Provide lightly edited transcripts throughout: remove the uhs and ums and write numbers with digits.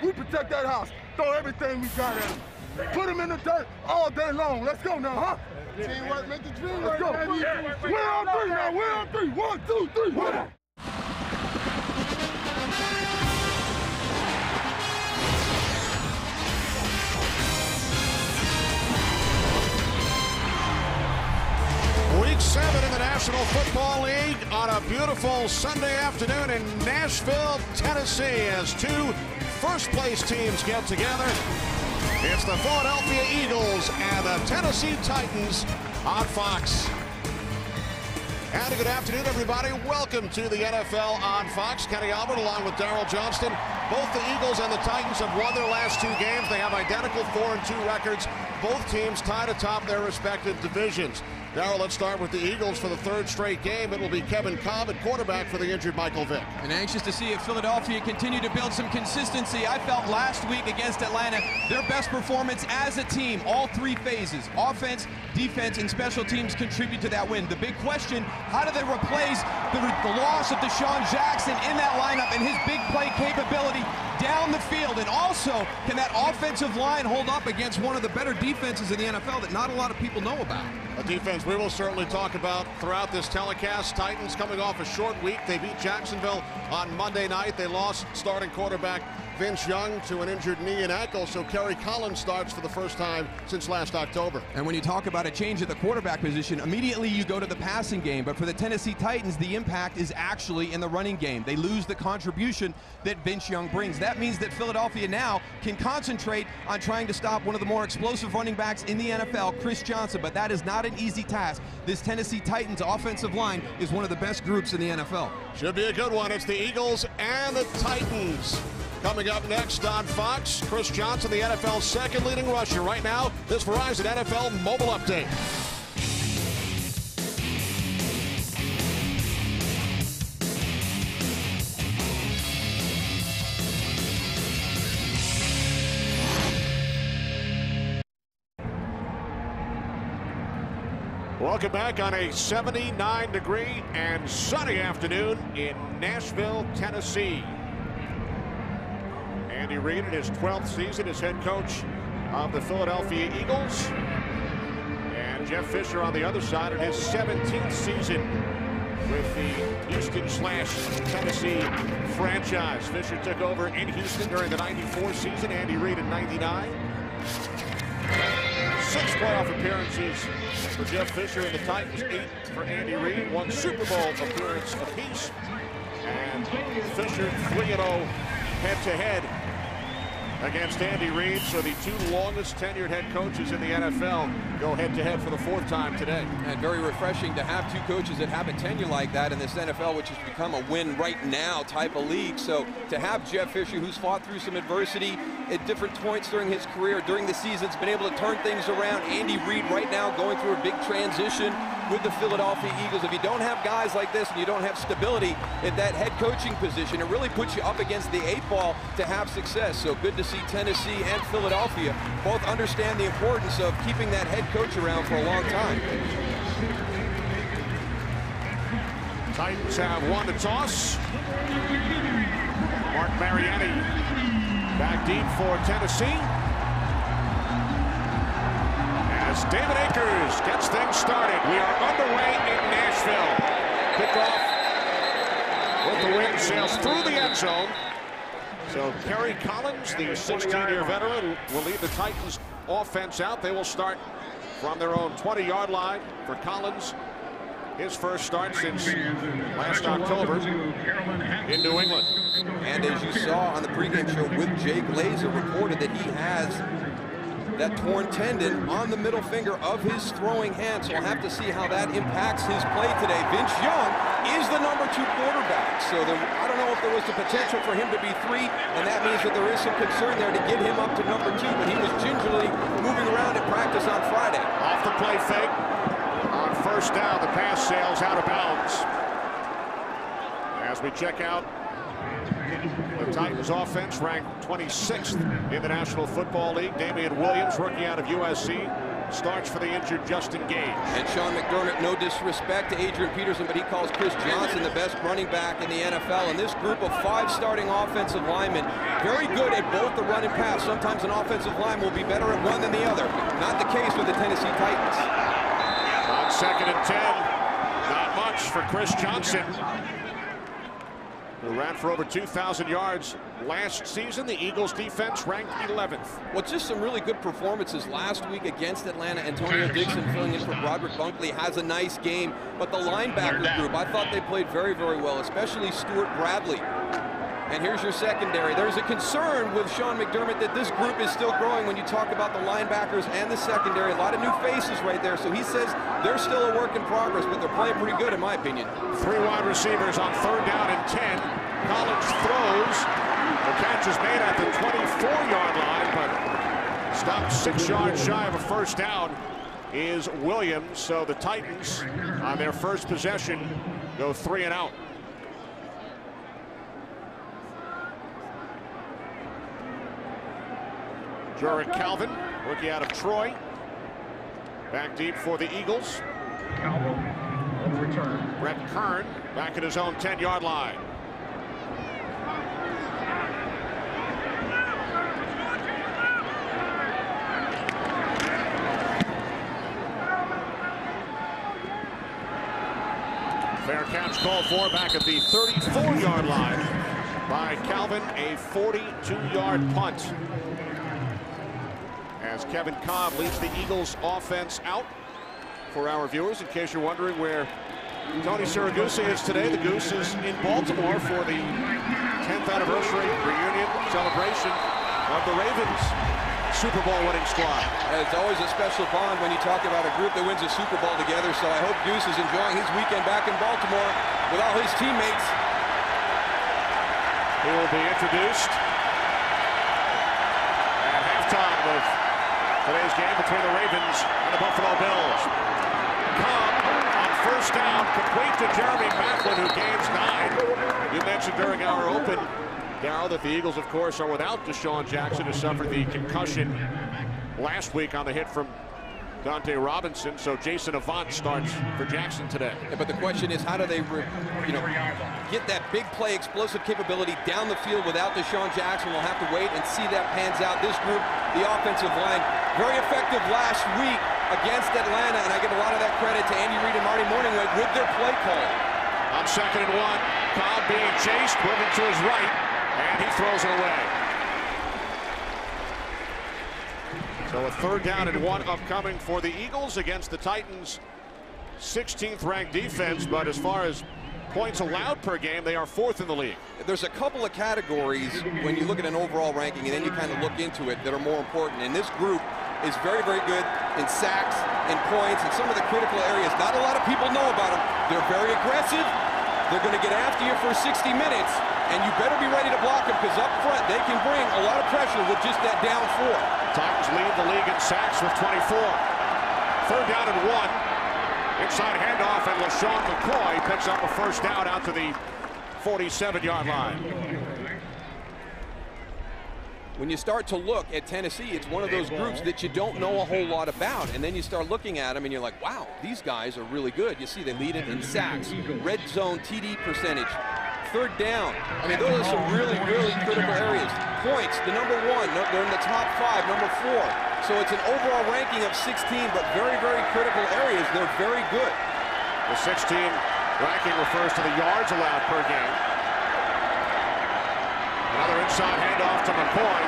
We protect that house. Throw everything we got at him. Put him in the dirt all day long. Let's go now, huh? Teamwork, make the dream work, baby. We're on three now. We're on three. 1, 2, 3. Win. Week 7 in the National Football League on a beautiful Sunday afternoon in Nashville, Tennessee, as two first-place teams get together. It's the Philadelphia Eagles and the Tennessee Titans on Fox. And a good afternoon, everybody. Welcome to the NFL on Fox. Kenny Albert along with Darryl Johnston. Both the Eagles and the Titans have won their last 2 games. They have identical 4-2 records. Both teams tied atop their respective divisions. Darryl, let's start with the Eagles for the 3rd straight game. It will be Kevin Kolb at quarterback for the injured Michael Vick. And anxious to see if Philadelphia continue to build some consistency. I felt last week against Atlanta, their best performance as a team, all 3 phases. Offense, defense, and special teams contribute to that win. The big question, how do they replace the loss of Deshaun Jackson in that lineup and his big play capability down the field? And also, can that offensive line hold up against one of the better defenses in the NFL that not a lot of people know about? A defense we will certainly talk about throughout this telecast. Titans coming off a short week. They beat Jacksonville on Monday night. They lost starting quarterback Vince Young to an injured knee and ankle, so Kerry Collins starts for the first time since last October. And when you talk about a change at the quarterback position, immediately you go to the passing game. But for the Tennessee Titans, the impact is actually in the running game. They lose the contribution that Vince Young brings. That means that Philadelphia now can concentrate on trying to stop one of the more explosive running backs in the NFL, Chris Johnson. But that is not an easy task. This Tennessee Titans offensive line is one of the best groups in the NFL. Should be a good one. It's the Eagles and the Titans. Coming up next on Fox, Chris Johnson, the NFL's 2nd leading rusher. Right now, this Verizon NFL mobile update. Welcome back on a 79-degree and sunny afternoon in Nashville, Tennessee. Andy Reid in his 12th season as head coach of the Philadelphia Eagles. And Jeff Fisher on the other side in his 17th season with the Houston/Tennessee franchise. Fisher took over in Houston during the '94 season, Andy Reid in '99. 6 playoff appearances for Jeff Fisher and the Titans, 8 for Andy Reid, 1 Super Bowl appearance apiece. And Fisher 3-0 head-to-head against Andy Reid, so the 2 longest tenured head coaches in the NFL go head-to-head for the 4th time today. And very refreshing to have 2 coaches that have a tenure like that in this NFL, which has become a win right now type of league. So to have Jeff Fisher, who's fought through some adversity at different points during his career, during the season's been able to turn things around. Andy Reid right now going through a big transition with the Philadelphia Eagles. If you don't have guys like this and you don't have stability at that head coaching position, it really puts you up against the 8 ball to have success. So good to see Tennessee and Philadelphia both understand the importance of keeping that head coach around for a long time. Titans have won the toss. Mark Mariani back deep for Tennessee. As David Akers gets things started, we are underway in Nashville. Kickoff with the wind, sails through the end zone. So Kerry Collins, the 16-year veteran, will lead the Titans offense out. They will start from their own 20-yard line for Collins. His first start since last October in New England. And as you saw on the pregame show with Jay Glazer, reported that he has that torn tendon on the middle finger of his throwing hand. So we'll have to see how that impacts his play today. Vince Young is the #2 quarterback. So I don't know if there was the potential for him to be 3, and that means that there is some concern there to get him up to #2, but he was gingerly moving around in practice on Friday. Off the play fake. On first down, the pass sails out of bounds. As we check out the Titans offense, ranked 26th in the National Football League. Damian Williams, rookie out of USC, starts for the injured Justin Gage. And Sean McDermott, no disrespect to Adrian Peterson, but he calls Chris Johnson the best running back in the NFL. And this group of 5 starting offensive linemen, very good at both the run and pass. Sometimes an offensive line will be better at one than the other. Not the case with the Tennessee Titans. On 2nd and 10, not much for Chris Johnson, who ran for over 2,000 yards last season. The Eagles defense ranked 11th. Well, just some really good performances last week against Atlanta. Antonio Dixon filling in for Broderick Bunkley has a nice game, but the linebacker group, I thought they played very, very well, especially Stuart Bradley. And here's your secondary. There's a concern with Sean McDermott that this group is still growing when you talk about the linebackers and the secondary. A lot of new faces right there. So he says they're still a work in progress, but they're playing pretty good in my opinion. 3 wide receivers on 3rd down and 10. Collins throws. The catch is made at the 24-yard line, but stopped 6 yards shy of a first down is Williams. So the Titans on their first possession go 3 and out. Jurek Calvin, rookie out of Troy. Back deep for the Eagles. Brett Kern back at his own 10-yard line. Fair catch called for back at the 34-yard line by Calvin. A 42-yard punt. As Kevin Kolb leads the Eagles offense out. For our viewers, in case you're wondering where Tony Siragusa is today, the Goose is in Baltimore for the 10th anniversary reunion celebration of the Ravens Super Bowl winning squad. It's always a special bond when you talk about a group that wins a Super Bowl together, so I hope Goose is enjoying his weekend back in Baltimore with all his teammates. He will be introduced at halftime of today's game between the Ravens and the Buffalo Bills. Kolb on 1st down, complete to Jeremy Maclin, who gains 9. You mentioned during our open, Darryl, that the Eagles, of course, are without Deshaun Jackson, who suffered the concussion last week on the hit from Dante Robinson. So Jason Avant starts for Jackson today. Yeah, but the question is, how do they, get that big play explosive capability down the field without Deshaun Jackson? We'll have to wait and see that pans out. This group, the offensive line, very effective last week against Atlanta, and I give a lot of that credit to Andy Reid and Marty Morningweg with their play call. On 2nd and 1, Kolb being chased, moving to his right, and he throws it away. So a 3rd down and 1 upcoming for the Eagles against the Titans' 16th ranked defense, but as far as points allowed per game, they are 4th in the league. There's a couple of categories when you look at an overall ranking and then you kind of look into it that are more important. And this group is very, very good in sacks, in points, and some of the critical areas. Not a lot of people know about them. They're very aggressive. They're going to get after you for 60 minutes, and you better be ready to block them because up front they can bring a lot of pressure with just that down 4. Titans lead the league in sacks with 24. 3rd down and 1. Inside handoff, and LaShawn McCoy picks up a first down out to the 47-yard line. When you start to look at Tennessee, it's one of those groups that you don't know a whole lot about, and then you start looking at them and you're like, wow, these guys are really good. You see they lead it in sacks, red zone TD percentage, 3rd down. I mean, those are some really, really critical areas. Points, the number 1, they're in the top 5, number 4. So it's an overall ranking of 16, but very, very critical areas. They're very good. The 16 ranking refers to the yards allowed per game. Another inside handoff to McCoy.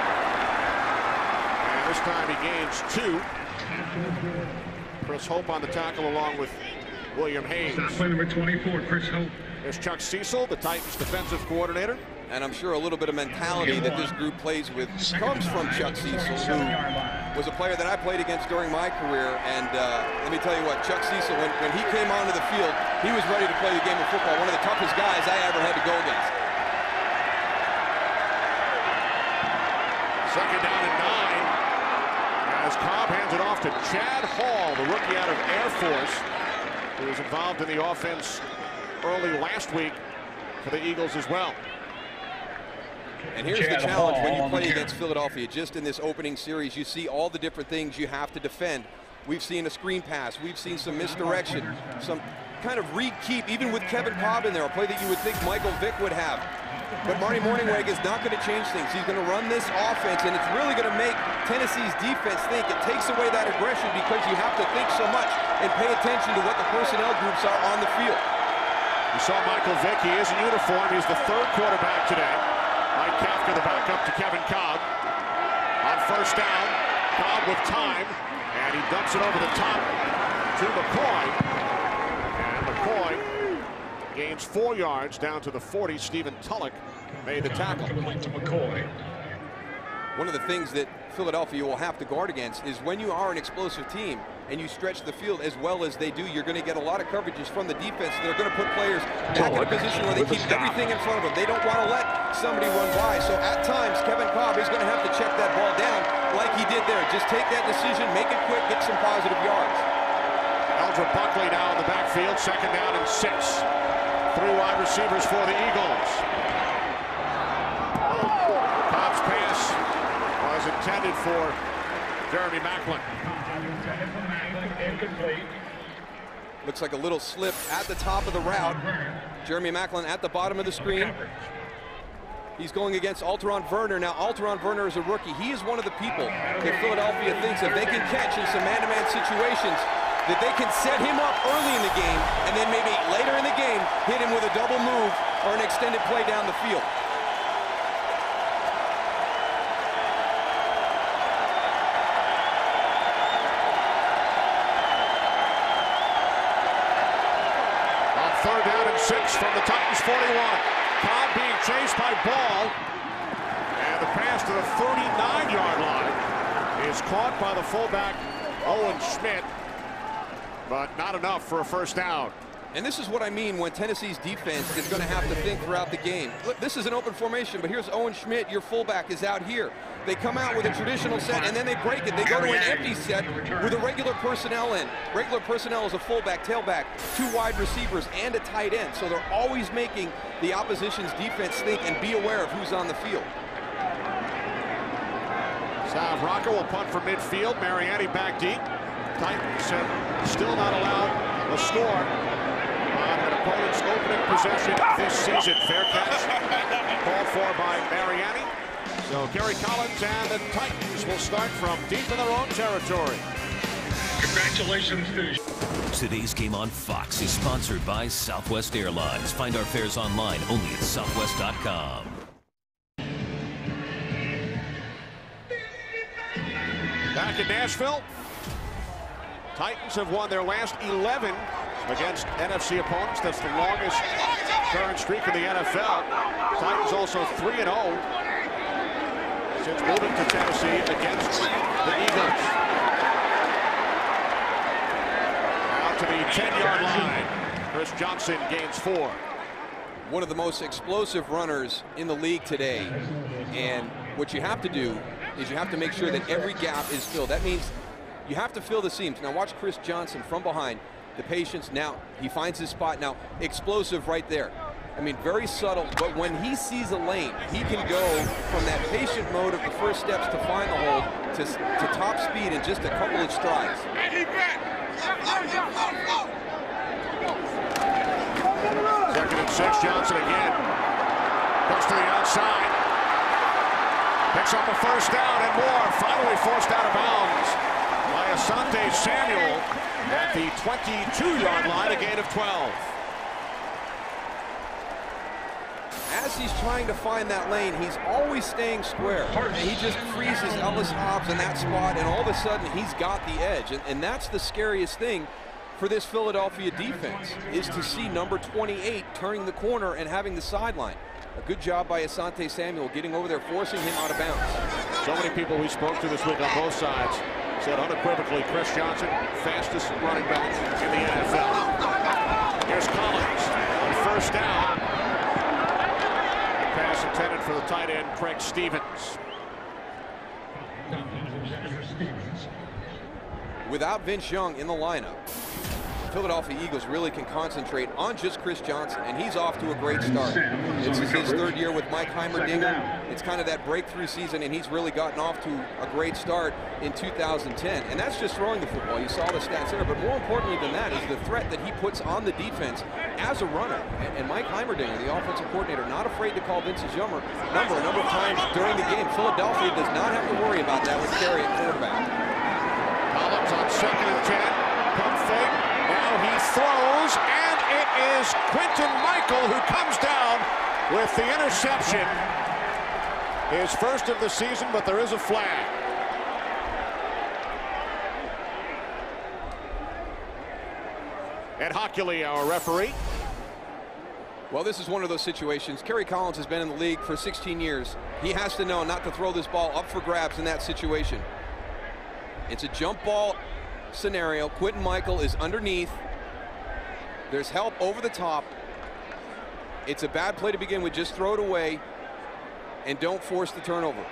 And this time he gains 2. Chris Hope on the tackle along with William Hayes. Stop play number 24, Chris Hope. There's Chuck Cecil, the Titans defensive coordinator. And I'm sure a little bit of mentality that this group plays with comes from Chuck Cecil, who was a player that I played against during my career. And let me tell you what, Chuck Cecil, when he came onto the field, he was ready to play the game of football. One of the toughest guys I ever had to go against. 2nd down and 9 as Kolb hands it off to Chad Hall, the rookie out of Air Force, who was involved in the offense early last week for the Eagles as well. And here's the challenge when you play against Philadelphia. Just in this opening series, you see all the different things you have to defend. We've seen a screen pass. We've seen some misdirection, some kind of read keep, even with Kevin Kolb in there, a play that you would think Michael Vick would have. But Marty Mornhinweg is not going to change things. He's going to run this offense, and it's really going to make Tennessee's defense think. It takes away that aggression because you have to think so much and pay attention to what the personnel groups are on the field. You saw Michael Vick. He is in uniform. He's the third quarterback today. Mike Kafka, the backup to Kevin Kolb. On first down, Kolb with time, and he dumps it over the top to McCoy. And McCoy gains 4 yards down to the 40. Stephen Tulloch made the tackle. One of the things that Philadelphia will have to guard against is when you are an explosive team and you stretch the field as well as they do, you're going to get a lot of coverages from the defense. They're going to put players back in a position where they keep everything in front of them. They don't want to let somebody run by. So at times, Kevin Kolb is going to have to check that ball down like he did there. Just take that decision, make it quick, get some positive yards. Eldra Buckley now in the backfield, second down and 6. 3 wide receivers for the Eagles. Kolb's pass was intended for Jeremy Maclin. Looks like a little slip at the top of the route. Jeremy Maclin at the bottom of the screen. He's going against Alteron Werner. Now, Alteron Werner is a rookie. He is one of the people that Philadelphia thinks if they can catch in some man-to-man situations, that they can set him up early in the game, and then maybe later in the game, hit him with a double move or an extended play down the field. On third down and 6 from the Titans 41. Kolb being chased by Ball, and the pass to the 39-yard line is caught by the fullback Owen Schmidt, but not enough for a first down. And this is what I mean when Tennessee's defense is going to have to think throughout the game. Look, this is an open formation, but here's Owen Schmidt, your fullback, is out here. They come out with a traditional set, and then they break it. They go to an empty set with a regular personnel in. Regular personnel is a fullback, tailback, 2 wide receivers, and a tight end. So they're always making the opposition's defense think and be aware of who's on the field. Sav Rocca will punt from midfield. Mariani back deep. Titans have still not allowed a score on an opponent's opening possession this season. Fair catch called for by Mariani. So Gary Collins and the Titans will start from deep in their own territory. Congratulations to Today's game on Fox is sponsored by Southwest Airlines. Find our fares online only at southwest.com. Back in Nashville, Titans have won their last 11 against NFC opponents. That's the longest current streak in the NFL. Titans also 3-0 since moving to Tennessee against the Eagles. Out to the 10-yard line. Chris Johnson gains 4. One of the most explosive runners in the league today. And what you have to do is you have to make sure that every gap is filled. That means you have to fill the seams. Now watch Chris Johnson from behind. The patience now, he finds his spot now. Explosive right there. I mean, very subtle, but when he sees a lane, he can go from that patient mode of the first steps to find the hole to top speed in just a couple of strides. Second and 6, Johnson again. Goes to the outside. Picks up a first down and more. Finally forced out of bounds by Asante Samuel at the 22-yard line, a gain of 12. As he's trying to find that lane, he's always staying square. And he just freezes Ellis Hobbs in that spot, and all of a sudden he's got the edge. And that's the scariest thing for this Philadelphia defense, is to see number 28 turning the corner and having the sideline. A good job by Asante Samuel getting over there, forcing him out of bounds. So many people we spoke to this week on both sides said unequivocally Chris Johnson, fastest running back in the NFL. Here's Collins on first down. Pass intended for the tight end, Craig Stevens. Without Vince Young in the lineup, Philadelphia Eagles really can concentrate on just Chris Johnson, and he's off to a great start. This is his third year with Mike Heimerdinger. It's kind of that breakthrough season, and he's really gotten off to a great start in 2010. And that's just throwing the football. You saw the stats there, but more importantly than that is the threat that he puts on the defense as a runner. And Mike Heimerdinger, the offensive coordinator, not afraid to call Vince's number a number of times during the game. Philadelphia does not have to worry about that with Terry at quarterback. Collins on 2nd and 10. Pump fake. Now he throws, and it is Quinton Michael who comes down with the interception. His first of the season, but there is a flag. Ed Hockley, our referee. Well, this is one of those situations. Kerry Collins has been in the league for 16 years. He has to know not to throw this ball up for grabs in that situation. It's a jump ball scenario. Quinton Michael is underneath. There's help over the top. It's a bad play to begin with. Just throw it away and don't force the turnover.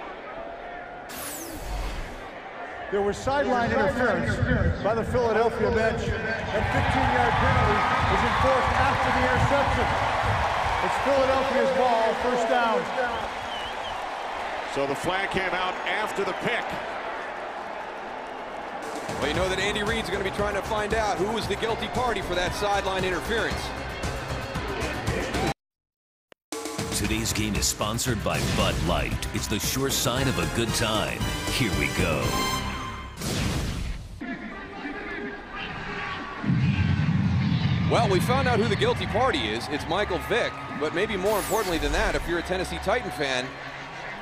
There was sideline interference by the Philadelphia bench. That 15-yard penalty was enforced after the interception. It's Philadelphia's ball, first down. So the flag came out after the pick. Well, you know that Andy Reid's going to be trying to find out who was the guilty party for that sideline interference. Today's game is sponsored by Bud Light. It's the sure sign of a good time. Here we go. Well, we found out who the guilty party is. It's Michael Vick. But maybe more importantly than that, if you're a Tennessee Titan fan,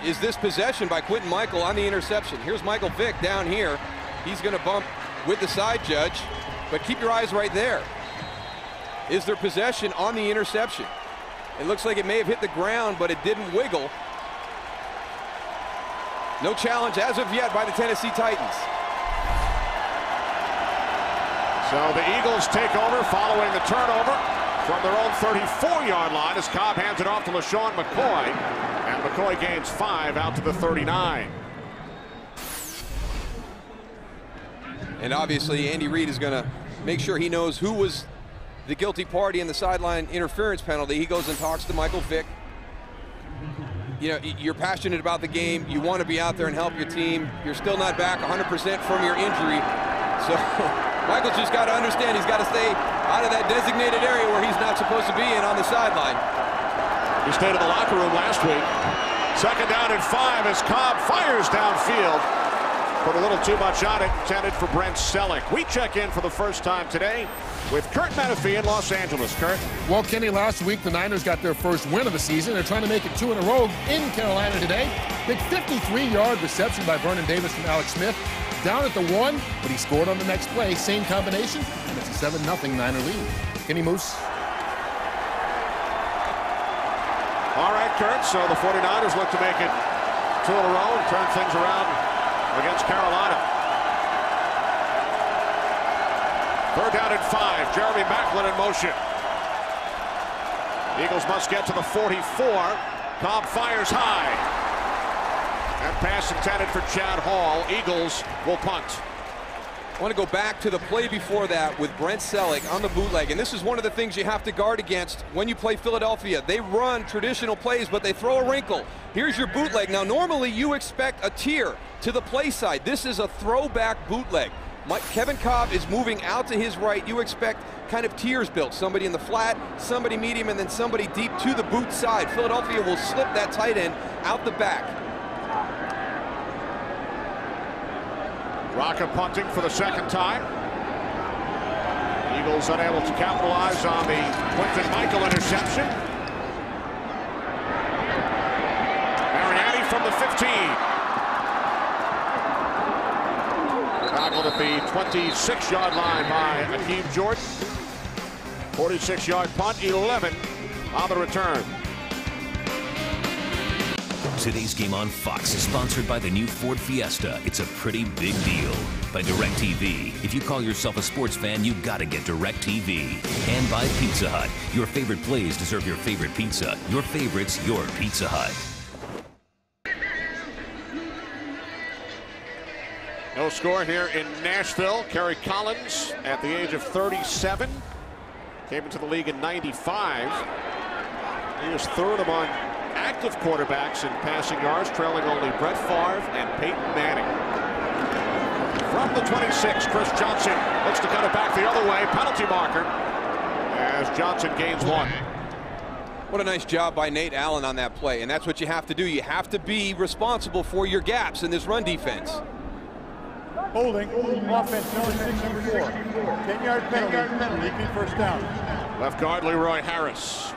is this possession by Quinton Michael on the interception. Here's Michael Vick down here. He's going to bump with the side judge, but keep your eyes right there. Is there possession on the interception? It looks like it may have hit the ground, but it didn't wiggle. No challenge as of yet by the Tennessee Titans. So the Eagles take over following the turnover from their own 34-yard line as Kolb hands it off to LaShawn McCoy. And McCoy gains 5 out to the 39. And obviously Andy Reid is going to make sure he knows who was the guilty party in the sideline interference penalty. He goes and talks to Michael Vick. You know, you're passionate about the game. You want to be out there and help your team. You're still not back 100% from your injury. So Michael's just got to understand he's got to stay out of that designated area where he's not supposed to be in on the sideline. He stayed in the locker room last week. 2nd down and 5 as Kolb fires downfield. Put a little too much on it, intended for Brent Selleck. We check in for the first time today with Kurt Menefee in Los Angeles. Kurt. Well, Kenny, last week the Niners got their first win of the season. They're trying to make it 2 in a row in Carolina today. Big 53-yard reception by Vernon Davis from Alex Smith. Down at the 1, but he scored on the next play. Same combination, and it's a 7-0 Niner lead. Kenny Moose. All right, Kurt, so the 49ers look to make it 2 in a row and turn things around against Carolina. 3rd down and 5. Jeremy Maclin in motion. Eagles must get to the 44. Kolb fires high. That pass intended for Chad Hall. Eagles will punt. I want to go back to the play before that with Brent Selleck on the bootleg. And this is one of the things you have to guard against when you play Philadelphia. They run traditional plays, but they throw a wrinkle. Here's your bootleg. Now, normally you expect a tier to the play side. This is a throwback bootleg. Kevin Kolb is moving out to his right. You expect kind of tiers built. Somebody in the flat, somebody medium, and then somebody deep to the boot side. Philadelphia will slip that tight end out the back. Rocca punting for the 2nd time. Eagles unable to capitalize on the Quinton Michael interception. Mariani from the 15. Tackled at the 26-yard line by Akeem Jordan. 46-yard punt, 11 on the return. Today's game on Fox is sponsored by the new Ford Fiesta. It's a pretty big deal. By DirecTV. If you call yourself a sports fan, you gotta get DirecTV. And by Pizza Hut. Your favorite plays deserve your favorite pizza. Your favorite's your Pizza Hut. No score here in Nashville. Kerry Collins, at the age of 37, came into the league in '95. He was third among active quarterbacks in passing yards, trailing only Brett Favre and Peyton Manning. From the 26, Chris Johnson looks to cut it back the other way. Penalty marker as Johnson gains 1. What a nice job by Nate Allen on that play, and that's what you have to do. You have to be responsible for your gaps in this run defense. Holding, offense number 64. 10-yard penalty, repeat first down. Left guard Leroy Harris.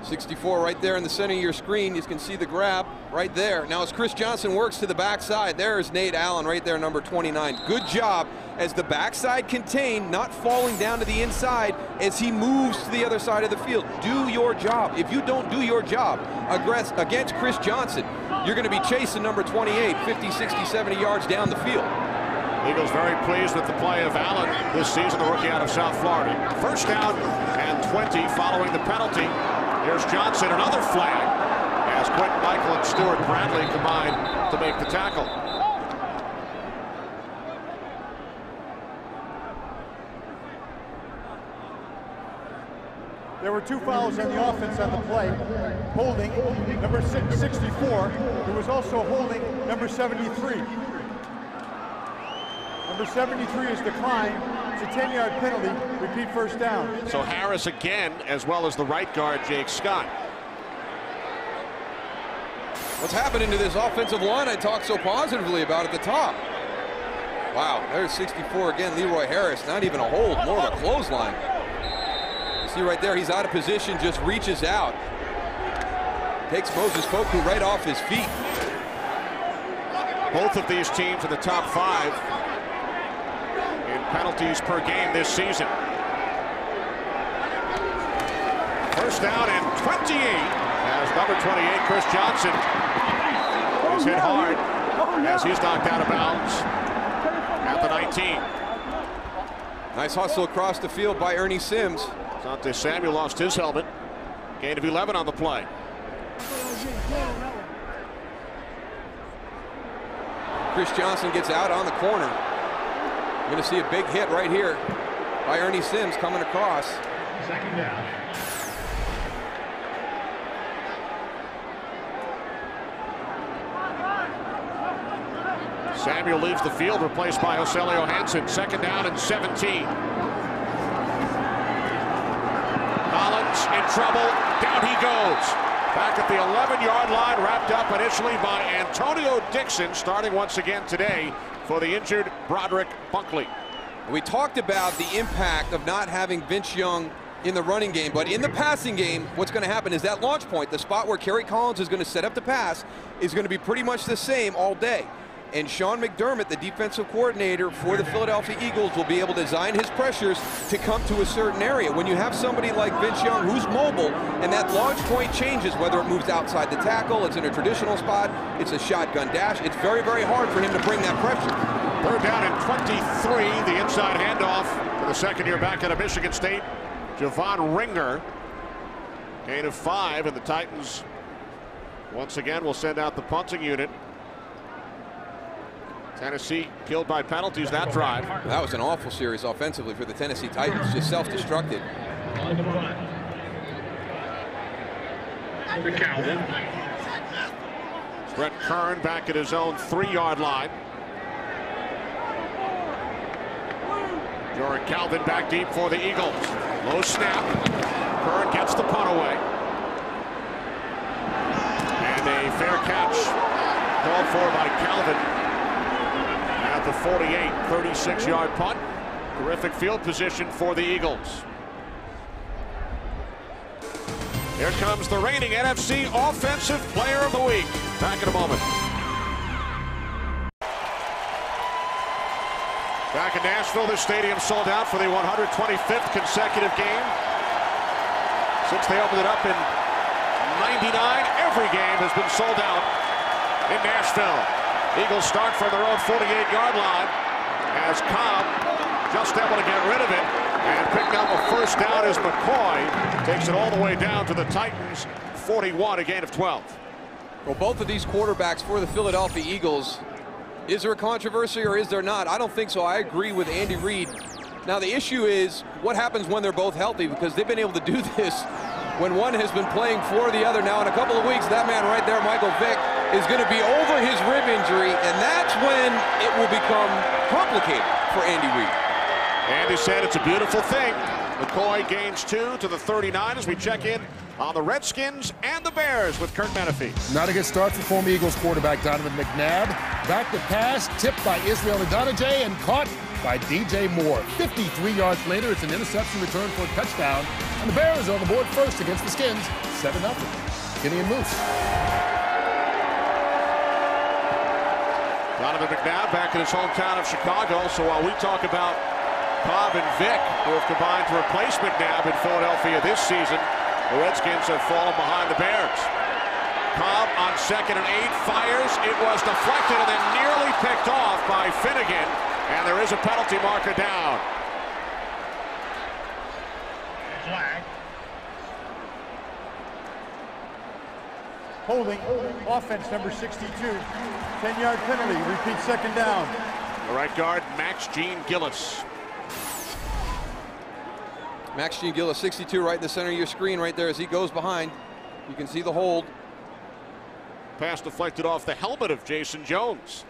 .64 right there in the center of your screen. You can see the grab right there. Now as Chris Johnson works to the backside, there's Nate Allen right there, number 29. Good job as the backside contained, not falling down to the inside as he moves to the other side of the field. Do your job. If you don't do your job against Chris Johnson, you're going to be chasing number 28, 50, 60, 70 yards down the field. Eagles very pleased with the play of Allen this season, the rookie out of South Florida. First down and 20 following the penalty. Here's Johnson, another flag, as Quentin Michael and Stuart Bradley combine to make the tackle. There were 2 fouls on the offense on the play. Holding number 64, who was also holding number 73. Number 73 is declined. It's a 10-yard penalty. Repeat first down. So Harris again, as well as the right guard, Jake Scott. What's happening to this offensive line I talked so positively about at the top? Wow, there's 64 again, Leroy Harris. Not even a hold, more of a clothesline. You see right there, he's out of position, just reaches out. Takes Moses Poku right off his feet. Both of these teams in the top 5 in penalties per game this season. First down and 28 as number 28, Chris Johnson, is hit hard as he's knocked out of bounds at the 19. Nice hustle across the field by Ernie Sims. Sante Samuel lost his helmet. Gain of 11 on the play. Chris Johnson gets out on the corner. You're going to see a big hit right here by Ernie Sims coming across. Second down. Samuel leaves the field, replaced by Joselio Hansen. Second down and 17. Collins in trouble. Down he goes. Back at the 11-yard line, wrapped up initially by Antonio Dixon, starting once again today for the injured Broderick Bunkley. We talked about the impact of not having Vince Young in the running game, but in the passing game, what's going to happen is that launch point, the spot where Kerry Collins is going to set up the pass, is going to be pretty much the same all day. And Sean McDermott, the defensive coordinator for the Philadelphia Eagles, will be able to design his pressures to come to a certain area. When you have somebody like Vince Young who's mobile and that launch point changes, whether it moves outside the tackle, it's in a traditional spot, it's a shotgun dash, it's very, very hard for him to bring that pressure. Third down and 23, the inside handoff to the second-year back out of Michigan State, Javon Ringer. Gain of 5, and the Titans once again will send out the punting unit. Tennessee killed by penalties that drive. That was an awful series offensively for the Tennessee Titans, just self-destructed. On the run. The Calvin. Brett Kern back at his own 3-yard line. Jordan Calvin back deep for the Eagles. Low snap. Kern gets the punt away. And a fair catch called for by Calvin. At the 48, 36-yard punt. Terrific field position for the Eagles. Here comes the reigning NFC Offensive Player of the Week. Back in a moment. Back in Nashville, this stadium sold out for the 125th consecutive game. Since they opened it up in '99, every game has been sold out in Nashville. Eagles start from their own 48-yard line as Kolb just able to get rid of it, and picking up a first down as McCoy takes it all the way down to the Titans 41, a gain of 12. Well, both of these quarterbacks for the Philadelphia Eagles, is there a controversy or is there not? I don't think so. I agree with Andy Reid. Now, the issue is what happens when they're both healthy, because they've been able to do this when one has been playing for the other. Now, in a couple of weeks, that man right there, Michael Vick, is going to be over his rib injury, and that's when it will become complicated for Andy Reid. Andy said it's a beautiful thing. McCoy gains 2 to the 39 as we check in on the Redskins and the Bears with Kurt Menefee. Not a good start for former Eagles quarterback Donovan McNabb. Back to pass, tipped by Israel Adonijah and caught by DJ Moore. 53 yards later, it's an interception return for a touchdown, and the Bears are on the board first against the Skins, 7-0. Kenny and Moose. Donovan McNabb back in his hometown of Chicago. So while we talk about Kolb and Vick, who have combined to replace McNabb in Philadelphia this season, the Redskins have fallen behind the Bears. Kolb on 2nd and 8 fires. It was deflected and then nearly picked off by Finnegan. And there is a penalty marker down. Flag. Holding, offense number 62. 10-yard penalty, repeat 2nd down. The right guard, Max Gene Gillis. Max Gene Gillis, 62, right in the center of your screen right there as he goes behind. You can see the hold. Pass deflected off the helmet of Jason Jones.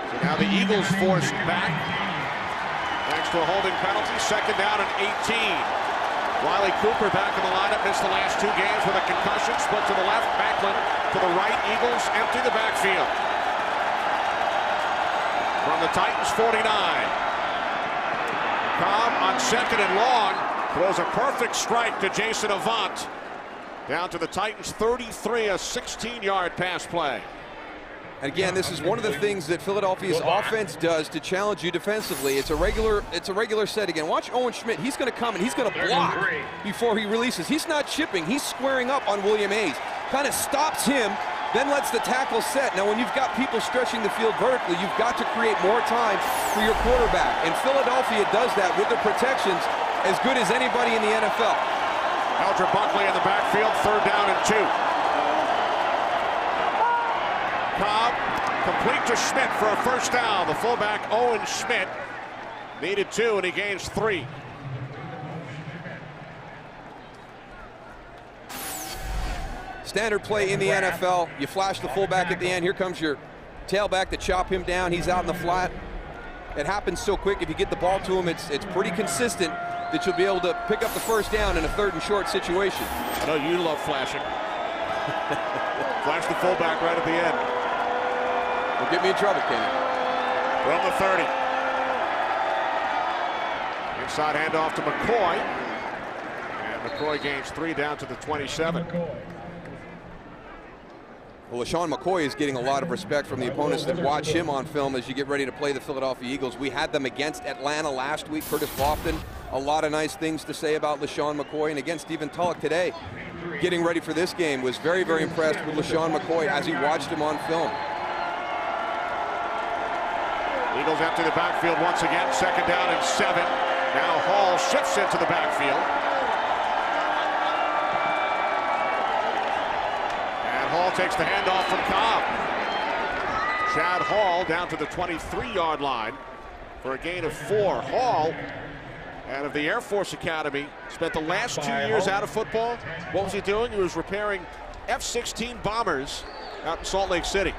So now the Eagles forced back. Thanks to a holding penalty, 2nd down and 18. Wiley Cooper back in the lineup, missed the last 2 games with a concussion. Split to the left, Macklin to the right. Eagles empty the backfield. From the Titans 49. Kolb on 2nd and long. Throws a perfect strike to Jason Avant. Down to the Titans 33, a 16-yard pass play. Again, this is one of the things that Philadelphia's offense does to challenge you defensively. It's a regular set again. Watch Owen Schmidt. He's going to come and he's going to block before he releases. He's not chipping. He's squaring up on William Hayes. Kind of stops him, then lets the tackle set. Now, when you've got people stretching the field vertically, you've got to create more time for your quarterback. And Philadelphia does that with the protections as good as anybody in the NFL. Eldred Buckley in the backfield, 3rd down and 2. Kolb complete to Schmidt for a 1st down. The fullback, Owen Schmidt, needed 2, and he gains 3. Standard play in the NFL. You flash the fullback at the end. Here comes your tailback to chop him down. He's out in the flat. It happens so quick. If you get the ball to him, it's pretty consistent that you'll be able to pick up the 1st down in a 3rd and short situation. I know you love flashing. Flash the fullback right at the end. Don't get me in trouble, Kenny. From the 30. Inside handoff to McCoy. And McCoy gains 3 down to the 27. Well, LaShawn McCoy is getting a lot of respect from the opponents that watch him on film as you get ready to play the Philadelphia Eagles. We had them against Atlanta last week. Curtis Lofton, a lot of nice things to say about LaShawn McCoy. And again, Stephen Tulloch today, getting ready for this game, was very, very impressed with LaShawn McCoy as he watched him on film. Eagles empty the backfield once again, 2nd down and 7. Now Hall shifts into the backfield. And Hall takes the handoff from Kolb. Chad Hall down to the 23-yard line for a gain of 4. Hall, out of the Air Force Academy, spent the last 2 years out of football. What was he doing? He was repairing F-16 bombers out in Salt Lake City.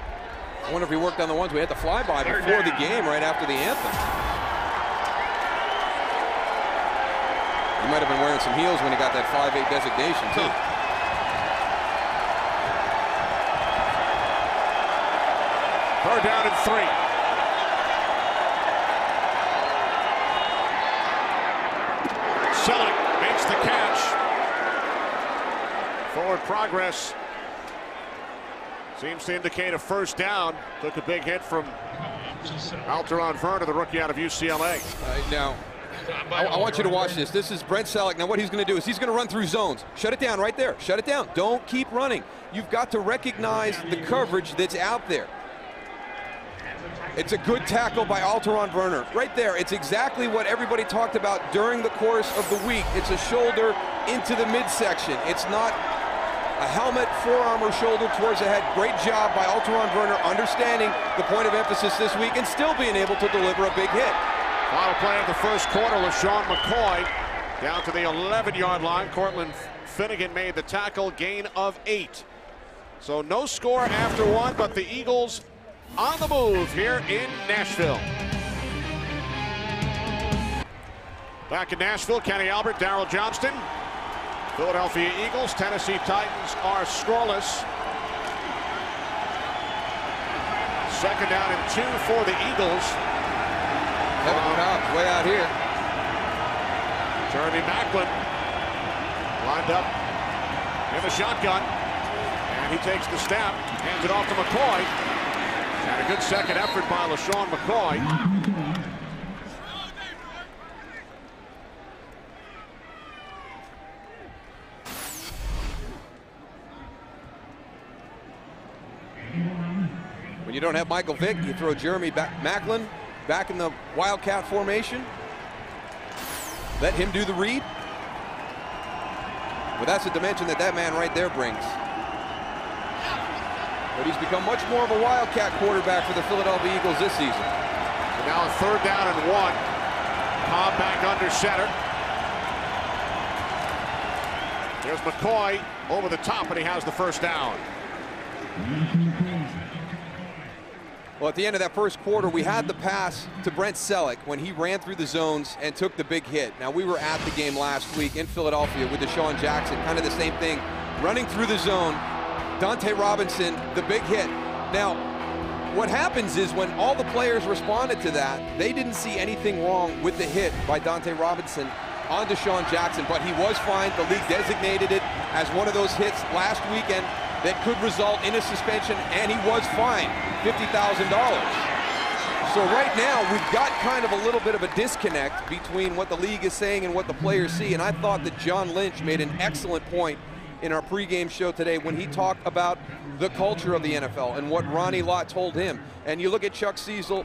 I wonder if he worked on the ones we had to fly by before the game, right after the anthem. He might have been wearing some heels when he got that 5'8" designation, too. Third down and 3. Selleck makes the catch. Forward progress seems to indicate a 1st down. Took a big hit from Alteron Verner, the rookie out of UCLA. Now, I want you to watch this. This is Brent Selleck. Now, what he's going to do is he's going to run through zones. Shut it down right there. Shut it down. Don't keep running. You've got to recognize the coverage that's out there. It's a good tackle by Alteron Werner. Right there, it's exactly what everybody talked about during the course of the week. It's a shoulder into the midsection. It's not a helmet, forearm, or shoulder towards the head. Great job by Alteron Werner understanding the point of emphasis this week and still being able to deliver a big hit. Final play of the first quarter, LaShawn McCoy down to the 11-yard line. Cortland Finnegan made the tackle, gain of 8. So no score after 1, but the Eagles on the move here in Nashville. Back in Nashville, Kenny Albert, Darryl Johnston. Philadelphia Eagles, Tennessee Titans are scoreless. Second down and 2 for the Eagles. Kevin Kolb way out here. Jeremy Maclin lined up in the shotgun. And he takes the snap, hands it off to McCoy. And a good second effort by LaShawn McCoy. When you don't have Michael Vick, you throw Jeremy Maclin back in the Wildcat formation. Let him do the read. But that's a dimension that man right there brings. But he's become much more of a Wildcat quarterback for the Philadelphia Eagles this season. So now a third down and 1. Kolb back under center. There's McCoy over the top, and he has the first down. Well, at the end of that first quarter, we had the pass to Brent Selleck when he ran through the zones and took the big hit. Now, we were at the game last week in Philadelphia with Deshaun Jackson, kind of the same thing, running through the zone. Dante Robinson, the big hit. Now, what happens is when all the players responded to that, they didn't see anything wrong with the hit by Dante Robinson on Deshaun Jackson, but he was fined. The league designated it as one of those hits last weekend that could result in a suspension, and he was fined $50,000. So right now, we've got kind of a little bit of a disconnect between what the league is saying and what the players see, and I thought that John Lynch made an excellent point in our pregame show today when he talked about the culture of the NFL and what Ronnie Lott told him. And you look at Chuck Cecil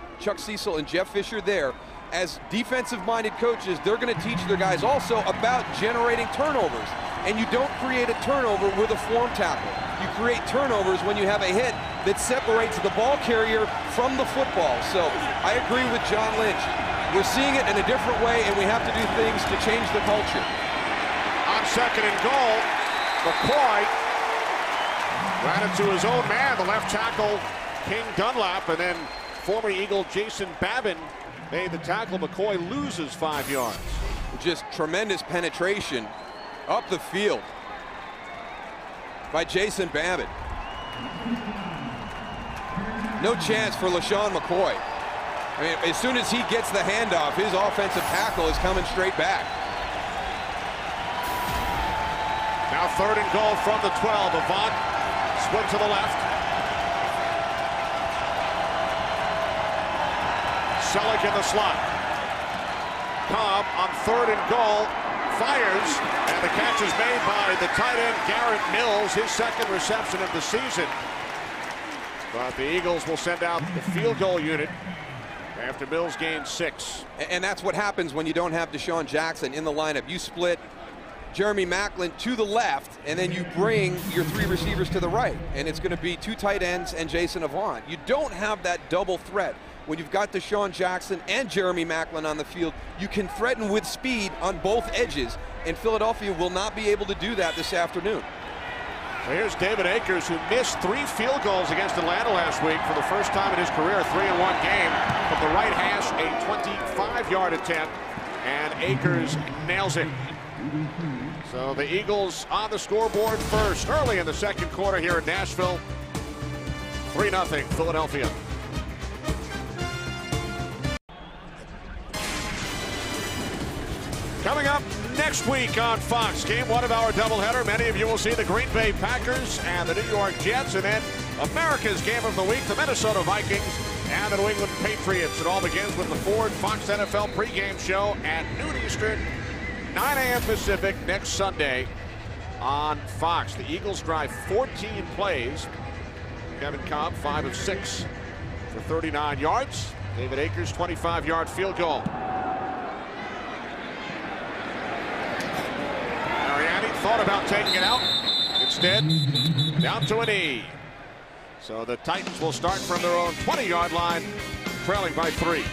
and Jeff Fisher there. As defensive-minded coaches, they're going to teach their guys also about generating turnovers. And you don't create a turnover with a form tackle. You create turnovers when you have a hit that separates the ball carrier from the football. So I agree with John Lynch. We're seeing it in a different way, and we have to do things to change the culture. On second and goal, McCoy ran into his own man, the left tackle, King Dunlap, and then former Eagle Jason Babin made the tackle. McCoy loses 5 yards. Just tremendous penetration up the field by Jason Babin. No chance for LaShawn McCoy. I mean, as soon as he gets the handoff, his offensive tackle is coming straight back. Now third and goal from the 12. Avant split to the left. Selleck in the slot. Kolb on third and goal fires, and the catch is made by the tight end Garrett Mills, his second reception of the season. But the Eagles will send out the field goal unit after Mills gains 6. And that's what happens when you don't have Deshaun Jackson in the lineup. You split Jeremy Maclin to the left, and then you bring your 3 receivers to the right, and it's going to be 2 tight ends and Jason Avant. You don't have that double threat. When you've got Deshaun Jackson and Jeremy Maclin on the field, you can threaten with speed on both edges, and Philadelphia will not be able to do that this afternoon. So here's David Akers, who missed 3 field goals against Atlanta last week for the first time in his career, a 3-1 game. From the right hash, a 25-yard attempt, and Akers nails it. So the Eagles on the scoreboard first, early in the second quarter here in Nashville. 3-0 Philadelphia. Coming up next week on Fox, game 1 of our doubleheader. Many of you will see the Green Bay Packers and the New York Jets, and then America's game of the week, the Minnesota Vikings and the New England Patriots. It all begins with the Ford Fox NFL pregame show at noon Eastern, 9 a.m. Pacific next Sunday on Fox. The Eagles drive 14 plays. Kevin Kolb, 5 of 6 for 39 yards. David Akers, 25-yard field goal. Mariani thought about taking it out. Instead, down to a knee. So the Titans will start from their own 20-yard line, trailing by 3.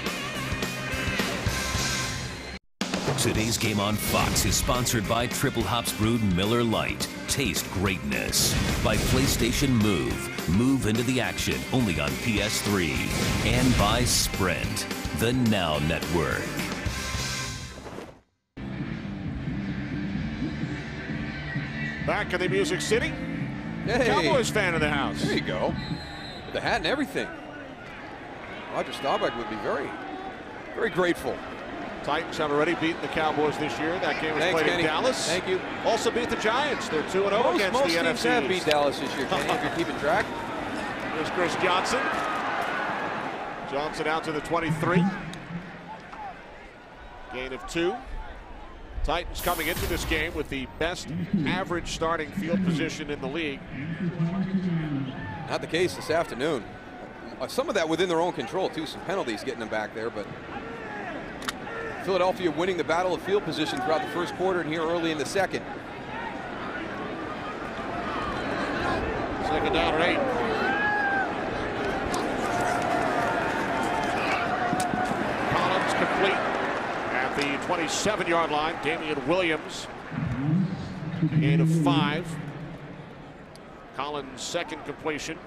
Today's game on Fox is sponsored by Triple Hops Brewed Miller Lite. Taste greatness. By PlayStation Move. Move into the action only on PS3. And by Sprint, the Now Network. Back in the Music City. Hey. Cowboys fan in the house. There you go. With the hat and everything. Roger Staubach would be very, very grateful. Titans have already beaten the Cowboys this year. That game was played in Dallas. Thank you. Also beat the Giants. They're 2-0 against most the teams NFC have beat East. Dallas this year, Kenny, if you're keeping track. Here's Chris Johnson. Johnson out to the 23. Gain of 2. Titans coming into this game with the best average starting field position in the league. Not the case this afternoon. Some of that within their own control, too. Some penalties getting them back there, but Philadelphia winning the battle of field position throughout the first quarter and here early in the second. Second down and 8. Collins complete at the 27-yard line. Damian Williams, gain of 5. Collins' second completion.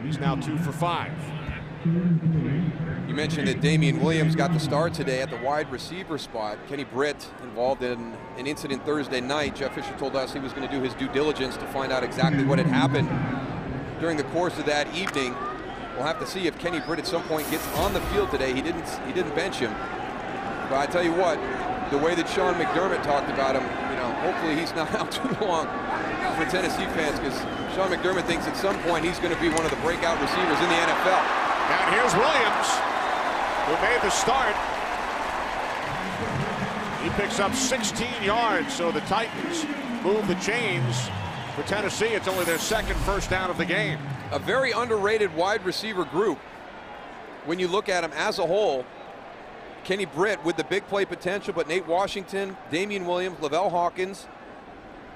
He's now 2 for 5. You mentioned that Damian Williams got the start today at the wide receiver spot. Kenny Britt involved in an incident Thursday night. Jeff Fisher told us he was going to do his due diligence to find out exactly what had happened during the course of that evening. We'll have to see if Kenny Britt at some point gets on the field today. He didn't bench him. But I tell you what, the way that Sean McDermott talked about him, hopefully he's not out too long for Tennessee fans, because Sean McDermott thinks at some point he's going to be one of the breakout receivers in the NFL. And here's Williams, who made the start. He picks up 16 yards, so the Titans move the chains. For Tennessee, it's only their second first down of the game. A very underrated wide receiver group. When you look at them as a whole, Kenny Britt with the big play potential, but Nate Washington, Damian Williams, Lavelle Hawkins,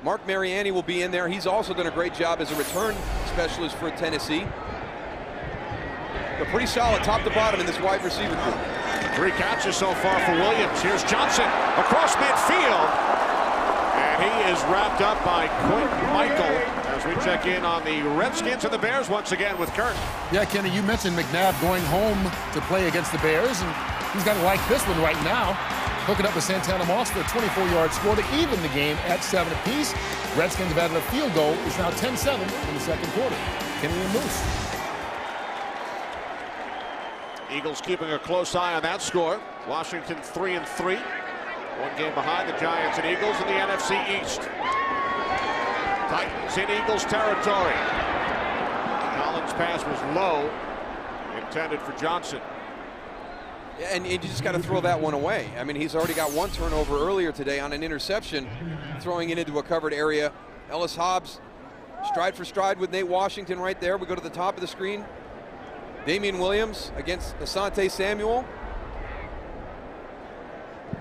Mark Mariani will be in there. He's also done a great job as a return specialist for Tennessee. They're pretty solid top to bottom in this wide receiver group. 3 catches so far for Williams. Here's Johnson across midfield. And he is wrapped up by Quentin Michael as we check in on the Redskins and the Bears once again with Kurt. Yeah, Kenny, you mentioned McNabb going home to play against the Bears, and he's got to like this one right now. Hooking up with Santana Moss for a 24-yard score to even the game at 7 apiece. Redskins have added a field goal. It's now 10-7 in the second quarter. Kenny and Moose. Eagles keeping a close eye on that score. Washington 3-3. One game behind the Giants and Eagles in the NFC East. Titans in Eagles territory. Collins' pass was low, intended for Johnson. Yeah, and you just got to throw that one away. I mean, he's already got 1 turnover earlier today on an interception, throwing it into a covered area. Ellis Hobbs, stride for stride with Nate Washington right there. We go to the top of the screen. Damian Williams against Asante Samuel.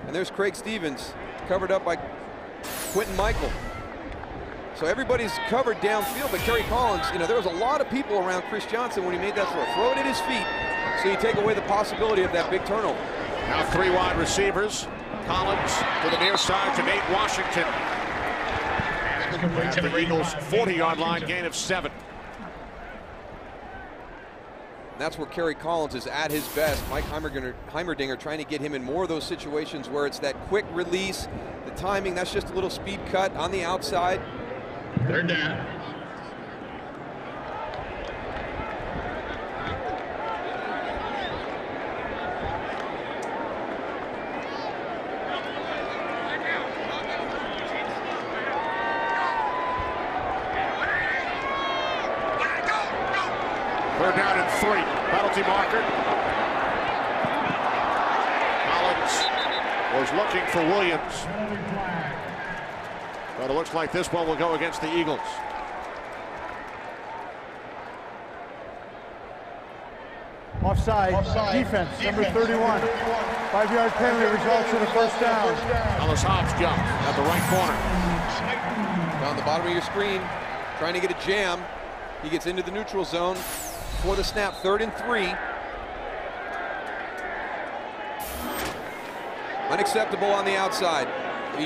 And there's Craig Stevens, covered up by Quentin Michael. So everybody's covered downfield, but Kerry Collins, there was a lot of people around Chris Johnson when he made that throw. Throw it at his feet, so you take away the possibility of that big turnover. Now 3 wide receivers. Collins to the near side to Nate Washington. At the Eagles' 40-yard line, gain of 7. That's where Kerry Collins is at his best. Mike Heimerdinger trying to get him in more of those situations where it's that quick release, the timing, that's just a little speed cut on the outside. They're down. Third down and 3. Penalty marker. Collins was looking for Williams. But it looks like this one will go against the Eagles. Offside. Defense, number 31. 5-yard penalty results in a first down. Ellis Hobbs jump at the right corner. Down the bottom of your screen, trying to get a jam. He gets into the neutral zone for the snap, 3rd and 3. Unacceptable on the outside.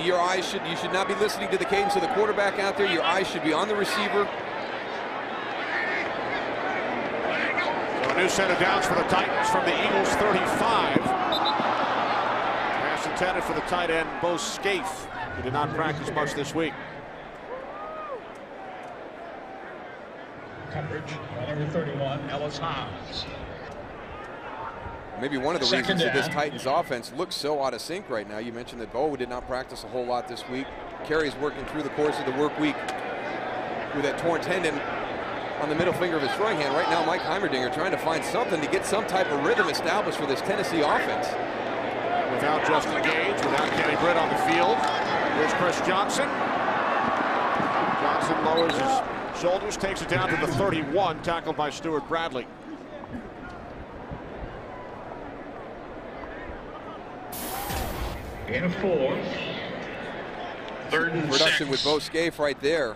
Your eyes you should not be listening to the cadence of the quarterback out there. Your eyes should be on the receiver. So a new set of downs for the Titans from the Eagles 35. Pass intended for the tight end, Bo Scaife, who did not practice much this week. Coverage, number 31, Ellis Hobbs. Maybe one of the reasons that this Titans offense looks so out of sync right now. You mentioned that Bo did not practice a whole lot this week. Kerry's working through the course of the work week with that torn tendon on the middle finger of his throwing hand. Right now, Mike Heimerdinger trying to find something to get some type of rhythm established for this Tennessee offense. Without Justin Gage, without Kenny Britt on the field, here's Chris Johnson. Johnson lowers his shoulders, takes it down to the 31, tackled by Stuart Bradley. In 4. 3rd and 6. Production with Bo Scaife right there.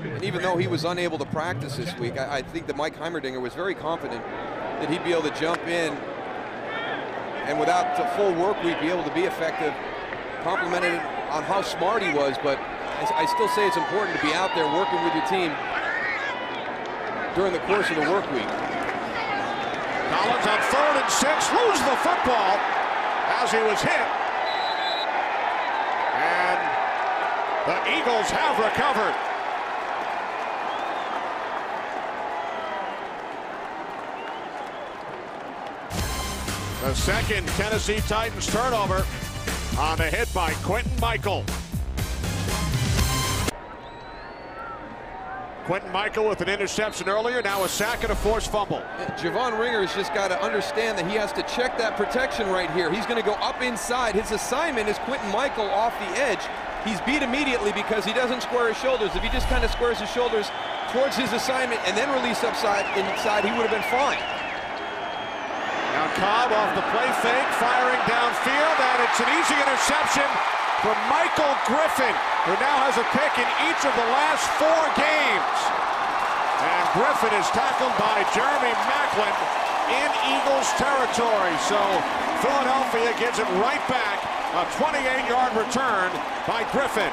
And even though he was unable to practice this week, I think that Mike Heimerdinger was very confident that he'd be able to jump in and without the full work week be able to be effective. Complimented on how smart he was, but I still say it's important to be out there working with your team during the course of the work week. Collins on 3rd and 6, loses the football as he was hit. And the Eagles have recovered. The second Tennessee Titans turnover on the hit by Quentin Michael. Quentin Michael with an interception earlier, now a sack and a forced fumble. Javon Ringer's just got to understand that he has to check that protection right here. He's going to go up inside. His assignment is Quentin Michael off the edge. He's beat immediately because he doesn't square his shoulders. If he just kind of squares his shoulders towards his assignment and then release inside, he would have been fine. Now Kolb off the play fake, firing downfield, and it's an easy interception for Michael Griffin, who now has a pick in each of the last 4 games. And Griffin is tackled by Jeremy Maclin in Eagles territory. So Philadelphia gives it right back, a 28-yard return by Griffin.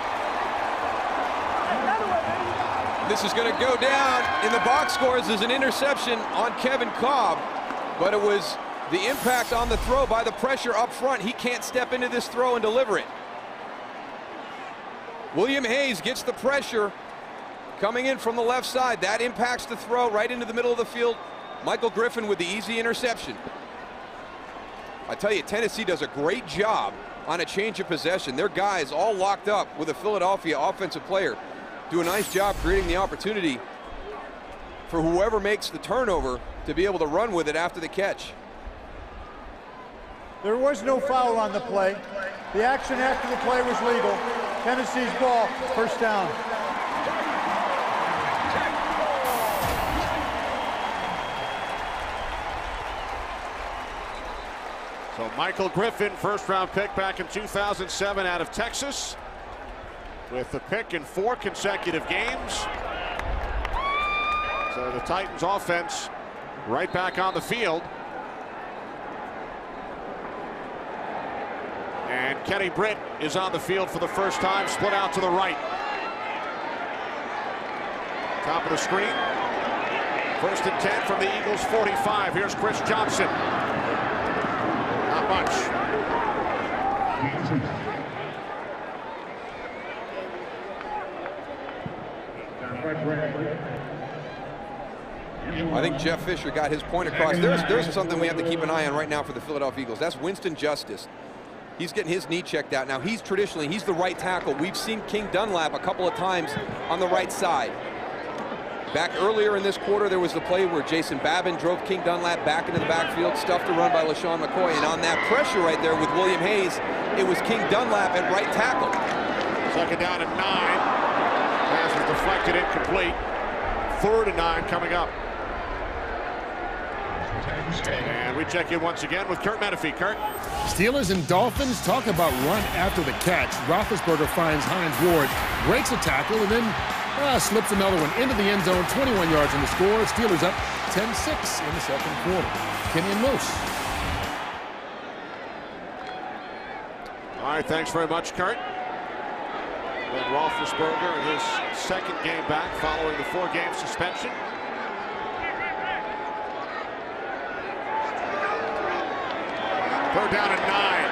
This is going to go down in the box scores as an interception on Kevin Kolb, but it was the impact on the throw by the pressure up front. He can't step into this throw and deliver it. William Hayes gets the pressure coming in from the left side. That impacts the throw right into the middle of the field. Michael Griffin with the easy interception. I tell you, Tennessee does a great job on a change of possession. Their guys all locked up with a Philadelphia offensive player. Do a nice job creating the opportunity for whoever makes the turnover to be able to run with it after the catch. There was no foul on the play. The action after the play was legal. Tennessee's ball, first down. So Michael Griffin, first-round pick back in 2007 out of Texas, with the pick in 4 consecutive games. So the Titans offense right back on the field. And Kenny Britt is on the field for the first time, split out to the right. Top of the screen. 1st and 10 from the Eagles 45. Here's Chris Johnson. Not much. I think Jeff Fisher got his point across. There's something we have to keep an eye on right now for the Philadelphia Eagles. That's Winston Justice. He's getting his knee checked out. Now, he's the right tackle. We've seen King Dunlap a couple of times on the right side. Back earlier in this quarter, there was the play where Jason Babin drove King Dunlap back into the backfield, stuffed a run by LaShawn McCoy, and on that pressure right there with William Hayes, it was King Dunlap at right tackle. 2nd down and 9. Pass was deflected, incomplete. 3rd and 9 coming up. And we check in once again with Kurt Menefee. Kurt. Steelers and Dolphins, talk about run after the catch. Roethlisberger finds Hines Ward, breaks a tackle, and then slips another one into the end zone. 21 yards in the score. Steelers up 10-6 in the second quarter. Kenny and Moose. All right, thanks very much, Kurt. And Roethlisberger in his second game back following the 4-game suspension. Third down and 9.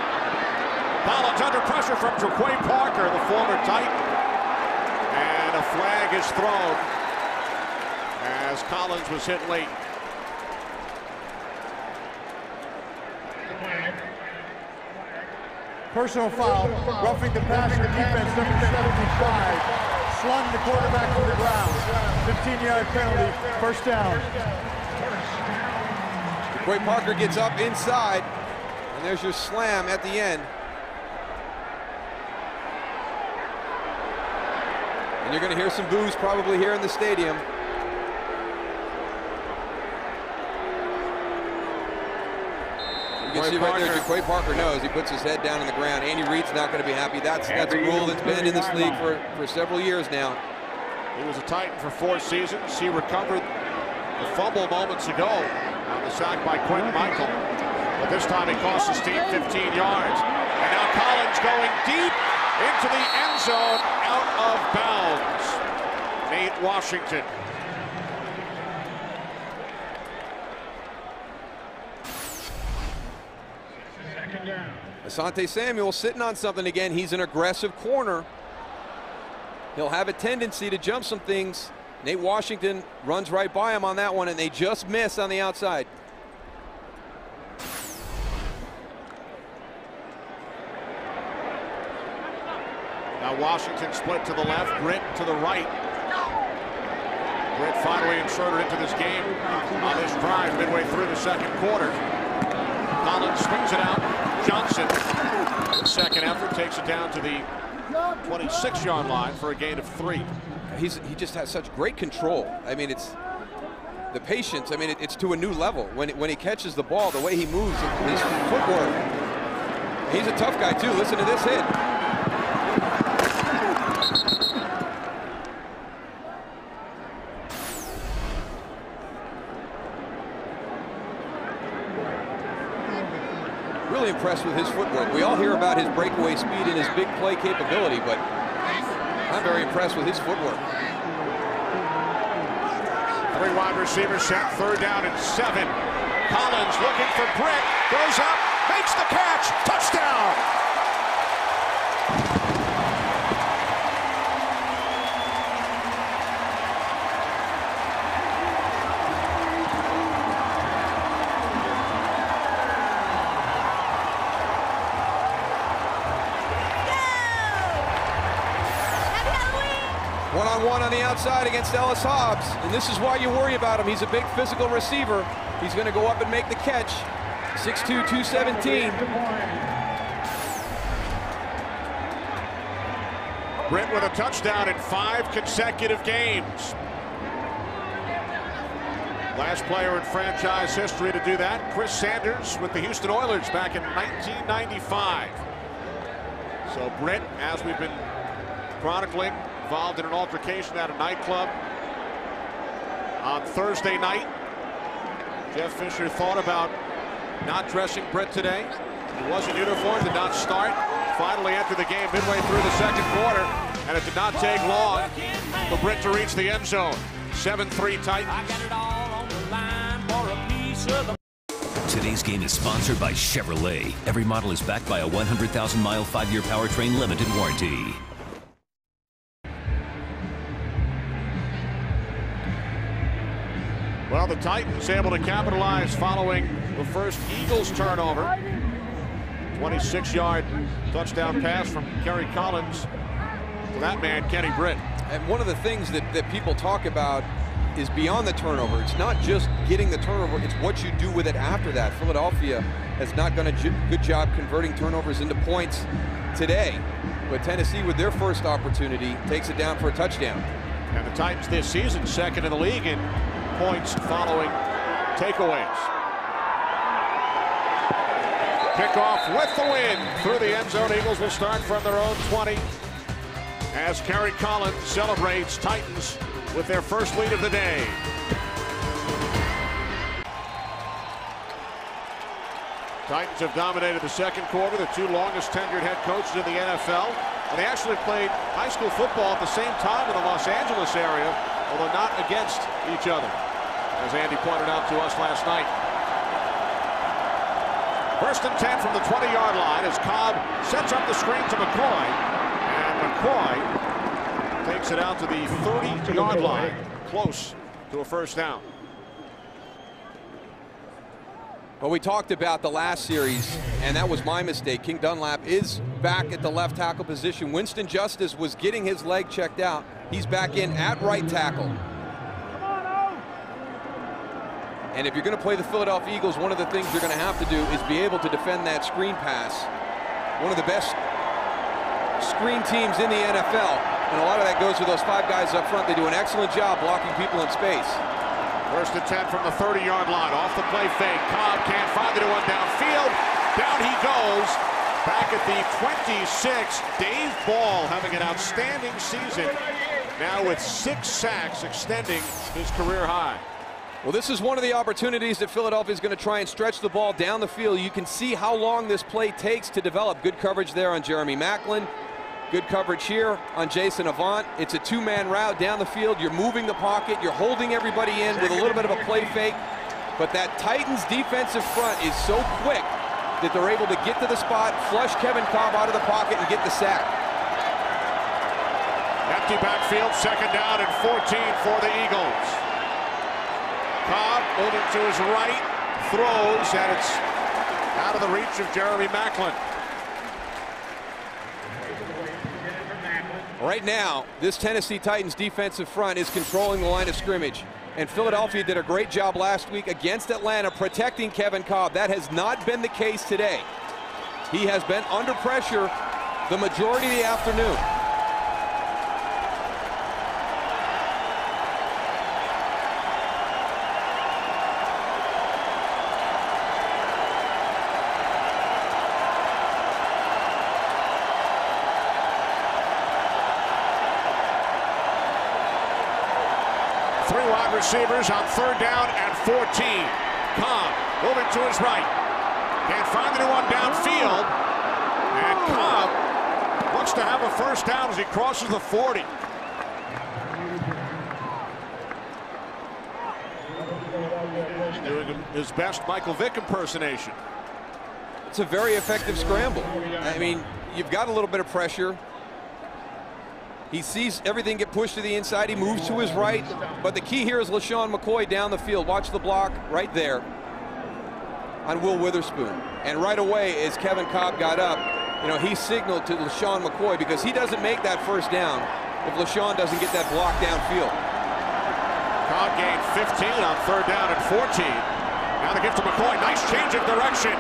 Collins under pressure from Jaquay Parker, the former Titan. And a flag is thrown as Collins was hit late. Personal foul, roughing the passer, defense, number 75. Slung the quarterback to the ground. 15-yard penalty, first down. Jaquay Parker gets up inside, and there's your slam at the end. And you're going to hear some boos probably here in the stadium. You can see right there, Jaquay Parker knows. He puts his head down on the ground. Andy Reid's not going to be happy. That's a rule that's been in this league for several years now. He was a Titan for 4 seasons. He recovered the fumble moments ago on the sack by Quentin Michael. But this time he cost his team 15 yards. And now Collins going deep into the end zone, out of bounds. Nate Washington. Asante Samuel sitting on something again. He's an aggressive corner. He'll have a tendency to jump some things. Nate Washington runs right by him on that one, and they just miss on the outside. Now Washington split to the left, Britt to the right. Britt finally inserted into this game on this drive midway through the second quarter. Collins swings it out. Johnson, the second effort, takes it down to the 26-yard line for a gain of 3. He just has such great control. I mean, it's the patience. I mean, it's to a new level. When he catches the ball, the way he moves, his footwork. He's a tough guy too. Listen to this hit. Really impressed with his footwork. We all hear about his breakaway speed and his big play capability, but I'm very impressed with his footwork. 3 wide receivers set, third down and 7. Collins looking for Britt, goes up, makes the catch, touchdown! One-on-one on the outside against Ellis Hobbs, and this is why you worry about him. He's a big physical receiver. He's going to go up and make the catch. 6'2", 217. Britt with a touchdown in 5 consecutive games. Last player in franchise history to do that, Chris Sanders with the Houston Oilers back in 1995. So Britt, as we've been chronicling, involved in an altercation at a nightclub on Thursday night. Jeff Fisher thought about not dressing Britt today. He was in uniform, did not start. Finally entered the game midway through the second quarter, and it did not take long for Britt to reach the end zone. 7-3 Titans. Today's game is sponsored by Chevrolet. Every model is backed by a 100,000-mile 5-year powertrain limited warranty. Well, the Titans able to capitalize following the first Eagles turnover. 26-yard touchdown pass from Kerry Collins to that man, Kenny Britt. And one of the things that people talk about is beyond the turnover. It's not just getting the turnover, it's what you do with it after that. Philadelphia has not done a good job converting turnovers into points today. But Tennessee, with their first opportunity, takes it down for a touchdown. And the Titans this season, second in the league in points following takeaways. Kickoff with the win through the end zone. Eagles will start from their own 20 as Kerry Collins celebrates Titans with their first lead of the day. Titans have dominated the second quarter, the two longest tenured head coaches in the NFL. And they actually played high school football at the same time in the Los Angeles area, although not against each other, as Andy pointed out to us last night. First and 10 from the 20-yard line as Kolb sets up the screen to McCoy. And McCoy takes it out to the 30-yard line, close to a first down. Well, we talked about the last series, and that was my mistake. King Dunlap is back at the left tackle position. Winston Justice was getting his leg checked out. He's back in at right tackle. And if you're going to play the Philadelphia Eagles, one of the things you're going to have to do is be able to defend that screen pass. One of the best screen teams in the NFL. And a lot of that goes to those 5 guys up front. They do an excellent job blocking people in space. First and 10 from the 30-yard line. Off the play fake. Kolb can't find anyone downfield. Down he goes. Back at the 26. Dave Ball having an outstanding season. Now with 6 sacks, extending his career high. Well, this is one of the opportunities that Philadelphia is going to try and stretch the ball down the field. You can see how long this play takes to develop. Good coverage there on Jeremy Maclin. Good coverage here on Jason Avant. It's a 2-man route down the field. You're moving the pocket. You're holding everybody in with a little bit of a play fake. But that Titans defensive front is so quick that they're able to get to the spot, flush Kevin Kolb out of the pocket, and get the sack. Empty backfield, second down and 14 for the Eagles. Kolb moving to his right, throws, and it's out of the reach of Jeremy Maclin. Right now, this Tennessee Titans defensive front is controlling the line of scrimmage. And Philadelphia did a great job last week against Atlanta protecting Kevin Kolb. That has not been the case today. He has been under pressure the majority of the afternoon. Receivers on third down and 14. Kolb moving to his right. Can't find anyone downfield. And Kolb looks to have a first down as he crosses the 40. He's doing his best Michael Vick impersonation. It's a very effective scramble. I mean, you've got a little bit of pressure. He sees everything get pushed to the inside. He moves to his right. But the key here is LaShawn McCoy down the field. Watch the block right there on Will Witherspoon. And right away, as Kevin Kolb got up, you know, he signaled to LaShawn McCoy because he doesn't make that first down if LaShawn doesn't get that block downfield. Kolb gained 15 on third down and 14. Now the gift to McCoy. Nice change of direction.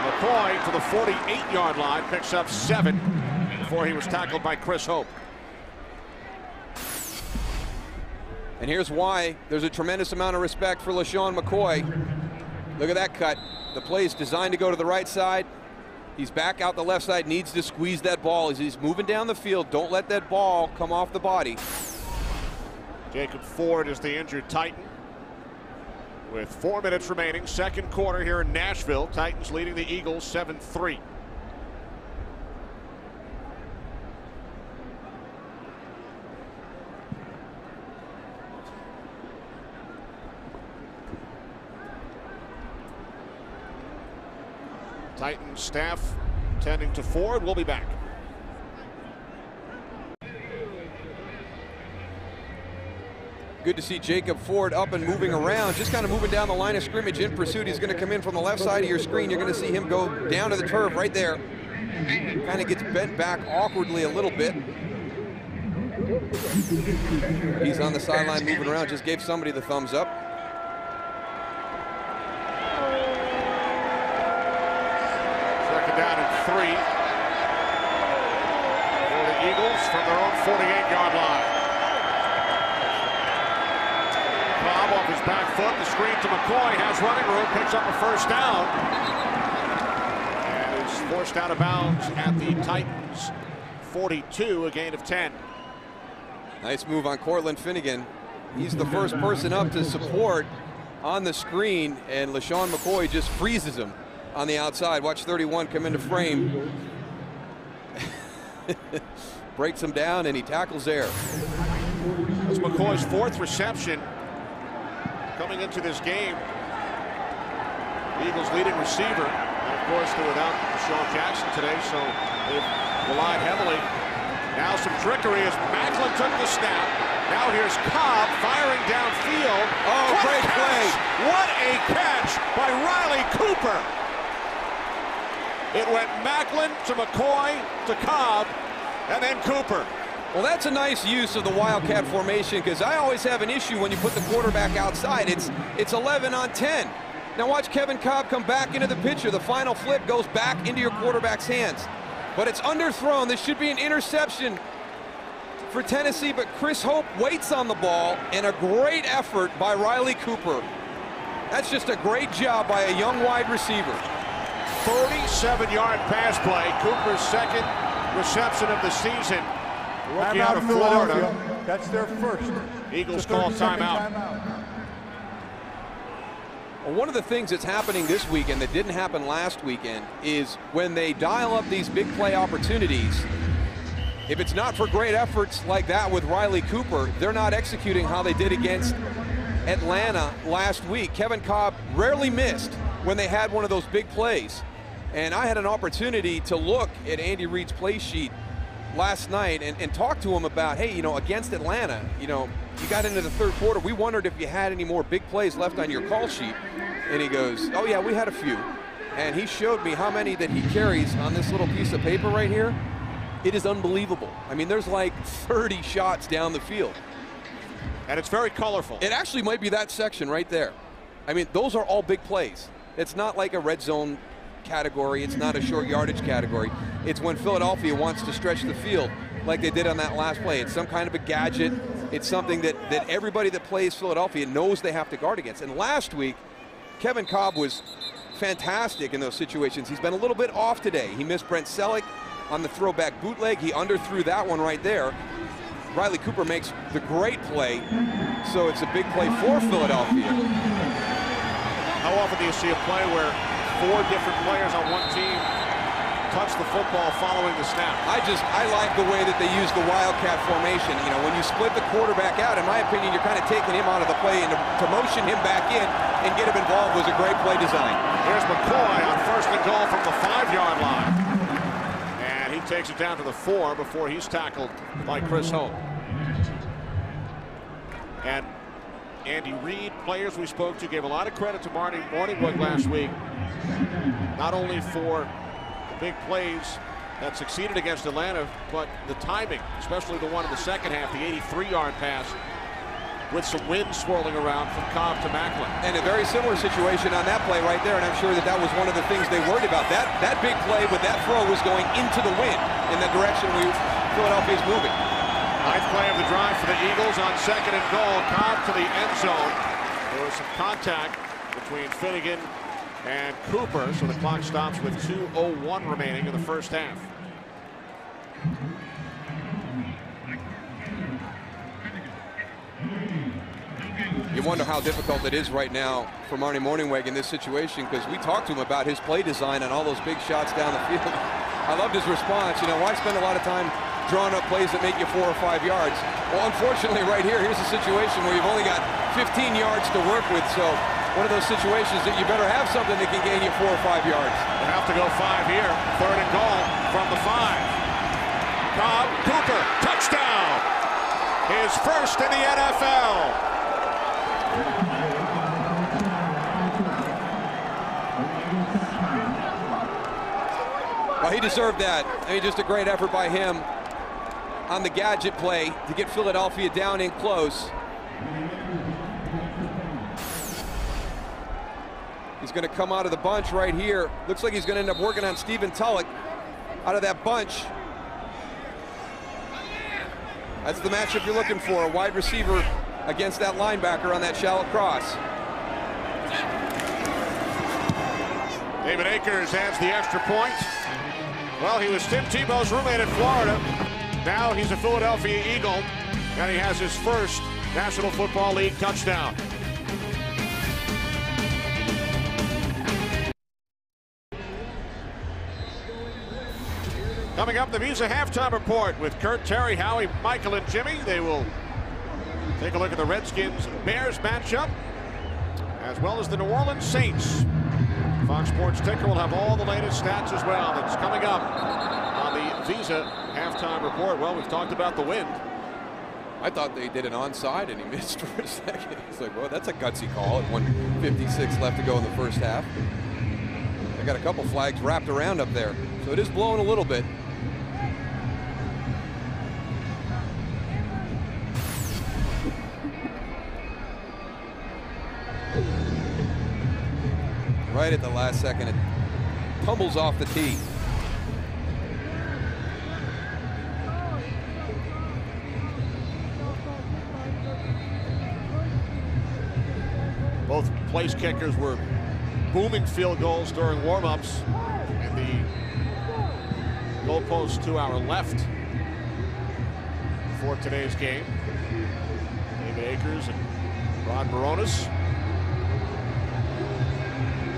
McCoy to the 48-yard line, picks up 7 before he was tackled by Chris Hope. And here's why there's a tremendous amount of respect for LaShawn McCoy. Look at that cut. The play is designed to go to the right side. He's back out the left side, needs to squeeze that ball as he's moving down the field. Don't let that ball come off the body. Jacob Ford is the injured Titan. With 4 minutes remaining, second quarter here in Nashville. Titans leading the Eagles 7-3. Titans staff tending to Ford. We'll be back. Good to see Jacob Ford up and moving around, just kind of moving down the line of scrimmage in pursuit. He's going to come in from the left side of your screen. You're going to see him go down to the turf right there. Kind of gets bent back awkwardly a little bit. He's on the sideline moving around, just gave somebody the thumbs up. Second down and 3 for the Eagles from their own 48-yard line. Kolb off his back foot, the screen to McCoy, has running room, picks up a first down. Forced out of bounds at the Titans 42, a gain of 10. Nice move on Cortland Finnegan. He's the first person up to support on the screen, and LaShawn McCoy just freezes him on the outside. Watch 31 come into frame. Breaks him down, and he tackles there. That's McCoy's 4th reception coming into this game. The Eagles' leading receiver. And of course, they're without Sean Jackson today, so they've relied heavily. Now some trickery as Macklin took the snap. Now here's Kolb firing downfield. Oh, great play. What a catch by Riley Cooper. It went Macklin to McCoy to Kolb, and then Cooper. Well, that's a nice use of the Wildcat formation, because I always have an issue when you put the quarterback outside. It's 11 on 10. Now watch Kevin Kolb come back into the picture. The final flip goes back into your quarterback's hands. But it's underthrown. This should be an interception for Tennessee, but Chris Hope waits on the ball, and a great effort by Riley Cooper. That's just a great job by a young wide receiver. 37-yard pass play. Cooper's 2nd reception of the season. Rookie out of Florida. That's their first. Eagles call timeout. Well, one of the things that's happening this weekend that didn't happen last weekend is when they dial up these big play opportunities, if it's not for great efforts like that with Riley Cooper, they're not executing how they did against Atlanta last week. Kevin Kolb rarely missed when they had one of those big plays. And I had an opportunity to look at Andy Reid's play sheet last night and talk to him about, hey, against Atlanta, you got into the 3rd quarter. We wondered if you had any more big plays left on your call sheet. And he goes, oh, yeah, we had a few. And he showed me how many that he carries on this little piece of paper right here. It is unbelievable. I mean, there's like 30 shots down the field. And it's very colorful. It actually might be that section right there. I mean, those are all big plays. It's not like a red zone category. It's not a short yardage category. It's when Philadelphia wants to stretch the field like they did on that last play. It's some kind of a gadget. It's something that everybody that plays Philadelphia knows they have to guard against. And last week, Kevin Kolb was fantastic in those situations. He's been a little bit off today. He missed Brent Selleck on the throwback bootleg. He underthrew that one right there. Riley Cooper makes the great play, so it's a big play for Philadelphia. How often do you see a play where 4 different players on one team touch the football following the snap? I like the way that they use the Wildcat formation. When you split the quarterback out, in my opinion, you're kind of taking him out of the play, and to motion him back in and get him involved was a great play design. Here's McCoy on 1st and goal from the 5-yard line. And he takes it down to the 4 before he's tackled by Chris Hope. And Andy Reid, players we spoke to, gave a lot of credit to Marty Morningwood last week. Not only for the big plays that succeeded against Atlanta, but the timing, especially the one in the second half, the 83-yard pass, with some wind swirling around from Kolb to Macklin. And a very similar situation on that play right there, and I'm sure that was one of the things they worried about. That big play with that throw was going into the wind in the direction Philadelphia's moving. 9th play of the drive for the Eagles on 2nd and goal. Kolb to the end zone. There was some contact between Finnegan and Cooper, so the clock stops with 2:01 remaining in the first half. You wonder how difficult it is right now for Marty Morningweg in this situation, because we talked to him about his play design and all those big shots down the field. I loved his response. Why spend a lot of time drawing up plays that make you 4 or 5 yards? Well, unfortunately, right here, here's a situation where you've only got 15 yards to work with. So one of those situations that you better have something that can gain you 4 or 5 yards. We'll have to go 5 here. 3rd and goal from the 5. Kolb, Cooper, touchdown! His first in the NFL. Well, he deserved that. I mean, just a great effort by him on the gadget play to get Philadelphia down in close. He's going to come out of the bunch right here. Looks like he's going to end up working on Stephen Tulloch out of that bunch. That's the matchup you're looking for, a wide receiver against that linebacker on that shallow cross. David Akers adds the extra point. Well, he was Tim Tebow's roommate in Florida. Now he's a Philadelphia Eagle, and he has his first National Football League touchdown. Coming up, the Visa halftime report with Kurt, Terry, Howie, Michael, and Jimmy. They will take a look at the Redskins-Bears matchup, as well as the New Orleans Saints. Fox Sports Ticker will have all the latest stats as well. That's coming up on the Visa halftime report. Well, we've talked about the wind. I thought they did an onside and he missed for a second. It's like, well, that's a gutsy call at 1:56 left to go in the first half. They got a couple flags wrapped around up there, so it is blowing a little bit. Right at the last second, it tumbles off the tee. Both place kickers were booming field goals during warm-ups, and the goalpost to our left for today's game. David Akers and Rod Baronis.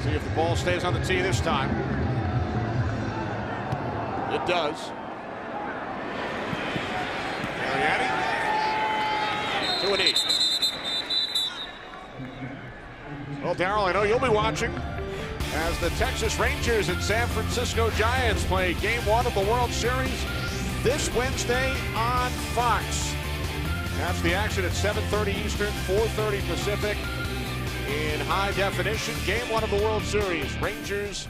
See if the ball stays on the tee this time. It does. Mariani. 2-8. Well, Darryl, I know you'll be watching as the Texas Rangers and San Francisco Giants play Game 1 of the World Series this Wednesday on Fox. That's the action at 7:30 Eastern, 4:30 Pacific. In high definition, Game 1 of the World Series, Rangers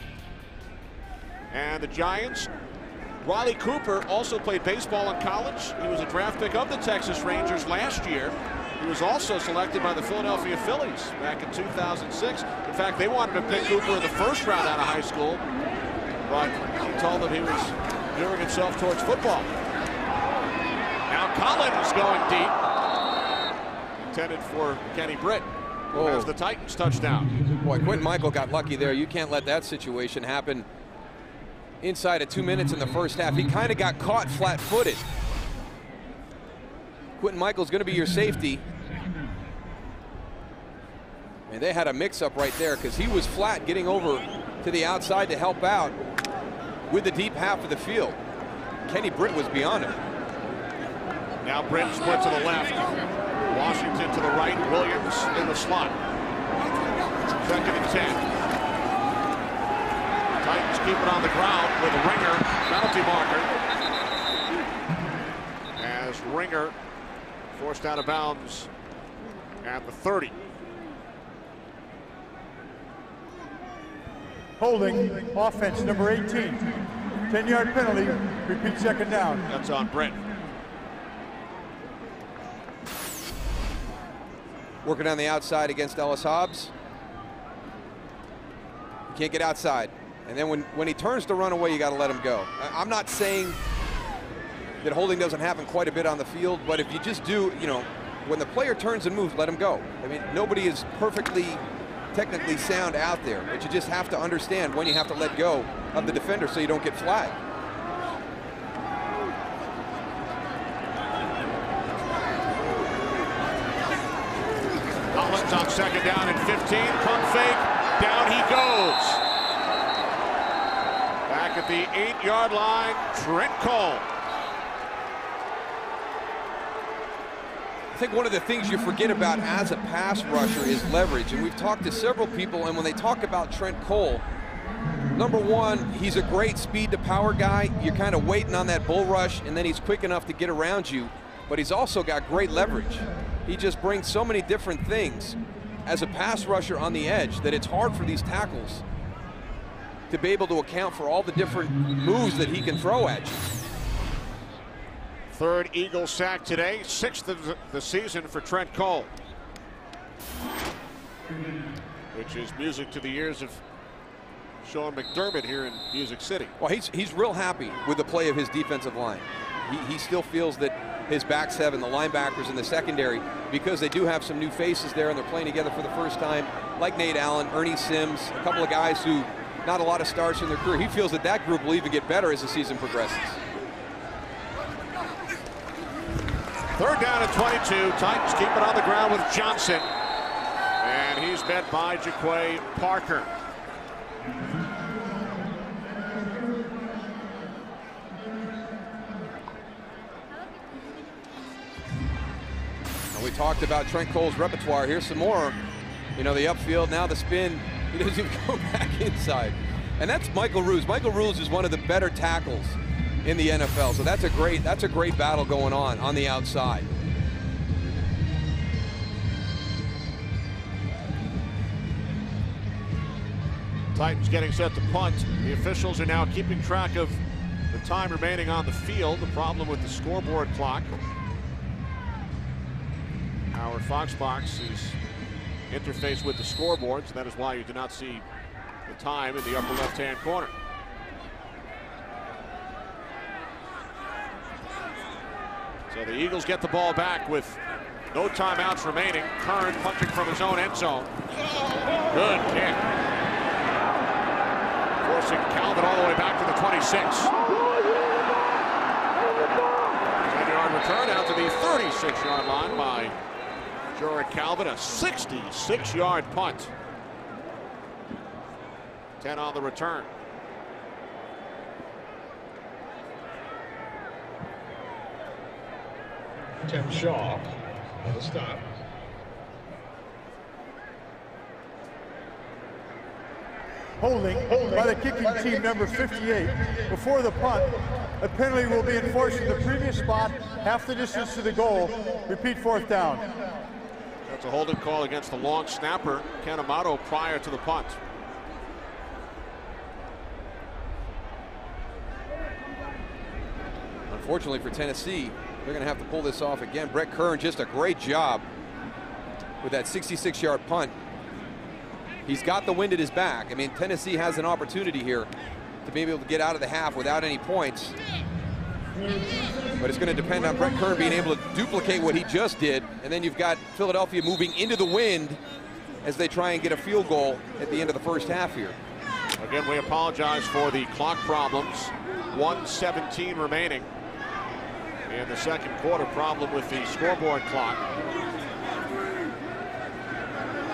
and the Giants. Riley Cooper also played baseball in college. He was a draft pick of the Texas Rangers last year. He was also selected by the Philadelphia Phillies back in 2006. In fact, they wanted to pick Cooper in the first round out of high school, but he told them he was gearing himself towards football. Now Collins going deep. Intended for Kenny Britt. As the Titans touchdown. Boy, Quentin Michael got lucky there. You can't let that situation happen inside of 2 minutes in the first half. He kind of got caught flat-footed. Quentin Michael's going to be your safety. And they had a mix-up right there because he was flat getting over to the outside to help out with the deep half of the field. Kenny Britt was beyond him. Now Britt split to the left. Washington to the right, Williams in the slot. 2nd and 10. Titans keep it on the ground with Ringer, penalty marker. As Ringer forced out of bounds at the 30. Holding, offense number 18. 10-yard penalty, repeat 2nd down. That's on Britt. Working on the outside against Ellis Hobbs. You can't get outside. And then when he turns to run away, you got to let him go. I'm not saying that holding doesn't happen quite a bit on the field, but if you just do, you know, when the player turns and moves, let him go. I mean, nobody is perfectly technically sound out there, but you just have to understand when you have to let go of the defender so you don't get flagged. Collins on 2nd down and 15. Pump fake. Down he goes. Back at the 8-yard line, Trent Kolb. I think one of the things you forget about as a pass rusher is leverage. And we've talked to several people, and when they talk about Trent Kolb, number one, he's a great speed to power guy. You're kind of waiting on that bull rush, and then he's quick enough to get around you. But he's also got great leverage. He just brings so many different things as a pass rusher on the edge that it's hard for these tackles to be able to account for all the different moves that he can throw at you. 3rd Eagle sack today, 6th of the season for Trent Kolb, which is music to the ears of Sean McDermott here in Music City. Well, he's real happy with the play of his defensive line. He still feels that his back seven, the linebackers in the secondary, because they do have some new faces there and they're playing together for the first time, like Nate Allen, Ernie Sims, a couple of guys who not a lot of starts in their career. He feels that that group will even get better as the season progresses. 3rd down and 22. Titans keep it on the ground with Johnson. And he's met by Jaquay Parker. And we talked about Trent Cole's repertoire. Here's some more. You know, the upfield, now the spin. He doesn't even go back inside. And that's Michael Roos. Michael Roos is one of the better tackles in the NFL. So that's a great battle going on the outside. Titans getting set to punt. The officials are now keeping track of the time remaining on the field. The problem with the scoreboard clock. Our Fox box is interfaced with the scoreboard, so that is why you do not see the time in the upper left-hand corner. So the Eagles get the ball back with no timeouts remaining. Kern punching from his own end zone. Good kick. Forcing Calvin all the way back to the 26. 10-yard return out to the 36-yard line by Jared Calvin. A 66-yard punt. 10 on the return. Tim Shaw on the stop. Holding by the kicking team, number 58. Before the punt, a penalty will be enforced in the previous spot, half the distance to the goal. Repeat, 4th down. That's a holding call against the long snapper, Kanemoto, prior to the punt. Unfortunately for Tennessee, they're going to have to pull this off again. Brett Kern, just a great job with that 66-yard punt. He's got the wind at his back. I mean, Tennessee has an opportunity here to be able to get out of the half without any points. But it's going to depend on Brett Kern being able to duplicate what he just did. And then you've got Philadelphia moving into the wind as they try and get a field goal at the end of the first half here. Again, we apologize for the clock problems. 1:17 remaining in the second quarter. Problem with the scoreboard clock,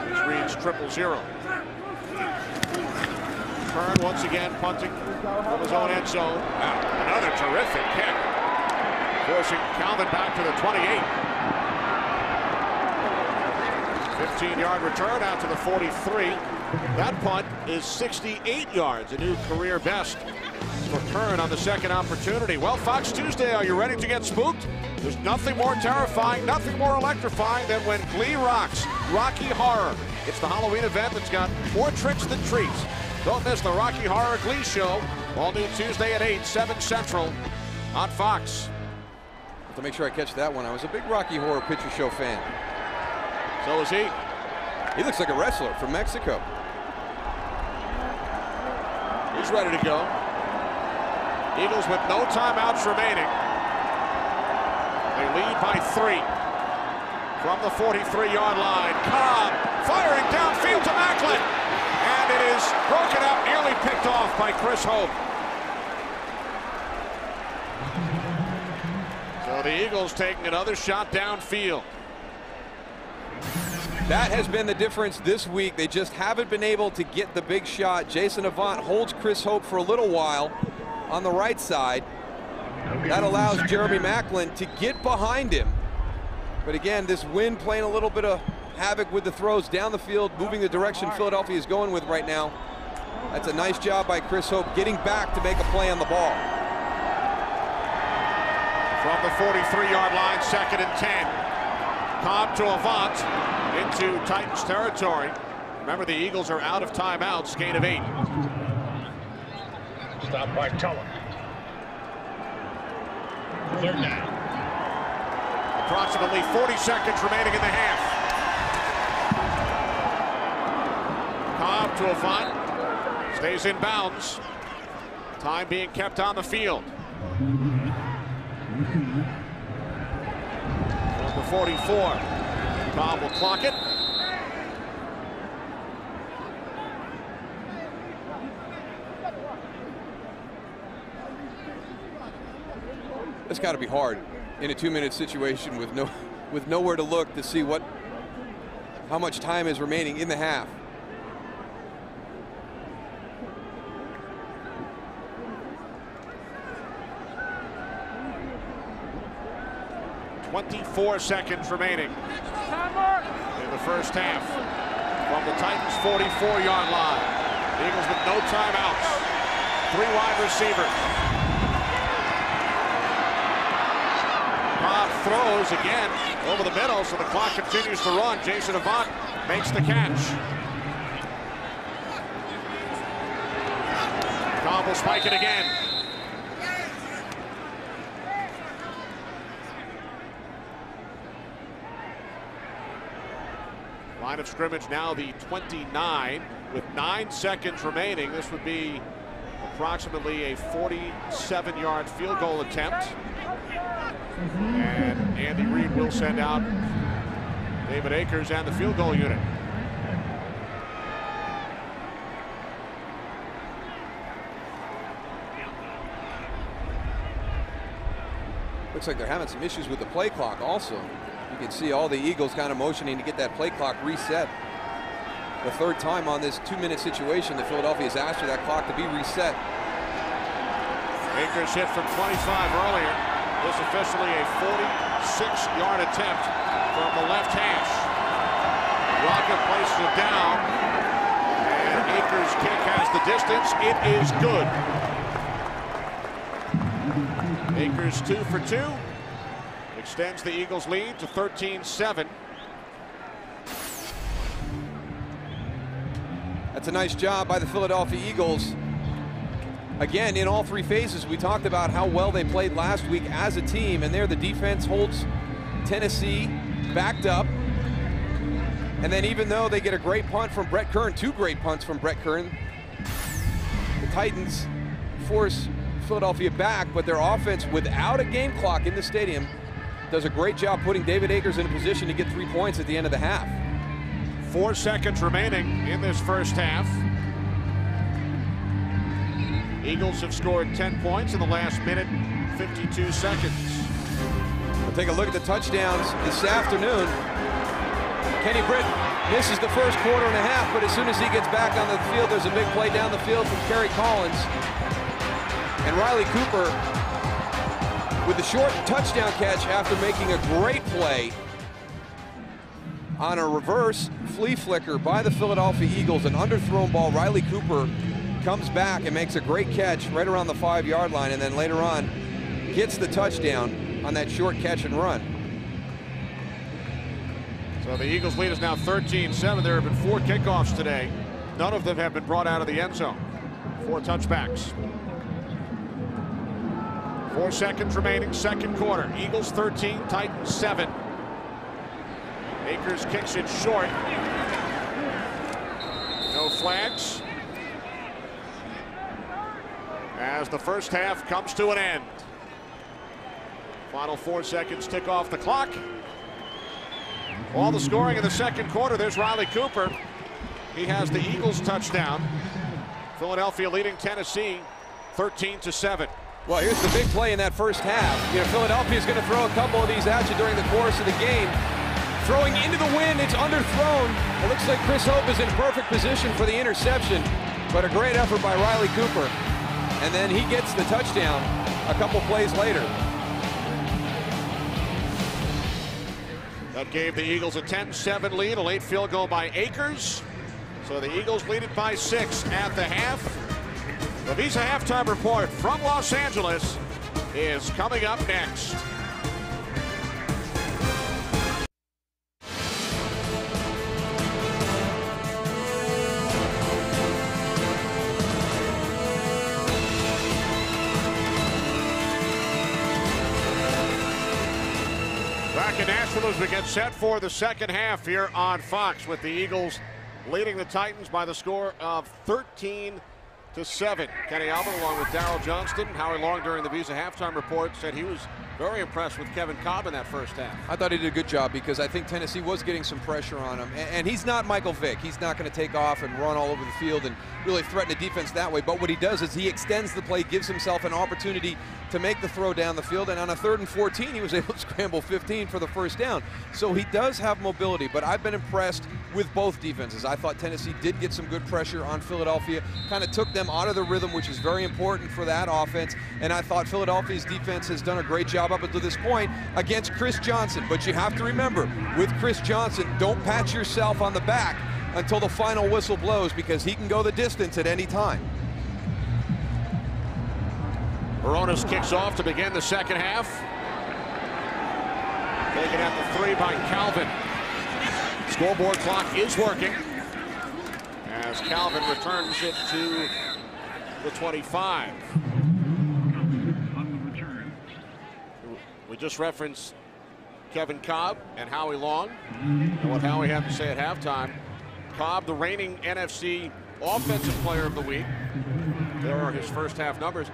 which reads 0-0. Kern once again punting from his own end zone. Another terrific kick, forcing Calvin back to the 28. 15-yard return out to the 43. That punt is 68 yards, a new career best for Kern on the second opportunity. Well, Fox Tuesday, are you ready to get spooked? There's nothing more terrifying, nothing more electrifying than when Glee rocks Rocky Horror. It's the Halloween event that's got more tricks than treats. Don't miss the Rocky Horror Glee Show. All new Tuesday at 8, 7 Central on Fox. I have to make sure I catch that one. I was a big Rocky Horror Picture Show fan. So is he. He looks like a wrestler from Mexico. He's ready to go. Eagles with no timeouts remaining. They lead by 3 from the 43-yard line. Cobb firing downfield to Macklin. And it is broken up, nearly picked off by Chris Hope. So the Eagles taking another shot downfield. That has been the difference this week. They just haven't been able to get the big shot. Jason Avant holds Chris Hope for a little while on the right side. That allows Jeremy Macklin to get behind him. But again, this wind playing a little bit of havoc with the throws down the field, moving the direction Philadelphia is going with right now. That's a nice job by Chris Hope getting back to make a play on the ball. From the 43-yard line, 2nd and 10. Cobb to Avant into Titans territory. Remember, the Eagles are out of timeouts, gain of 8. Stop by Tulloch. 3rd down. Approximately 40 seconds remaining in the half. Cobb to Avant. Stays in bounds. Time being kept on the field. Number 44. Cobb will clock it. It's got to be hard in a 2-minute situation with nowhere to look to see how much time is remaining in the half. 24 seconds remaining in the first half from the Titans' 44-yard line. The Eagles with no timeouts. 3 wide receivers. Kolb throws again over the middle, so the clock continues to run. Jason Avant makes the catch. Kolb will spike it again. Line of scrimmage now the 29 with 9 seconds remaining. This would be approximately a 47-yard field goal attempt. And Andy Reid will send out David Akers and the field goal unit. Looks like they're having some issues with the play clock also. You can see all the Eagles kind of motioning to get that play clock reset. The 3rd time on this 2-minute situation that Philadelphia has asked for that clock to be reset. Akers hit from 25 earlier. This officially a 46-yard attempt from the left hash. Rocket places it down, and Akers' kick has the distance. It is good. Akers 2 for 2. Extends the Eagles' lead to 13-7. That's a nice job by the Philadelphia Eagles. Again, in all 3 phases, we talked about how well they played last week as a team, and there the defense holds Tennessee backed up. And then even though they get a great punt from Brett Kern, 2 great punts from Brett Kern, the Titans force Philadelphia back, but their offense without a game clock in the stadium does a great job putting David Akers in a position to get 3 points at the end of the half. 4 seconds remaining in this first half. Eagles have scored 10 points in the last minute, 52 seconds. We'll take a look at the touchdowns this afternoon. Kenny Britt misses the first quarter and a half, but as soon as he gets back on the field, there's a big play down the field from Kerry Collins. And Riley Cooper with the short touchdown catch after making a great play on a reverse flea flicker by the Philadelphia Eagles. An underthrown ball. Riley Cooper comes back and makes a great catch right around the 5-yard line, and then later on gets the touchdown on that short catch and run. So the Eagles lead is now 13-7. There have been 4 kickoffs today. None of them have been brought out of the end zone. 4 touchbacks. 4 seconds remaining, second quarter. Eagles 13, Titans 7. Akers kicks it short. No flags. As the first half comes to an end. Final 4 seconds tick off the clock. All the scoring in the second quarter. There's Riley Cooper. He has the Eagles touchdown. Philadelphia leading Tennessee 13-7. Well, here's the big play in that first half. You know, Philadelphia's going to throw a couple of these at you during the course of the game. Throwing into the wind, it's underthrown. It looks like Chris Hope is in perfect position for the interception, but a great effort by Riley Cooper. And then he gets the touchdown a couple plays later. That gave the Eagles a 10-7 lead, a late field goal by Akers. So the Eagles lead it by 6 at the half. The Visa Halftime Report from Los Angeles is coming up next. Back in Nashville as we get set for the second half here on Fox, with the Eagles leading the Titans by the score of 13-7. to 7. Kenny Albert along with Darryl Johnston. Howie Long during the Visa halftime report said he was very impressed with Kevin Kolb in that first half. I thought he did a good job because I think Tennessee was getting some pressure on him. And he's not Michael Vick. He's not going to take off and run all over the field and really threaten the defense that way. But what he does is he extends the play, gives himself an opportunity to make the throw down the field. And on a 3rd and 14, he was able to scramble 15 for the first down. So he does have mobility. But I've been impressed with both defenses. I thought Tennessee did get some good pressure on Philadelphia, kind of took them out of the rhythm, which is very important for that offense. And I thought Philadelphia's defense has done a great job up until this point against Chris Johnson. But you have to remember, with Chris Johnson, don't pat yourself on the back until the final whistle blows, because he can go the distance at any time. Barones kicks off to begin the second half. Taken at the 3 by Calvin. Scoreboard clock is working as Calvin returns it to the 25. We just referenced Kevin Kolb and Howie Long and what Howie had to say at halftime. Kolb, the reigning NFC Offensive Player of the Week. There are his first half numbers.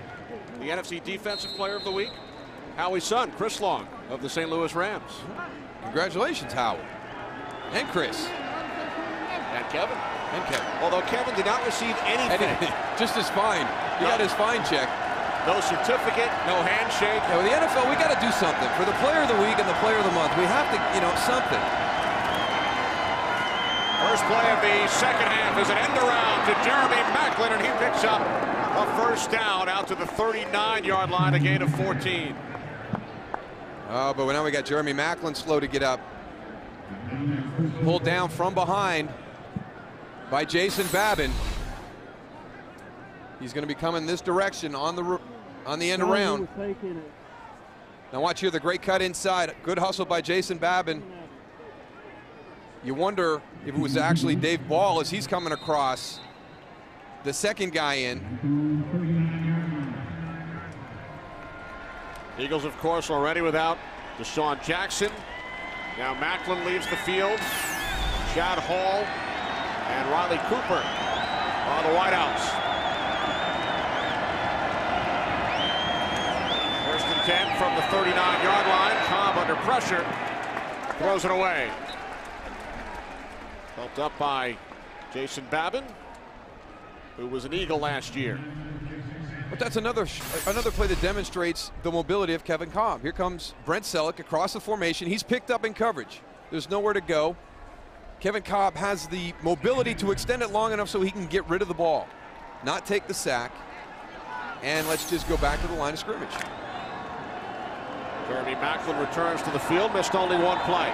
The NFC Defensive Player of the Week, Howie's son, Chris Long of the St. Louis Rams. Congratulations, Howie. And Chris. And Kevin. And Kevin. Although Kevin did not receive anything. Just his fine. He got his fine check. No certificate, no handshake. Yeah, with the NFL, we got to do something. For the Player of the Week and the Player of the Month, we have to, something. First play of the second half is an end around to Jeremy Maclin, and he picks up a first down out to the 39-yard line, a gain of 14. Oh, but now we got Jeremy Maclin slow to get up. Pulled down from behind by Jason Babin. He's going to be coming this direction on the end around. Now watch here, the great cut inside. Good hustle by Jason Babin. You wonder if it was actually Dave Ball as he's coming across. The second guy in. Eagles, of course, already without Deshaun Jackson. Now Maclin leaves the field. Chad Hall and Riley Cooper are the wideouts. First and 10 from the 39-yard line. Kolb under pressure. Throws it away. Helped up by Jason Babin, who was an Eagle last year. But that's another play that demonstrates the mobility of Kevin Kolb. Here comes Brent Selleck across the formation. He's picked up in coverage. There's nowhere to go. Kevin Kolb has the mobility to extend it long enough so he can get rid of the ball, not take the sack. And let's just go back to the line of scrimmage. Jeremy Maclin returns to the field, missed only one play.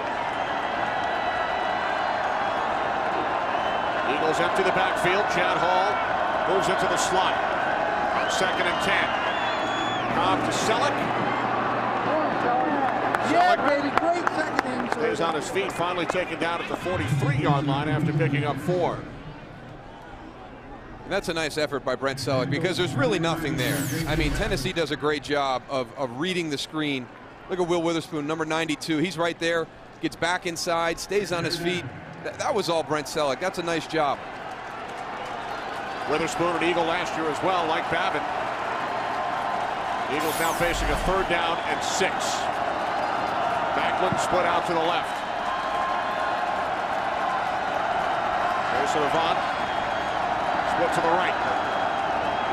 Eagles empty the backfield. Chad Hall moves into the slot. Second and 10. Kolb to Selleck. Yeah, baby, great second and 10. Stays on his feet, finally taken down at the 43-yard line after picking up 4. And that's a nice effort by Brent Selleck because there's really nothing there. I mean, Tennessee does a great job of reading the screen. Look at Will Witherspoon, number 92. He's right there, gets back inside, stays on his feet. That was all Brent Selleck. That's a nice job. Witherspoon, an Eagle last year as well, like Babin. Eagles now facing a 3rd down and 6. Maclin split out to the left. Jason Avant split to the right.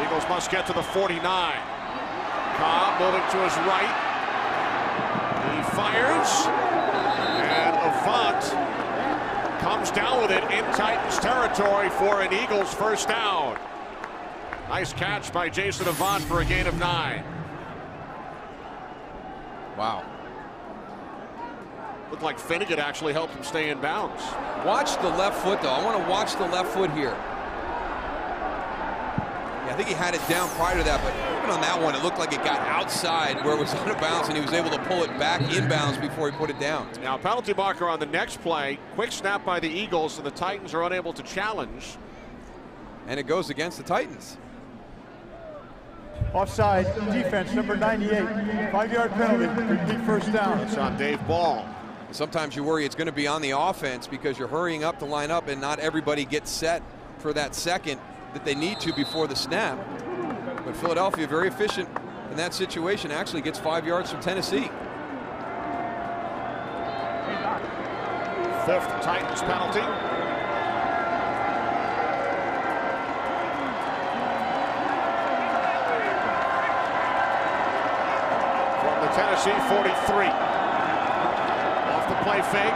Eagles must get to the 49. Kolb moving to his right. He fires. And Avant comes down with it in Titans territory for an Eagles first down. Nice catch by Jason Avant for a gain of 9. Wow. Looked like Finnegan actually helped him stay in bounds. Watch the left foot, though. I want to watch the left foot here. Yeah, I think he had it down prior to that, but even on that one, it looked like it got outside where it was out of bounds, and he was able to pull it back inbounds before he put it down. Now, penalty marker on the next play. Quick snap by the Eagles, and the Titans are unable to challenge. And it goes against the Titans. Offside defense, number 98. 5-yard penalty, complete first down. That's on Dave Ball. Sometimes you worry it's going to be on the offense because you're hurrying up to line up and not everybody gets set for that second that they need to before the snap. But Philadelphia, very efficient in that situation, actually gets 5 yards from Tennessee. 5th Titans penalty. From the Tennessee 43. Off the play fake.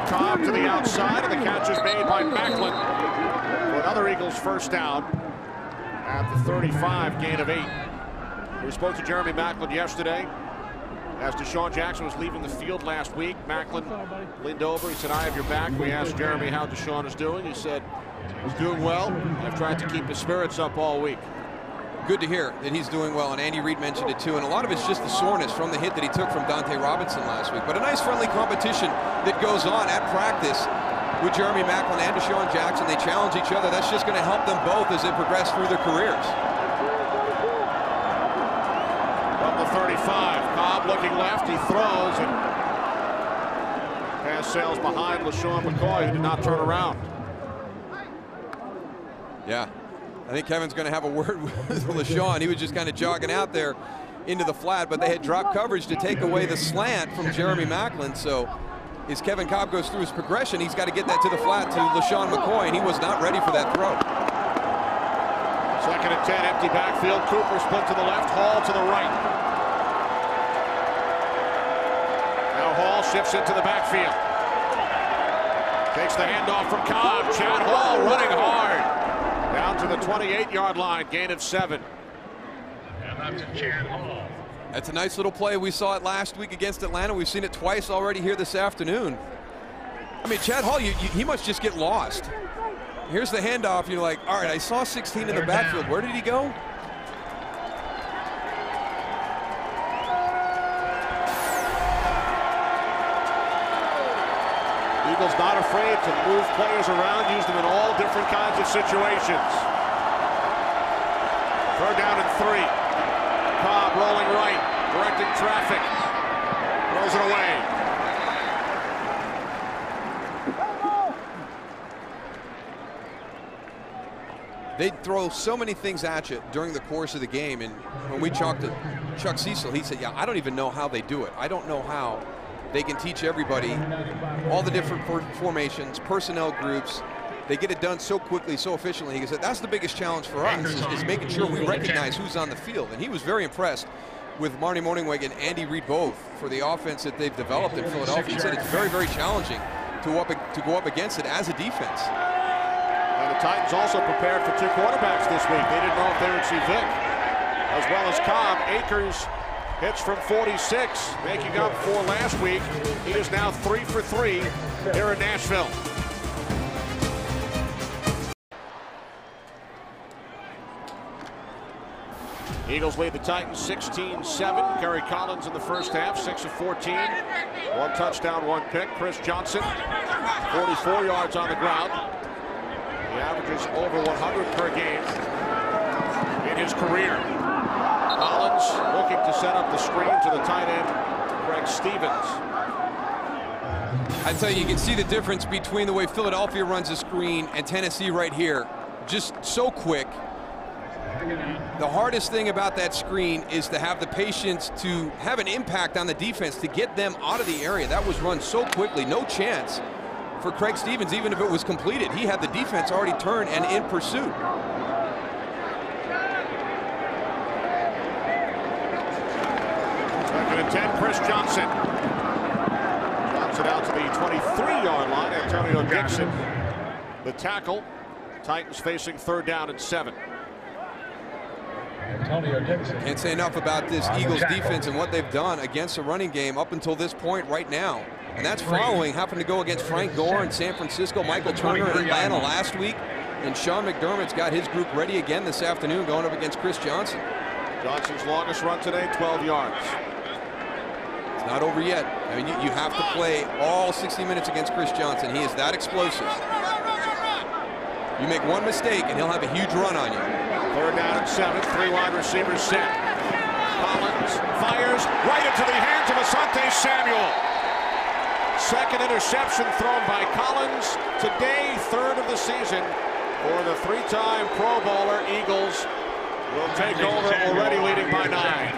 Kolb to the outside, and the catch is made by Macklin for another Eagles first down at the 35, gain of 8. We spoke to Jeremy Macklin yesterday as Deshaun Jackson was leaving the field last week. Macklin leaned over. He said, "I have your back." We asked Jeremy how Deshaun is doing. He said, "He's doing well. I've tried to keep his spirits up all week." Good to hear that he's doing well, and Andy Reid mentioned it too. And a lot of it's just the soreness from the hit that he took from Dante Robinson last week. But a nice friendly competition that goes on at practice with Jeremy Macklin and Deshaun Jackson. They challenge each other. That's just going to help them both as they progress through their careers. From the 35, Kolb looking left. He throws, and pass sails behind LaShawn McCoy, who did not turn around. Yeah. I think Kevin's going to have a word with LaShawn. He was just kind of jogging out there into the flat, but they had dropped coverage to take away the slant from Jeremy Macklin. So as Kevin Kolb goes through his progression, he's got to get that to the flat to LaShawn McCoy, and he was not ready for that throw. 2nd and 10, empty backfield. Cooper split to the left, Hall to the right. Now Hall shifts into the backfield. Takes the handoff from Kolb. Chad Hall running hard. Down to the 28-yard line, gain of 7. That's a nice little play. We saw it last week against Atlanta. We've seen it twice already here this afternoon. I mean, Chad Hall, he must just get lost. Here's the handoff. You're like, all right, I saw 16 in the backfield. Where did he go? Eagles not afraid to move players around, use them in all different kinds of situations. 3rd down and 3. Kolb rolling right, directing traffic. Throws it away. They throw so many things at you during the course of the game. And when we talked to Chuck Cecil, he said, yeah, I don't even know how they do it. I don't know how they can teach everybody all the different formations, personnel groups. They get it done so quickly, so efficiently. He said, that's the biggest challenge for us, is making sure we recognize who's on the field. And he was very impressed with Marty Mornhinweg and Andy Reid both for the offense that they've developed in Philadelphia. He said it's very, very challenging to go up against it as a defense. And the Titans also prepared for 2 quarterbacks this week. They didn't know if they would see Vic as well as Kolb. Akers hits from 46, making up for last week. He is now 3 for 3 here in Nashville. Eagles lead the Titans 16-7. Kerry Collins in the first half, 6 of 14. 1 touchdown, 1 pick. Chris Johnson, 44 yards on the ground. He averages over 100 per game in his career. Collins looking to set up the screen to the tight end, Craig Stevens. I tell you, you can see the difference between the way Philadelphia runs a screen and Tennessee right here. Just so quick. The hardest thing about that screen is to have the patience to have an impact on the defense, to get them out of the area. That was run so quickly, no chance for Craig Stevens, even if it was completed. He had the defense already turned and in pursuit. 2nd and 10, Chris Johnson. Johnson out to the 23-yard line. Antonio Dixon, the tackle. Titans facing 3rd down and 7. Can't say enough about this Eagles defense and what they've done against the running game up until this point right now. And that's following having to go against Frank Gore in San Francisco, Michael Turner in Atlanta last week. And Sean McDermott's got his group ready again this afternoon, going up against Chris Johnson. Johnson's longest run today, 12 yards. It's not over yet. I mean, you have to play all 60 minutes against Chris Johnson. He is that explosive. You make one mistake and he'll have a huge run on you. 3rd down and 7, 3 wide receivers set. Collins fires right into the hands of Asante Samuel. 2nd interception thrown by Collins today, 3rd of the season, For the three-time Pro Bowler, Eagles will take over, already leading by 9.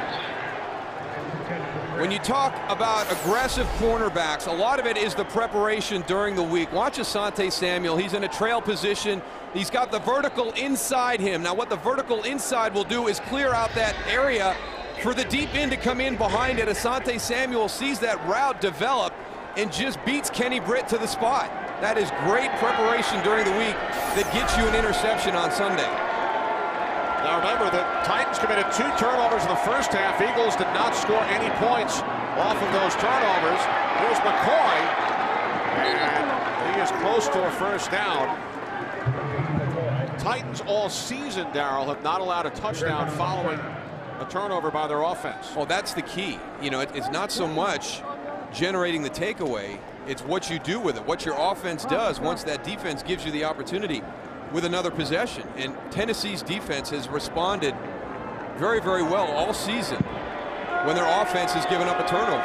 When you talk about aggressive cornerbacks, a lot of it is the preparation during the week. Watch Asante Samuel. He's in a trail position. He's got the vertical inside him. Now, what the vertical inside will do is clear out that area for the deep end to come in behind it. Asante Samuel sees that route develop and just beats Kenny Britt to the spot. That is great preparation during the week that gets you an interception on Sunday. Now remember, the Titans committed 2 turnovers in the first half. Eagles did not score any points off of those turnovers. Here's McCoy, and he is close to a first down. Titans all season, Darryl, have not allowed a touchdown following a turnover by their offense. Well, that's the key. You know, it's not so much generating the takeaway, it's what you do with it, what your offense does once that defense gives you the opportunity with another possession. And Tennessee's defense has responded very, very well all season when their offense has given up a turnover.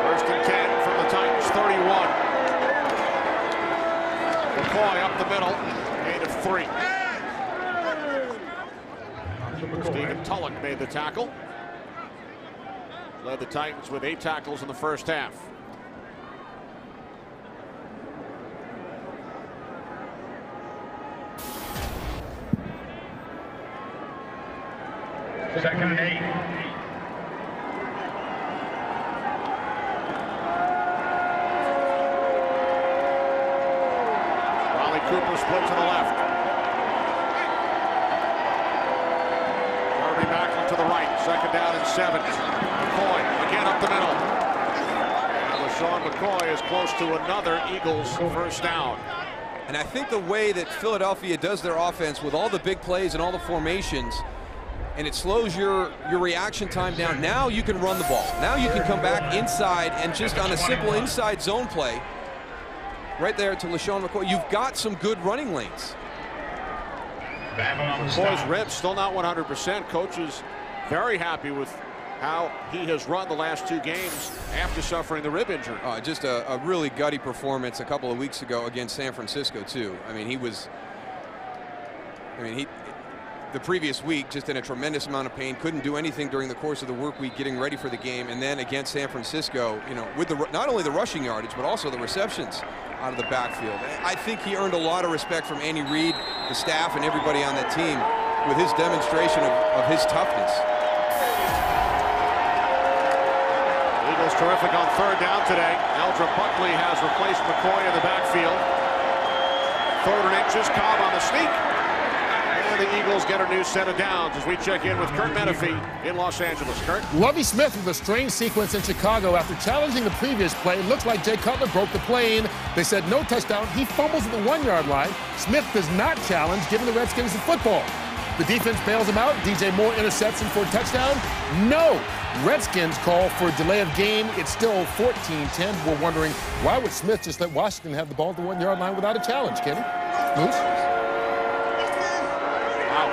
First and 10 from the Titans 31. McCoy up the middle, gain of 3. Stephen Tulloch made the tackle. Led the Titans with 8 tackles in the first half. Second and 8. Riley Cooper split to the left. Darby Macklin to the right. Second down and 7. McCoy again up the middle. And LaShawn McCoy is close to another Eagles first down. And I think the way that Philadelphia does their offense with all the big plays and all the formations, and it slows your reaction time down. Now you can run the ball. Now you can come back inside and just on a simple inside zone play right there to LaShawn McCoy. You've got some good running lanes. McCoy's ribs still not 100%. Coach is very happy with how he has run the last 2 games after suffering the rib injury. Just a really gutty performance a couple of weeks ago against San Francisco too. I mean, the previous week just in a tremendous amount of pain, couldn't do anything during the course of the work week getting ready for the game, and then against San Francisco, you know, with not only the rushing yardage but also the receptions out of the backfield. I think he earned a lot of respect from Andy Reid, the staff, and everybody on that team with his demonstration of his toughness. Eagles terrific on third down today. Eldra Buckley has replaced McCoy in the backfield. 3rd and inches, Kolb on the sneak. And the Eagles get a new set of downs as we check in with Kurt Menefee in Los Angeles. Kurt? Lovie Smith with a strange sequence in Chicago after challenging the previous play. Looks like Jay Cutler broke the plane. They said no touchdown. He fumbles at the 1-yard line. Smith does not challenge, giving the Redskins the football. The defense bails him out. DJ Moore intercepts him for a touchdown. No. Redskins call for a delay of game. It's still 14-10. We're wondering, why would Smith just let Washington have the ball at the 1-yard line without a challenge, Kenny? Moose? Wow.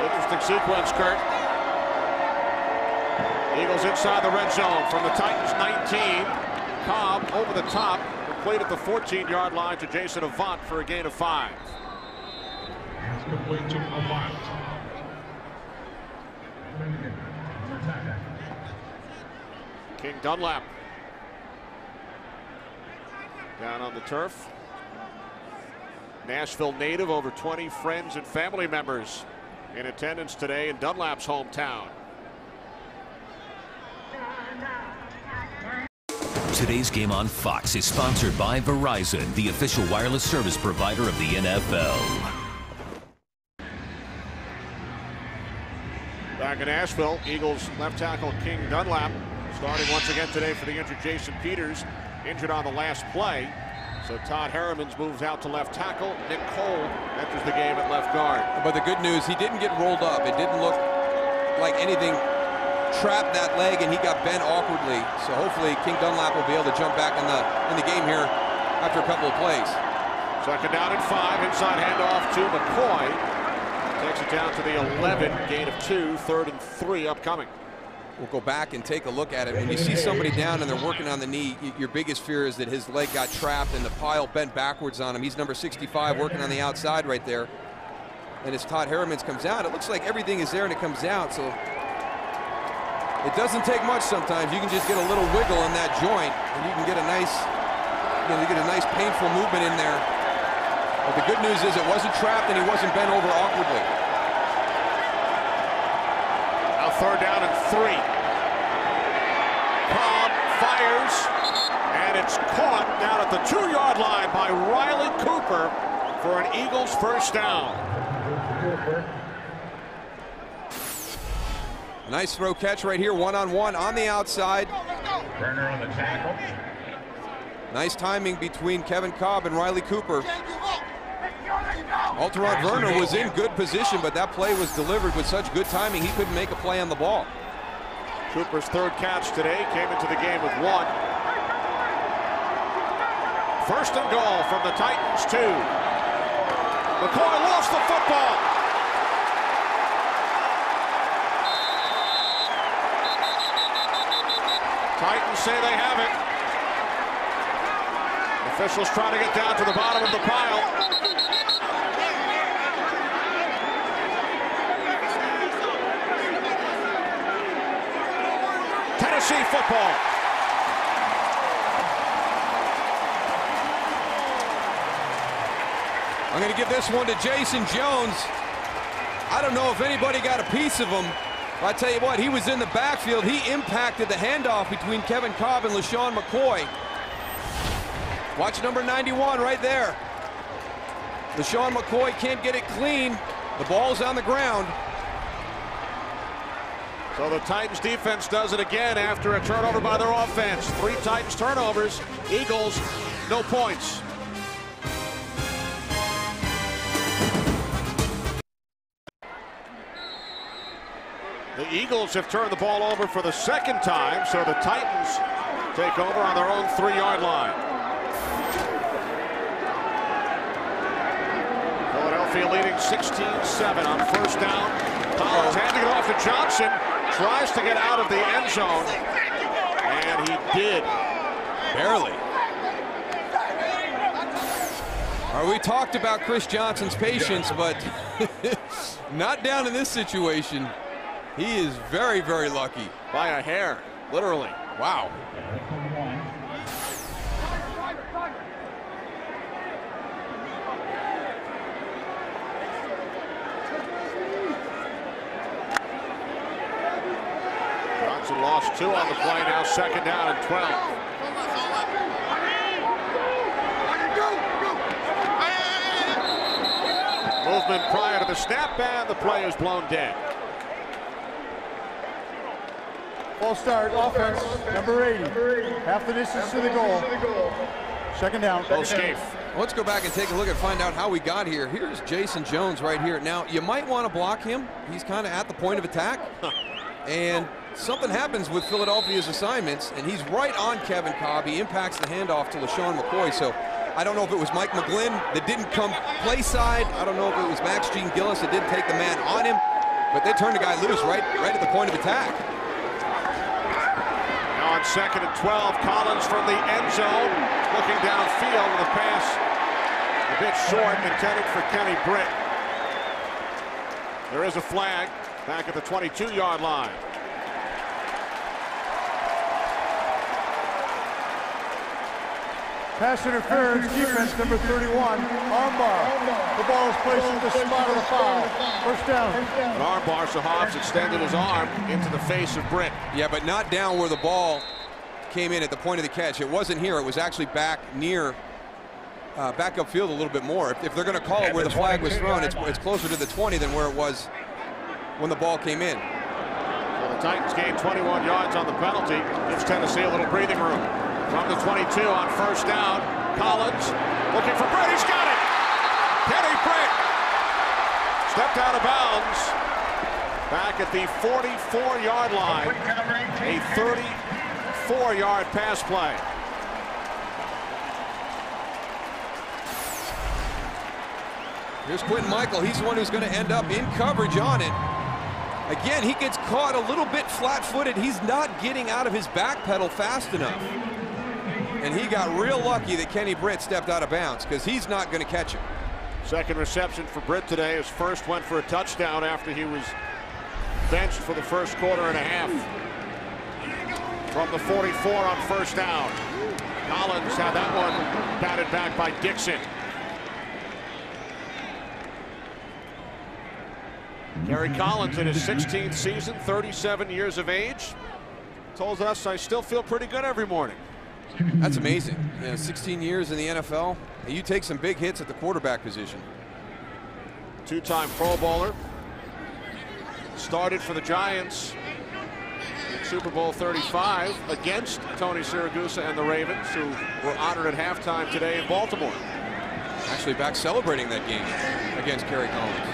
Interesting sequence, Kurt. Eagles inside the red zone from the Titans 19. Kolb over the top, complete at the 14-yard line to Jason Avant for a gain of 5. Complete to Avant. King Dunlap down on the turf. Nashville native, over 20 friends and family members in attendance today in Dunlap's hometown. Today's game on Fox is sponsored by Verizon, the official wireless service provider of the NFL. Back in Nashville, Eagles left tackle King Dunlap starting once again today for the injured Jason Peters, injured on the last play. So Todd Harrimans moves out to left tackle. Nick Kolb enters the game at left guard. But the good news, he didn't get rolled up. It didn't look like anything trapped that leg, and he got bent awkwardly. So hopefully King Dunlap will be able to jump back in the game here after a couple of plays. Second down and 5, inside handoff to McCoy. Takes it down to the 11, gain of 2, 3rd and 3 upcoming. we'll go back and take a look at it. When you see somebody down and they're working on the knee, your biggest fear is that his leg got trapped and the pile bent backwards on him. He's number 65 working on the outside right there. And as Todd Harriman's comes out, it looks like everything is there and it comes out. So it doesn't take much sometimes. You can just get a little wiggle in that joint and you can get a nice, painful movement in there. But the good news is it wasn't trapped and he wasn't bent over awkwardly. Now 3rd down and 3. Kolb fires, and it's caught down at the 2-yard line by Riley Cooper for an Eagles first down. A nice throw catch right here, one-on-one on the outside. Burner on the tackle. Nice timing between Kevin Kolb and Riley Cooper. Alteron Werner was in good position, but that play was delivered with such good timing he couldn't make a play on the ball. Cooper's 3rd catch today, came into the game with 1. 1st and goal from the Titans 2. McCoy lost the football. Titans say they have it. Officials trying to get down to the bottom of the pile. Tennessee football. I'm going to give this one to Jason Jones. I don't know if anybody got a piece of him. But I tell you what, he was in the backfield. He impacted the handoff between Kevin Kolb and LaShawn McCoy. Watch number 91 right there. LaShawn McCoy can't get it clean. The ball's on the ground. So the Titans defense does it again after a turnover by their offense. 3 Titans turnovers. Eagles, no points. The Eagles have turned the ball over for the 2nd time, so the Titans take over on their own 3-yard line. Philadelphia leading 16-7 on 1st down. Collins handing it off to Johnson. Tries to get out of the end zone, and he did. Barely. We talked about Chris Johnson's patience, but not down in this situation. He is very, very lucky. By a hair, literally. Wow. Johnson lost 2 on the play, now 2nd down and 12. Movement prior to the snap, and the play is blown dead. False start, offense, number 80. Half the distance to the goal. 2nd down. Let's go back and take a look and find out how we got here. Here's Jason Jones right here. Now, you might want to block him. He's kind of at the point of attack. And something happens with Philadelphia's assignments, and he's right on Kevin Kolb. He impacts the handoff to LaShawn McCoy. So I don't know if it was Mike McGlynn that didn't come play side. I don't know if it was Max Gene Gillis that didn't take the man on him. But they turned the guy loose right at the point of attack. On 2nd and 12, Collins from the end zone, looking downfield with a pass a bit short, intended for Kenny Britt. There is a flag back at the 22-yard line. Pass interference, defense number 31, armbar. The ball is placed at the spot of the foul. 1st down. An armbar, so Hobbs extended his arm into the face of Britt. Yeah, but not down where the ball came in at the point of the catch. It wasn't here. It was actually back near, back upfield a little bit more. If they're going to call it where the flag was thrown, it's closer to the 20 than where it was when the ball came in. So the Titans gained 21 yards on the penalty. Gives Tennessee a little breathing room. From the 22 on 1st down, Collins looking for Britt. He's got it. Kenny Britt stepped out of bounds back at the 44-yard line. A 34-yard pass play. Here's Quentin Michael. He's the one who's going to end up in coverage on it. Again, he gets caught a little bit flat-footed. He's not getting out of his back pedal fast enough. And he got real lucky that Kenny Britt stepped out of bounds, because he's not going to catch him. Second reception for Britt today. His first went for a touchdown after he was benched for the first quarter and a half. From the 44 on first down. Collins had that one batted back by Dixon. Gary Collins in his 16th season, 37 years of age, told us, I still feel pretty good every morning. That's amazing. 16 years in the NFL. You take some big hits at the quarterback position. Two-time Pro Bowler. Started for the Giants in Super Bowl 35 against Tony Siragusa and the Ravens, who were honored at halftime today in Baltimore. Actually back celebrating that game against Kerry Collins.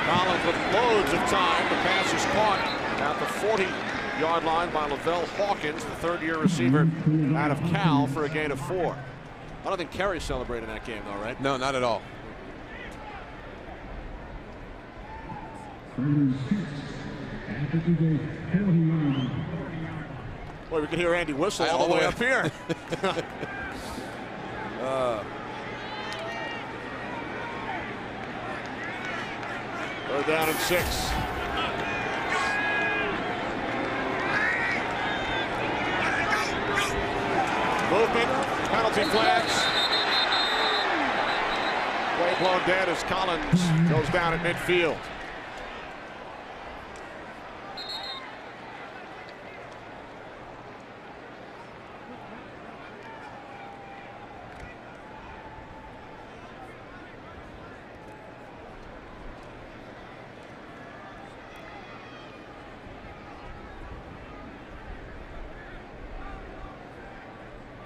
Collins with loads of time. The pass is caught at the 40-yard line by Lavelle Hawkins, the third-year receiver out of Cal, for a gain of 4. I don't think Kerry celebrated that game, though, right? No, not at all. Boy, we can hear Andy whistle all the way up here. Third down and 6. Movement, penalty flags. Play blown dead as Collins goes down at midfield.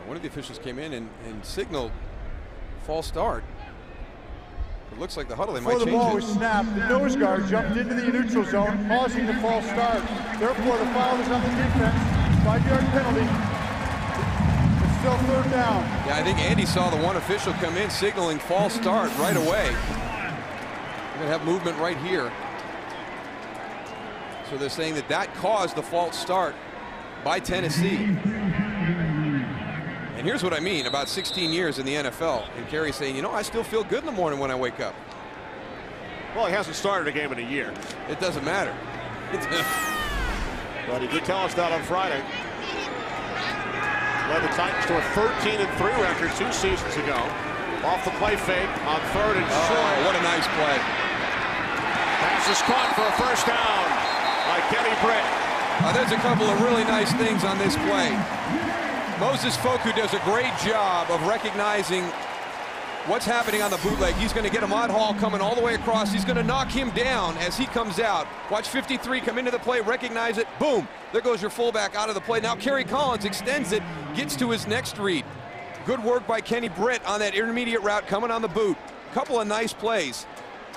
One of the officials came in and signaled false start. It looks like the huddle, they might change it. Before the ball was snapped, the nose guard jumped into the neutral zone, causing the false start. Therefore, the foul is on the defense. 5-yard penalty. It's still third down. Yeah, I think Andy saw the one official come in signaling false start right away. We're going to have movement right here. So they're saying that that caused the false start by Tennessee. And here's what I mean about 16 years in the NFL. And Kerry saying, you know, I still feel good in the morning when I wake up. Well, he hasn't started a game in a year. It doesn't matter. But he did tell us that on Friday. Led the Titans to a 13-3 record 2 seasons ago. Off the play fake on third and short. What a nice play. Pass is caught for a first down by Kenny Britt. There's a couple of really nice things on this play. Moses Foku does a great job of recognizing what's happening on the bootleg. He's going to get Ahmad Hall coming all the way across. He's going to knock him down as he comes out. Watch 53 come into the play, recognize it, boom. There goes your fullback out of the play. Now Kerry Collins extends it, gets to his next read. Good work by Kenny Britt on that intermediate route coming on the boot. Couple of nice plays.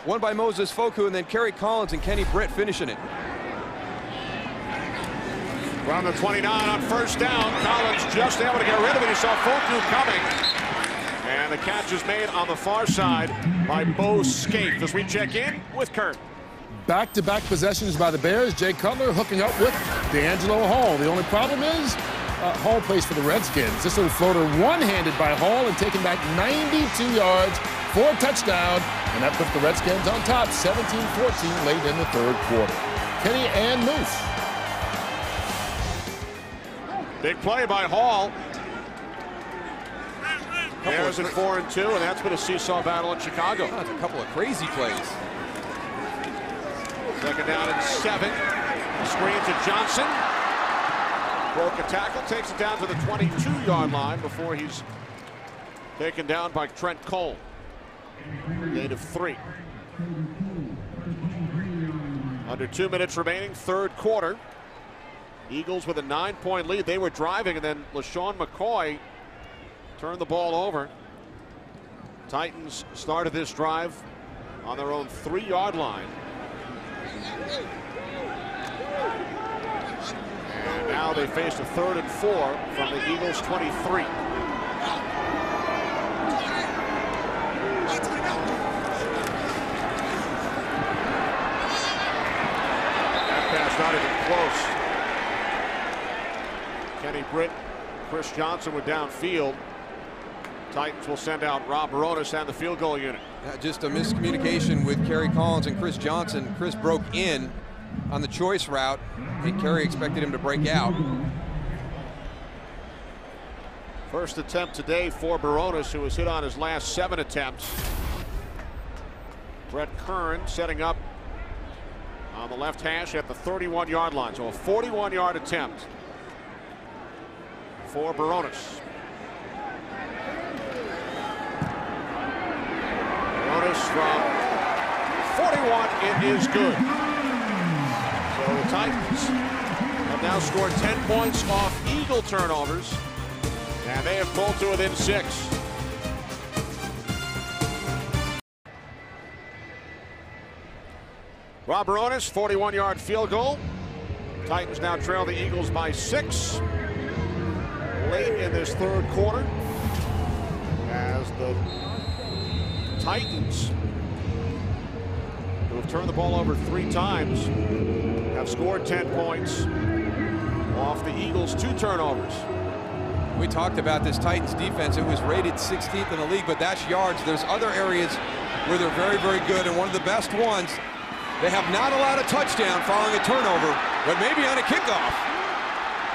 One by Moses Foku and then Kerry Collins and Kenny Britt finishing it. From the 29 on first down, Collins just able to get rid of it. He saw Foku coming. And the catch is made on the far side by Bo Scaife as we check in with Kurt. Back-to-back possessions by the Bears. Jay Cutler hooking up with D'Angelo Hall. The only problem is Hall plays for the Redskins. This little floater one-handed by Hall and taken back 92 yards for a touchdown. And that puts the Redskins on top, 17-14 late in the third quarter. Kenny and Moose. Big play by Hall. Bears at 4-2, and that's been a seesaw battle in Chicago. That's a couple of crazy plays. Second down and 7. Screen to Johnson. Broke a tackle, takes it down to the 22-yard line before he's taken down by Trent Cole. Gain of 3. Under 2 minutes remaining, third quarter. Eagles with a 9-point lead. They were driving, and then LaShawn McCoy turned the ball over. Titans started this drive on their own 3-yard line. And now they face a 3rd and 4 from the Eagles' 23. Britt, Chris Johnson were downfield. Titans will send out Rob Baronis and the field goal unit. Just a miscommunication with Kerry Collins and Chris Johnson. Chris broke in on the choice route, and Kerry expected him to break out. First attempt today for Baronis, who was hit on his last 7 attempts. Brett Kern setting up on the left hash at the 31-yard line. So a 41-yard attempt for Baronis. Baronis from 41, it is good. So the Titans have now scored 10 points off Eagle turnovers, and they have pulled to within 6. Rob Baronis, 41-yard field goal. Titans now trail the Eagles by 6 late in this third quarter, as the Titans, who have turned the ball over 3 times, have scored 10 points off the Eagles' 2 turnovers. We talked about this Titans defense. It was rated 16th in the league, but that's yards. There's other areas where they're very, very good, and one of the best ones, they have not allowed a touchdown following a turnover, but maybe on a kickoff.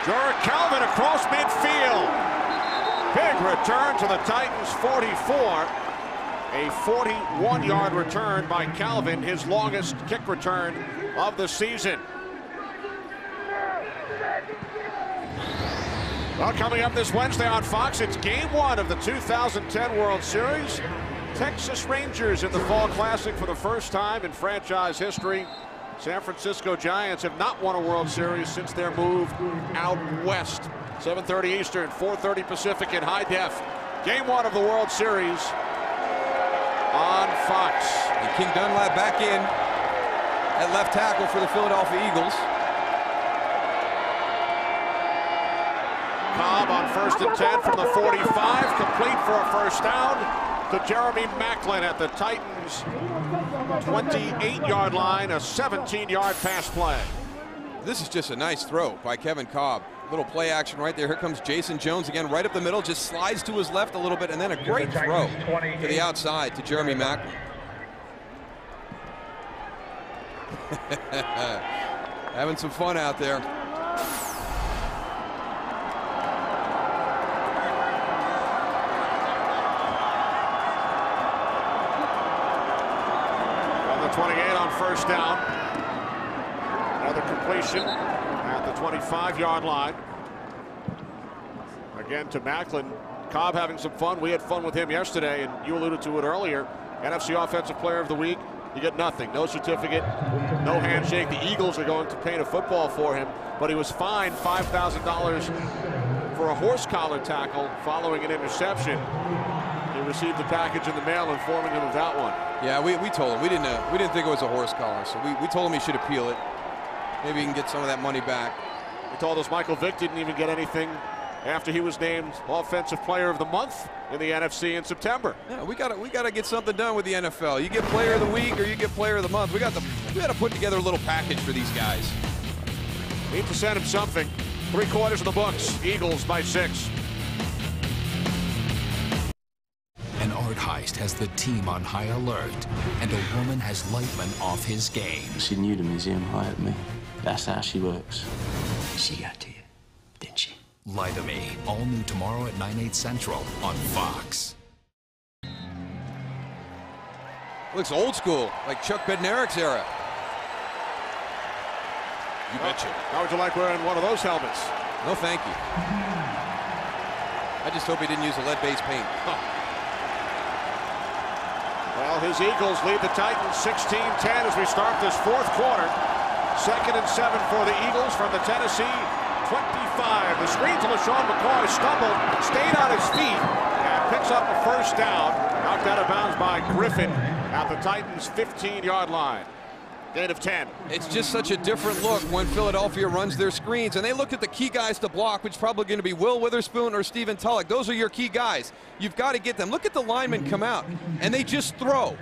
Jordan Calvin across midfield. Big return to the Titans 44. A 41-yard return by Calvin, his longest kick return of the season. Well, coming up this Wednesday on Fox, it's Game 1 of the 2010 World Series. Texas Rangers in the Fall Classic for the first time in franchise history. San Francisco Giants have not won a World Series since their move out west. 7:30 Eastern, 4:30 Pacific in high def. Game 1 of the World Series on Fox. And King Dunlap back in at left tackle for the Philadelphia Eagles. Kolb on 1st and 10 from the 45, complete for a first down to Jeremy Maclin at the Titans' 28-yard line, a 17-yard pass play. This is just a nice throw by Kevin Kolb. Little play action right there. Here comes Jason Jones again, right up the middle, just slides to his left a little bit, and then a great throw to the outside to Jeremy Maclin. Having some fun out there. On the 28 on first down. Another completion at the 25-yard line. Again to Maclin. Kolb having some fun. We had fun with him yesterday, and you alluded to it earlier. NFC Offensive Player of the Week. You get nothing. No certificate, no handshake. The Eagles are going to paint a football for him, but he was fined $5,000 for a horse collar tackle following an interception. He received the package in the mail informing him of that one. Yeah, we told him. We didn't think it was a horse collar, so we told him he should appeal it. Maybe he can get some of that money back. He told us Michael Vick didn't even get anything after he was named Offensive Player of the Month in the NFC in September. Yeah, we gotta get something done with the NFL. You get Player of the Week or you get Player of the Month. We got to put together a little package for these guys. Need to send him something. 3/4 of the books. Eagles by 6. An art heist has the team on high alert, and a woman has Lightman off his game. She knew the museum hired me. That's how she works. She got to you, didn't she? Lie to Me, all new tomorrow at 9/8 Central on Fox. Looks old school, like Chuck Bednarik's era. You betcha. How would you like wearing one of those helmets? No, thank you. I just hope he didn't use a lead-based paint. Huh. Well, his Eagles lead the Titans 16-10 as we start this fourth quarter. 2nd and 7 for the Eagles from the Tennessee 25. The screen to LaShawn McCoy, stumbled, stayed on his feet, and picks up a first down. Knocked out of bounds by Griffin at the Titans' 15-yard line. Gain of 10. It's just such a different look when Philadelphia runs their screens, and they look at the key guys to block, which is probably going to be Will Witherspoon or Stephen Tulloch. Those are your key guys. You've got to get them. Look at the linemen come out, and they just throw.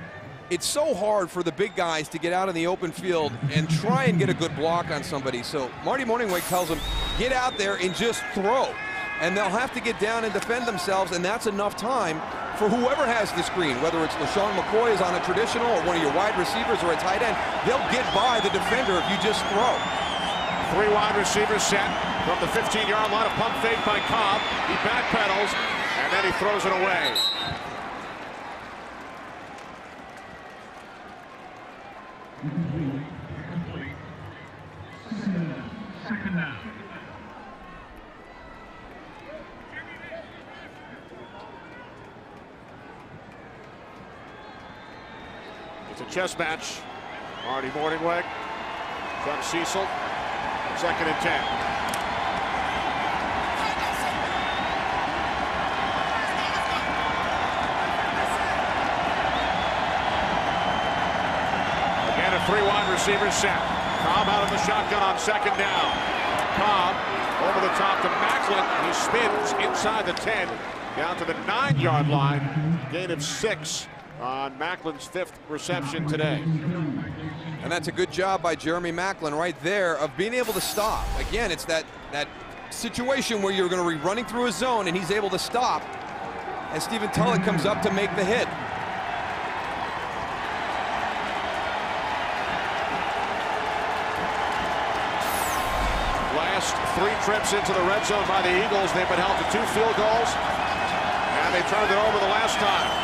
It's so hard for the big guys to get out in the open field and try and get a good block on somebody. So Marty Morningweg tells them, get out there and just throw. And they'll have to get down and defend themselves, and that's enough time for whoever has the screen, whether it's LaShawn McCoy is on a traditional or one of your wide receivers or a tight end. They'll get by the defender if you just throw. 3 wide receivers set from the 15-yard line. A pump fake by Kolb. He backpedals, and then he throws it away. Second down. It's a chess match. Marty Morningweg, Chuck Cecil, 2nd and 10. Again, a 3 wide receiver set. Kolb out of the shotgun on 2nd down. Kolb over the top to Macklin. He spins inside the 10, down to the 9-yard line. Gain of 6 on Macklin's 5th reception today. And that's a good job by Jeremy Macklin right there of being able to stop. Again, it's that situation where you're going to be running through a zone and he's able to stop as Stephen Tullett comes up to make the hit. Last 3 trips into the red zone by the Eagles, they've been held to 2 field goals, and they turned it over the last time.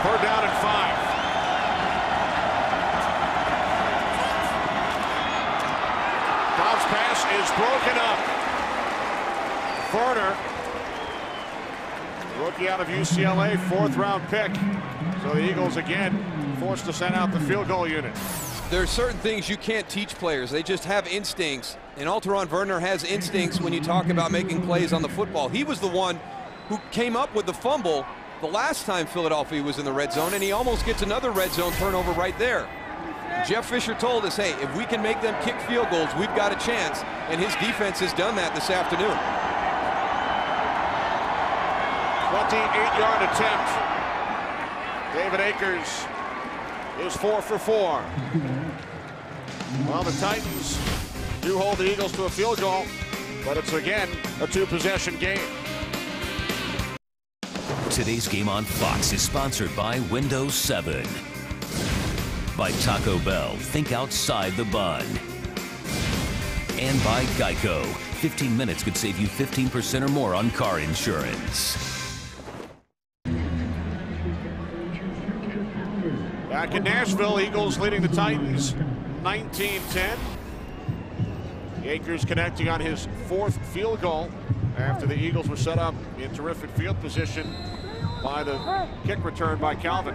3rd down and 5. Kolb's pass is broken up. Werner, rookie out of UCLA, 4th-round pick. So the Eagles again forced to send out the field goal unit. There are certain things you can't teach players. They just have instincts. And Alteron Werner has instincts when you talk about making plays on the football. He was the one who came up with the fumble the last time Philadelphia was in the red zone, and he almost gets another red zone turnover right there. Jeff Fisher told us, hey, if we can make them kick field goals, we've got a chance. And his defense has done that this afternoon. 28-yard attempt. David Akers is 4 for 4. Well, the Titans do hold the Eagles to a field goal, but it's again a 2-possession game. Today's game on Fox is sponsored by Windows 7. By Taco Bell, think outside the bun. And by Geico. 15 minutes could save you 15% or more on car insurance. Back in Nashville, Eagles leading the Titans 19-10. Akers connecting on his 4th field goal after the Eagles were set up in terrific field position by the kick return by Calvin.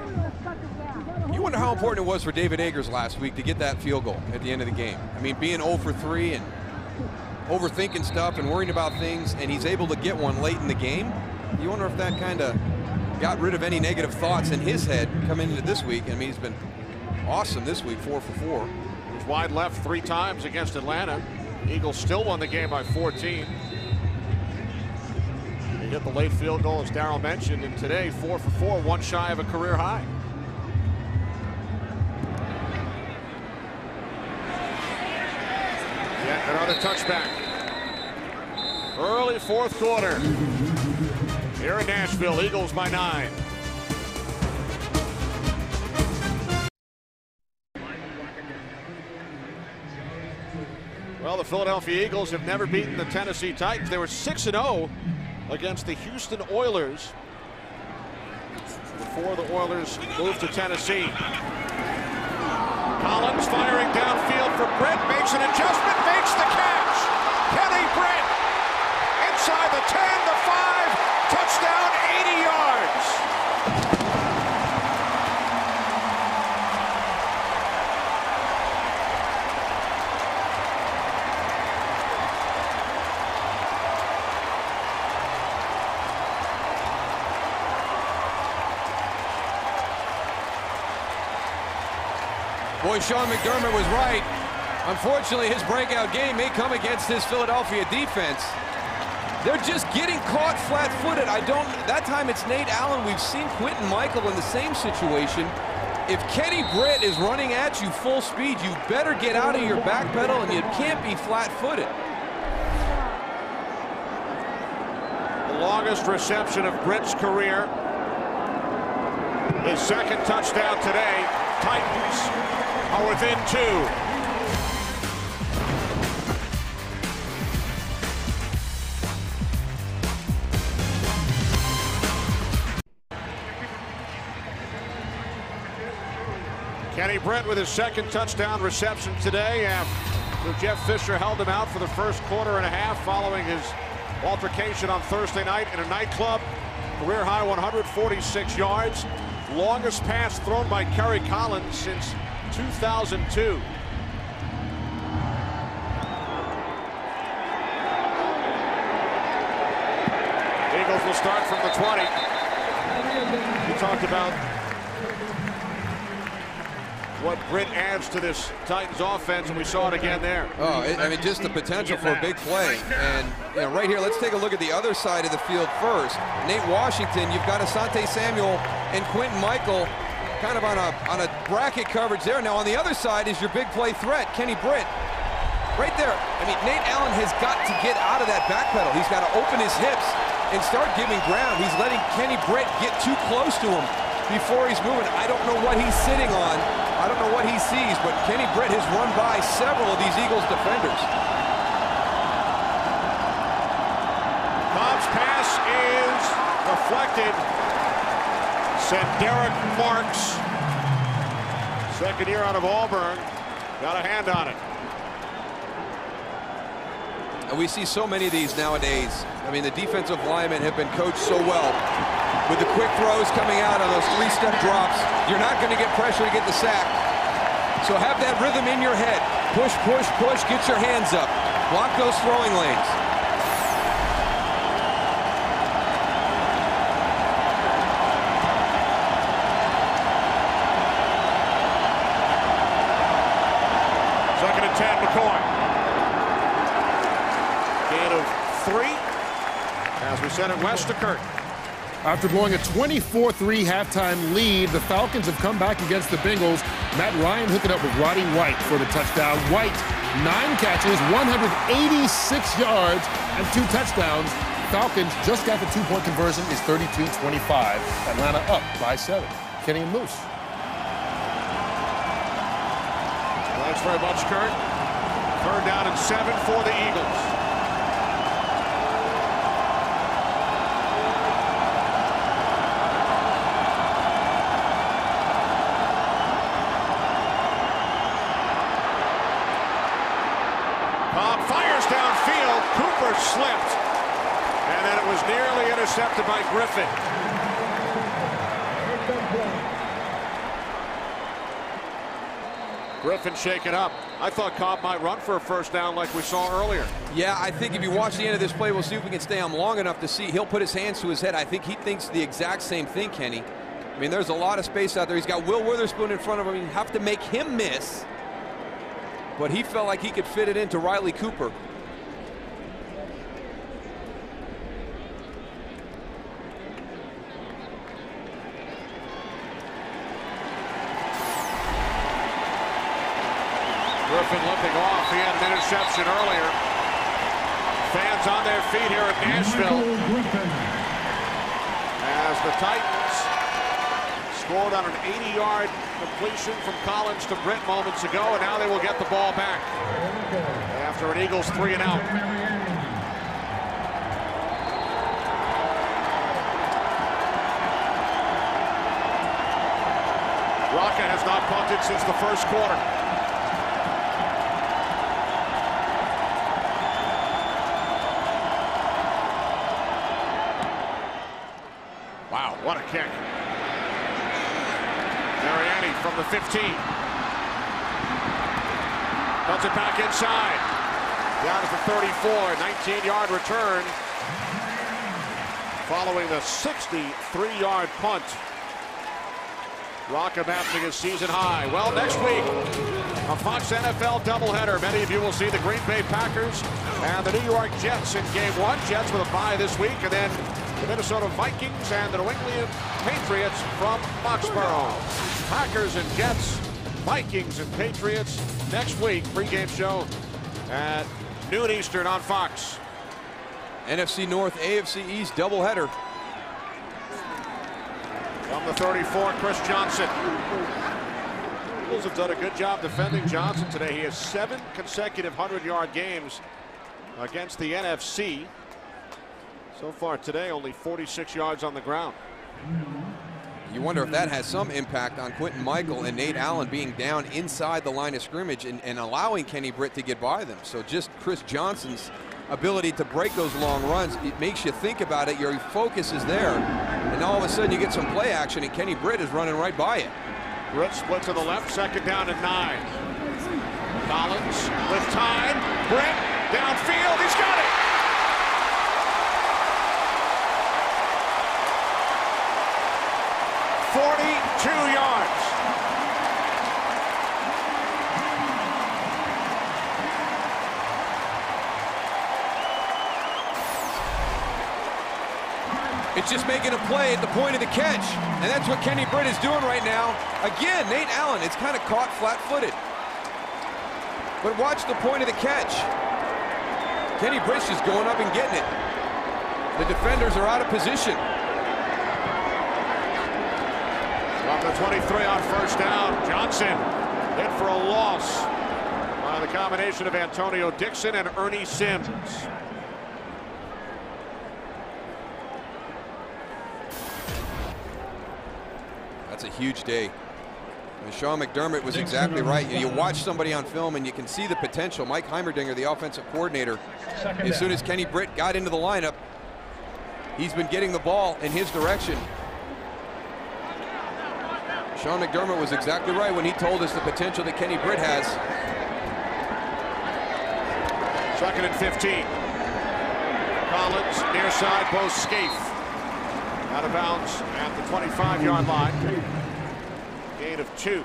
You wonder how important it was for David Akers last week to get that field goal at the end of the game. I mean, being 0 for 3 and overthinking stuff and worrying about things, and he's able to get one late in the game. You wonder if that kind of got rid of any negative thoughts in his head coming into this week. I mean, he's been awesome this week, 4 for 4. He was wide left 3 times against Atlanta. Eagles still won the game by 14. He hit the late field goal, as Darryl mentioned, and today 4 for 4, 1 shy of a career high. Yet another touchback. Early 4th quarter. Here in Nashville, Eagles by 9. Well, the Philadelphia Eagles have never beaten the Tennessee Titans. They were 6-0 against the Houston Oilers before the Oilers moved to Tennessee. Collins firing downfield for Britt, makes an adjustment, makes the catch. Kenny Britt inside the 10, the 5, touchdown, 80 yards. Boy, Sean McDermott was right. Unfortunately, his breakout game may come against this Philadelphia defense. They're just getting caught flat-footed. That time it's Nate Allen. We've seen Quentin Michael in the same situation. If Kenny Britt is running at you full speed, you better get out of your back pedal, and you can't be flat-footed. longest reception of Britt's career. His second touchdown today. Titans are within 2. Kenny Britt with his second touchdown reception today after Jeff Fisher held him out for the first quarter and a half following his altercation on Thursday night in a nightclub. Career high 146 yards. Longest pass thrown by Kerry Collins since 2002. Eagles will start from the 20. We talked about what Britt adds to this Titans offense, and we saw it again there. Oh, I mean, just the potential for a big play. And right here, let's take a look at the other side of the field first. Nate Washington, you've got Asante Samuel and Quentin Michael kind of on a bracket coverage there. Now on the other side is your big play threat, Kenny Britt. Right there. I mean, Nate Allen has got to get out of that back pedal. He's got to open his hips and start giving ground. He's letting Kenny Britt get too close to him before he's moving. I don't know what he's sitting on. I don't know what he sees, but Kenny Britt has run by several of these Eagles defenders. Kolb's pass is deflected. Sent Derek Marks, second year out of Auburn, got a hand on it. And we see so many of these nowadays. I mean, the defensive linemen have been coached so well. With the quick throws coming out on those 3-step drops, you're not going to get pressure to get the sack. So have that rhythm in your head. Push, push, push, get your hands up. Block those throwing lanes. Second and 10, McCoy. Gain of 3. As we said at Westakert. After blowing a 24-3 halftime lead, the Falcons have come back against the Bengals. Matt Ryan hooking up with Roddy White for the touchdown. White, 9 catches, 186 yards, and 2 touchdowns. Falcons just got the 2-point conversion. Is 32-25. Atlanta up by 7. Kenny and Moose. Thanks very much, Kurt. 3rd down and 7 for the Eagles. Kolb fires downfield. Cooper slipped. And then it was nearly intercepted by Griffin. Griffin shaken up. I thought Kolb might run for a first down like we saw earlier. Yeah, I think if you watch the end of this play, we'll see if we can stay on long enough to see. He'll put his hands to his head. I think he thinks the exact same thing, Kenny. I mean, there's a lot of space out there. He's got Will Witherspoon in front of him. You have to make him miss. But he felt like he could fit it into Riley Cooper. Griffin looking off. He had an interception earlier. Fans on their feet here at Nashville. As the Titans scored on an 80-yard completion from Collins to Britt moments ago, and now they will get the ball back after an Eagles 3-and-out. Rocket has not punted since the first quarter. Wow, what a kick. Mariani from the 15. Puts it back inside. Down at the 34, 19-yard return. Following the 63-yard punt. Rocket matching his season high. Well, next week, a Fox NFL doubleheader. Many of you will see the Green Bay Packers and the New York Jets in Game 1. Jets with a bye this week, and then the Minnesota Vikings and the New England Patriots from Foxborough. Packers and Jets, Vikings and Patriots next week. Pregame show at noon Eastern on Fox. NFC North, AFC East doubleheader. From the 34, Chris Johnson. Eagles have done a good job defending Johnson today. He has 7 consecutive 100-yard games against the NFC. So far today, only 46 yards on the ground. You wonder if that has some impact on Quentin Michael and Nate Allen being down inside the line of scrimmage and allowing Kenny Britt to get by them. So just Chris Johnson's ability to break those long runs, it makes you think about it. Your focus is there, and all of a sudden you get some play action, and Kenny Britt is running right by it. Britt split to the left, 2nd down and 9. Collins with time. Britt downfield. He's got it. "42 yards. It's just making a play at the point of the catch, and that's what Kenny Britt is doing right now. Again, Nate Allen, it's kind of caught flat-footed. But watch the point of the catch. Kenny Britt's just going up and getting it. The defenders are out of position. From the 23 on 1st down, Johnson hit for a loss by the combination of Antonio Dixon and Ernie Sims. That's a huge day. And Sean McDermott was exactly right. You watch somebody on film and you can see the potential. Mike Heimerdinger, the offensive coordinator, as soon as Kenny Britt got into the lineup, he's been getting the ball in his direction. Sean McDermott was exactly right when he told us the potential that Kenny Britt has. 2nd and 15. Collins near side, Bo Scaife. Out of bounds at the 25-yard line. Gain of 2.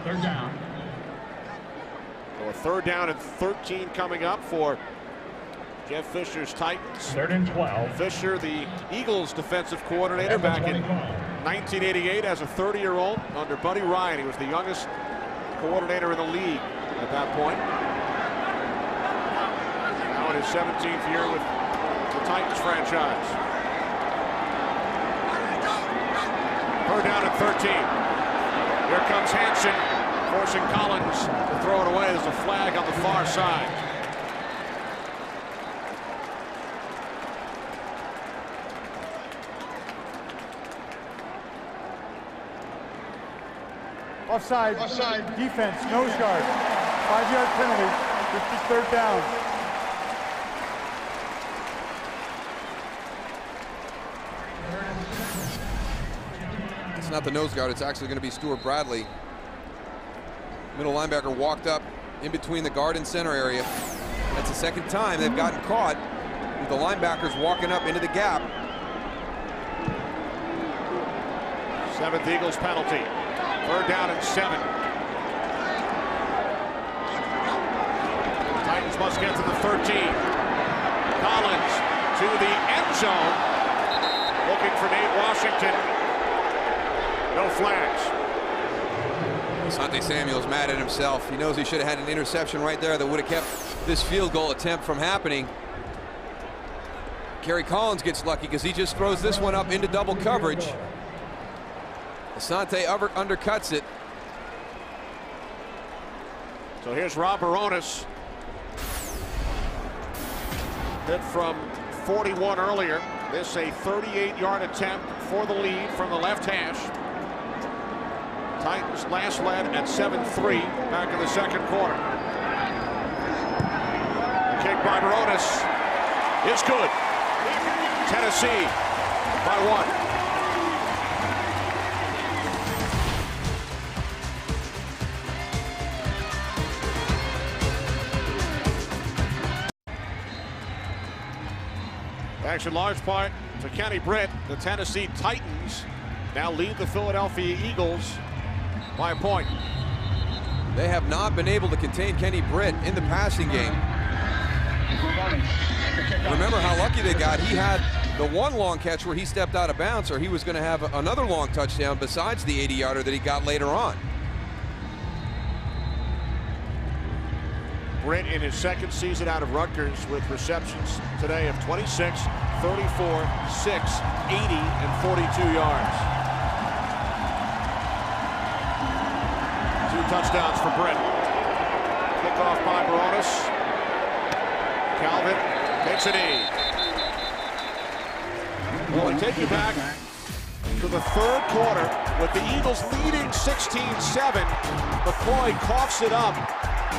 Third down. So a 3rd down and 13 coming up for Jeff Fisher's Titans. 3rd and 12. Fisher, the Eagles defensive coordinator back in 1988 as a 30-year-old under Buddy Ryan. He was the youngest coordinator in the league at that point. Now in his 17th year with the Titans franchise. 3rd down and 13. Here comes Hansen, forcing Collins to throw it away. There's a flag on the far side. Offside. Defense, nose guard. 5-yard penalty, 53rd down. It's not the nose guard, it's actually going to be Stuart Bradley. Middle linebacker walked up in between the guard and center area. That's the 2nd time they've gotten caught with the linebackers walking up into the gap. 7th Eagles penalty. 3rd down and 7. The Titans must get to the 13. Collins to the end zone. Looking for Nate Washington. No flags. Asante Samuel's mad at himself. He knows he should have had an interception right there that would have kept this field goal attempt from happening. Kerry Collins gets lucky because he just throws this one up into double coverage. Asante undercuts it. So here's Rob Baronis. Hit from 41 earlier. This a 38-yard attempt for the lead from the left hash. Titans last led at 7-3 back in the 2nd quarter. The kick by Baronis is good. Tennessee by 1. Thanks in large part to Kenny Britt. The Tennessee Titans now lead the Philadelphia Eagles by a point. They have not been able to contain Kenny Britt in the passing game. Remember how lucky they got. He had the one long catch where he stepped out of bounds, or he was going to have another long touchdown besides the 80-yarder that he got later on. Britt in his second season out of Rutgers with receptions today of 26, 34, 6, 80, and 42 yards. 2 touchdowns for Britt. Kickoff by Baronis. Calvin takes a knee. Well, we'll take you back to the third quarter with the Eagles leading 16-7. McCoy coughs it up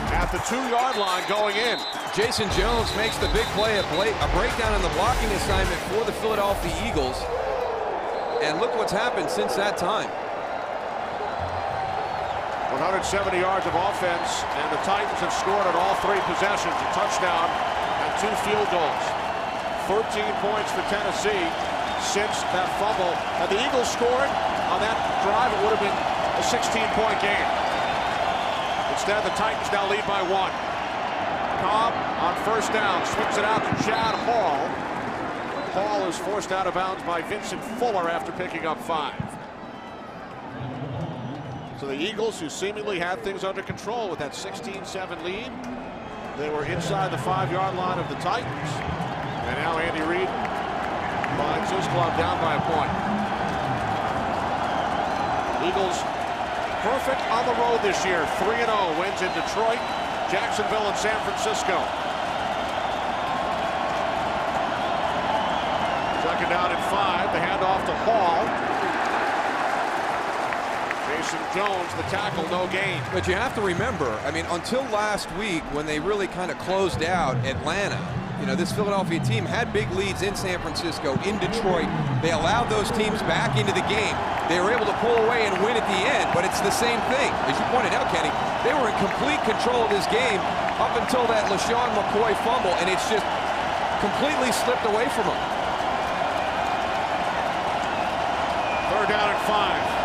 at the 2-yard line going in. Jason Jones makes the big play, a breakdown in the blocking assignment for the Philadelphia Eagles. And look what's happened since that time. 170 yards of offense, and the Titans have scored on all 3 possessions, a touchdown and 2 field goals. 13 points for Tennessee since that fumble. Had the Eagles scored on that drive, it would have been a 16-point game. Instead, the Titans now lead by 1. Kolb on first down swings it out to Chad Hall. Hall is forced out of bounds by Vincent Fuller after picking up 5. So the Eagles, who seemingly had things under control with that 16-7 lead, they were inside the 5-yard line of the Titans. And now Andy Reid finds his club down by a point. Eagles perfect on the road this year. 3-0 wins in Detroit, Jacksonville, and San Francisco. Second down and 5. The handoff to Hall. Jason Jones, the tackle, no gain. But you have to remember, I mean, until last week when they really kind of closed out Atlanta, you know, this Philadelphia team had big leads in San Francisco, in Detroit. They allowed those teams back into the game. They were able to pull away and win at the end, but it's the same thing. As you pointed out, Kenny, they were in complete control of this game up until that LaShawn McCoy fumble, and it's just completely slipped away from them. Third down and 5.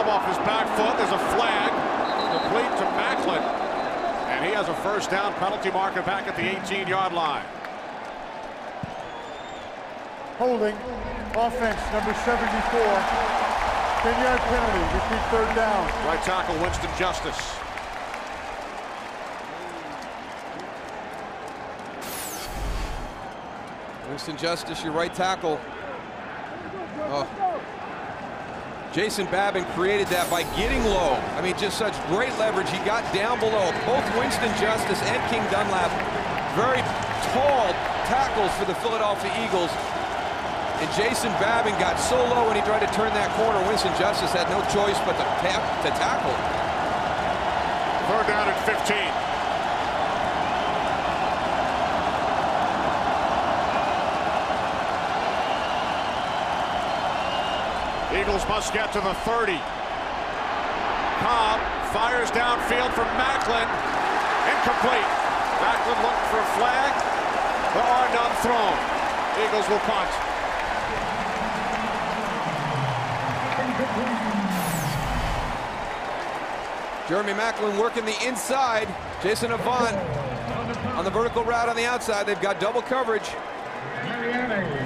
Off his back foot, there's a flag, complete to Macklin, and he has a first down, penalty marker back at the 18-yard line. Holding, offense, number 74, 10-yard penalty, repeat third down. Right tackle, Winston Justice. Winston Justice, your right tackle. Oh. Jason Babin created that by getting low. I mean, just such great leverage. He got down below. Both Winston Justice and King Dunlap, very tall tackles for the Philadelphia Eagles. And Jason Babin got so low when he tried to turn that corner. Winston Justice had no choice but to tackle. Third down and 15. Eagles must get to the 30. Kolb fires downfield from Macklin. Incomplete. Macklin looking for a flag. There are none thrown. Eagles will punt. Jeremy Macklin working the inside. Jason Avant on the vertical route on the outside. They've got double coverage.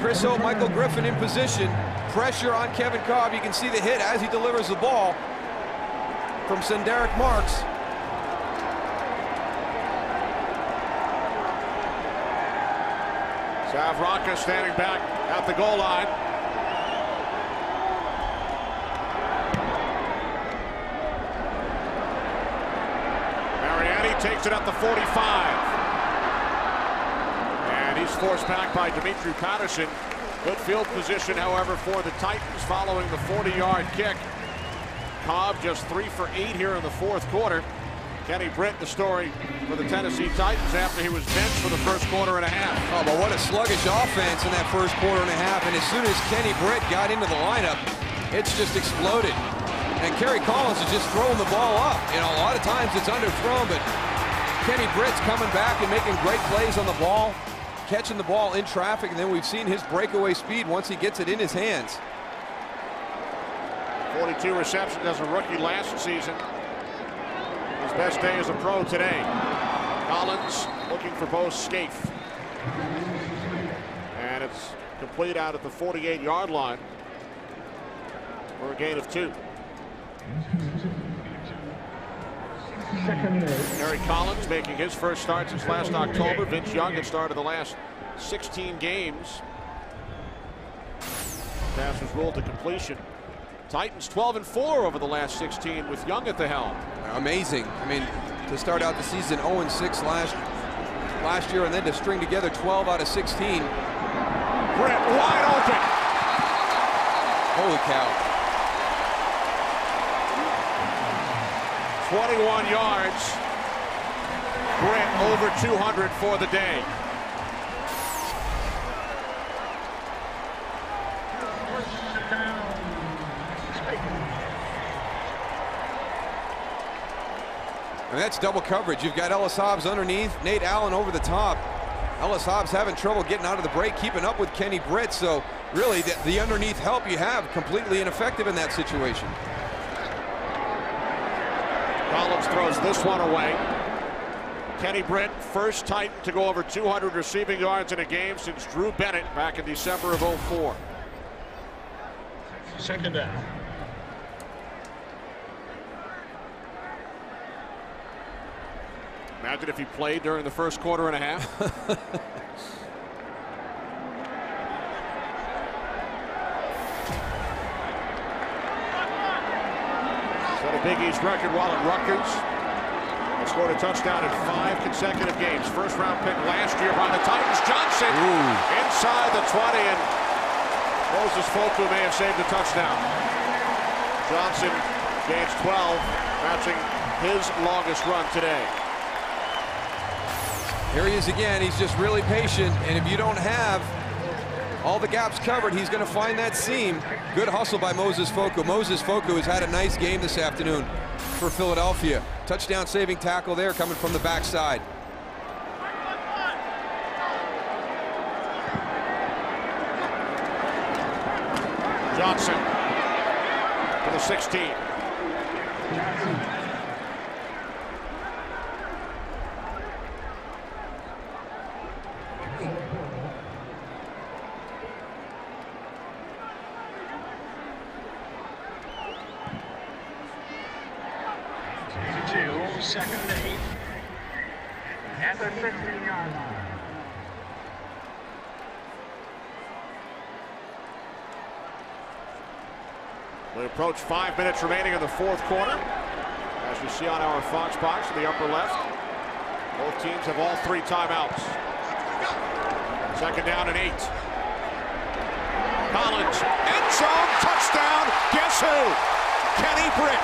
Chris Hope, Michael Griffin in position. Pressure on Kevin Kolb. You can see the hit as he delivers the ball from Senderick Marks. Savraka standing back at the goal line. Mariani takes it at the 45. And he's forced back by Dimitri Patterson. Good field position, however, for the Titans following the 40-yard kick. Kolb just 3 for 8 here in the fourth quarter. Kenny Britt, the story for the Tennessee Titans after he was benched for the first quarter and a half. Oh, but what a sluggish offense in that first quarter and a half. And as soon as Kenny Britt got into the lineup, it's just exploded. And Kerry Collins is just throwing the ball up. You know, a lot of times it's underthrown, but Kenny Britt's coming back and making great plays on the ball, catching the ball in traffic, and then we've seen his breakaway speed once he gets it in his hands. 42 receptions as a rookie last season. His best day as a pro today. Collins looking for Bo Scaife. And is complete out at the 48-yard line for a gain of 2. Kerry Collins making his first start since last October. Vince Young had started the last 16 games. Pass was ruled to completion. Titans 12-4 over the last 16 with Young at the helm. Amazing. I mean, to start out the season 0-6 last year and then to string together 12 out of 16. Britt wide open. Holy cow. 21 yards. Britt over 200 for the day. And that's double coverage. You've got Ellis Hobbs underneath, Nate Allen over the top. Ellis Hobbs having trouble getting out of the break, keeping up with Kenny Britt. So really the underneath help you have completely ineffective in that situation. Collins throws this one away. Kenny Britt, first Titan to go over 200 receiving yards in a game since Drew Bennett back in December of 04. Second down. Imagine if he played during the first quarter and a half. Set a Big East record while at Rutgers. He scored a touchdown in 5 consecutive games. First round pick last year by the Titans. Johnson inside the 20, and Moses Foku may have saved a touchdown. Johnson gains 12, matching his longest run today. Here he is again. He's just really patient, and if you don't have all the gaps covered, he's going to find that seam. Good hustle by Moses Foku. Moses Foku has had a nice game this afternoon for Philadelphia. Touchdown saving tackle there coming from the backside. Johnson to the 16. Second and 8 at the 15-yard line. We approach 5 minutes remaining in the fourth quarter. As you see on our Fox box in the upper left, both teams have all 3 timeouts. Second down and 8. Collins, end zone, touchdown. Guess who? Kenny Britt.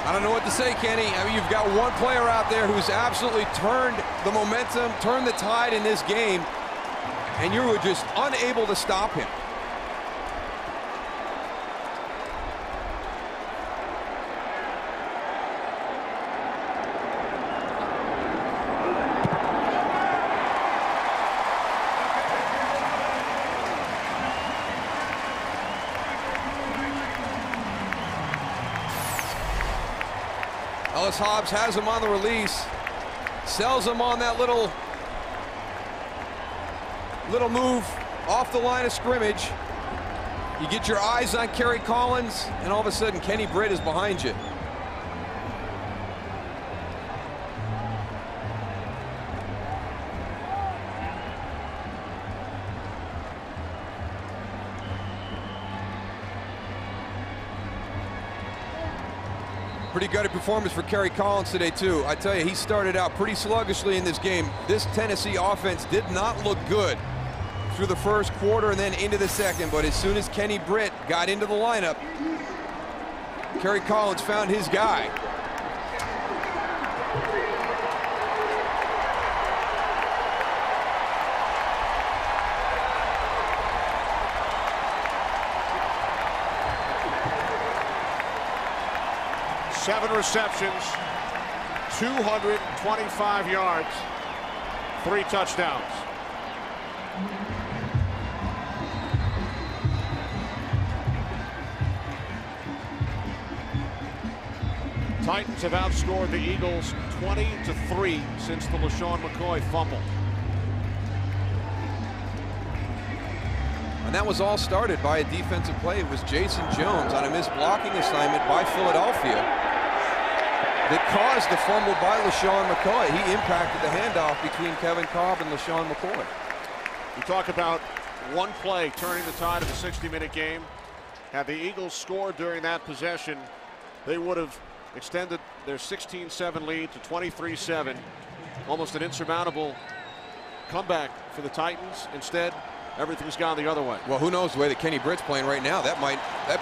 I don't know what to say, Kenny. I mean, you've got one player out there who's absolutely turned the momentum, turned the tide in this game, and you were just unable to stop him. Ellis Hobbs has him on the release, sells him on that little move off the line of scrimmage. You get your eyes on Kerry Collins, and all of a sudden Kenny Britt is behind you. Pretty gutted performance for Kerry Collins today, too. I tell you, he started out pretty sluggishly in this game. This Tennessee offense did not look good through the first quarter and then into the second, but as soon as Kenny Britt got into the lineup, Kerry Collins found his guy. Seven receptions, 225 yards, 3 touchdowns. Titans have outscored the Eagles 20-3 since the LaShawn McCoy fumble. And that was all started by a defensive play. It was Jason Jones on a missed blocking assignment by Philadelphia that caused the fumble by LaShawn McCoy. He impacted the handoff between Kevin Kolb and LaShawn McCoy. You talk about one play turning the tide of a 60-minute game. Had the Eagles scored during that possession, they would have extended their 16-7 lead to 23-7. Almost an insurmountable comeback for the Titans. Instead, everything's gone the other way. Well, who knows the way that Kenny Britt's playing right now. That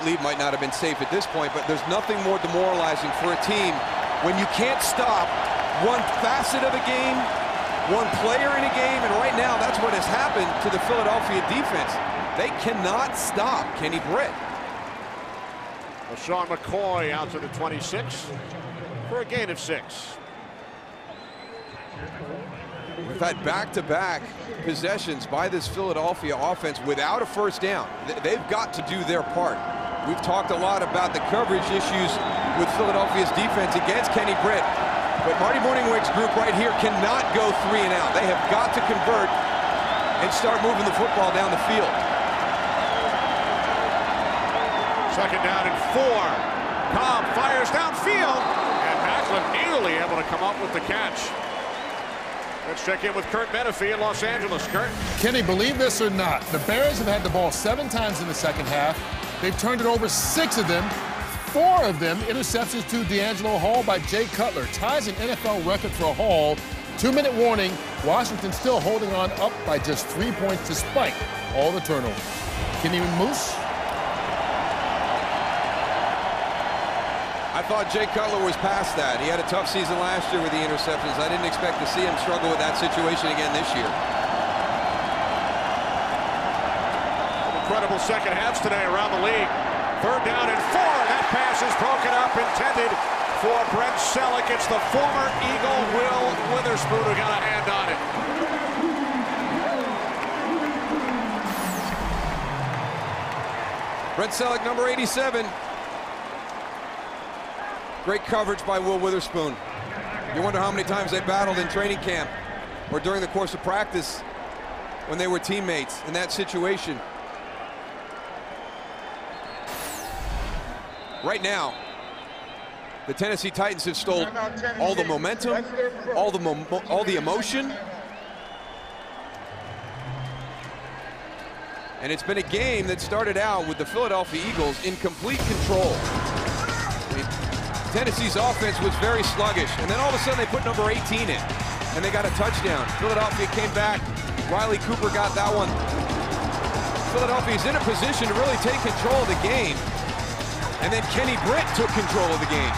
lead might not have been safe at this point, but there's nothing more demoralizing for a team when you can't stop one facet of a game, one player in a game, and right now that's what has happened to the Philadelphia defense. They cannot stop Kenny Britt. LaShawn McCoy out to the 26 for a gain of 6. We've had back-to-back possessions by this Philadelphia offense without a first down. They've got to do their part. We've talked a lot about the coverage issues with Philadelphia's defense against Kenny Britt, but Marty Morningweg's group right here cannot go 3 and out. They have got to convert and start moving the football down the field. Second down and 4. Kolb fires downfield, and Macklin nearly able to come up with the catch. Let's check in with Kurt Menefee in Los Angeles. Kurt. Kenny, believe this or not, the Bears have had the ball 7 times in the second half. They've turned it over 6 of them. 4 of them interceptions to D'Angelo Hall by Jay Cutler. Ties an NFL record for a Hall. 2-minute warning. Washington still holding on up by just 3 points despite all the turnovers. Kenny Moose. I thought Jay Cutler was past that. He had a tough season last year with the interceptions. I didn't expect to see him struggle with that situation again this year. Incredible second halves today around the league. 3rd down and 4. That pass is broken up, intended for Brett Selleck. It's the former Eagle Will Witherspoon who got a hand on it. Brett Selleck, number 87. Great coverage by Will Witherspoon. You wonder how many times they battled in training camp or during the course of practice when they were teammates in that situation. Right now, the Tennessee Titans have stolen all the momentum, all the emotion. And it's been a game that started out with the Philadelphia Eagles in complete control. Tennessee's offense was very sluggish, and then all of a sudden they put number 18 in, and they got a touchdown. Philadelphia came back. Riley Cooper got that one. Philadelphia's in a position to really take control of the game, and then Kenny Britt took control of the game.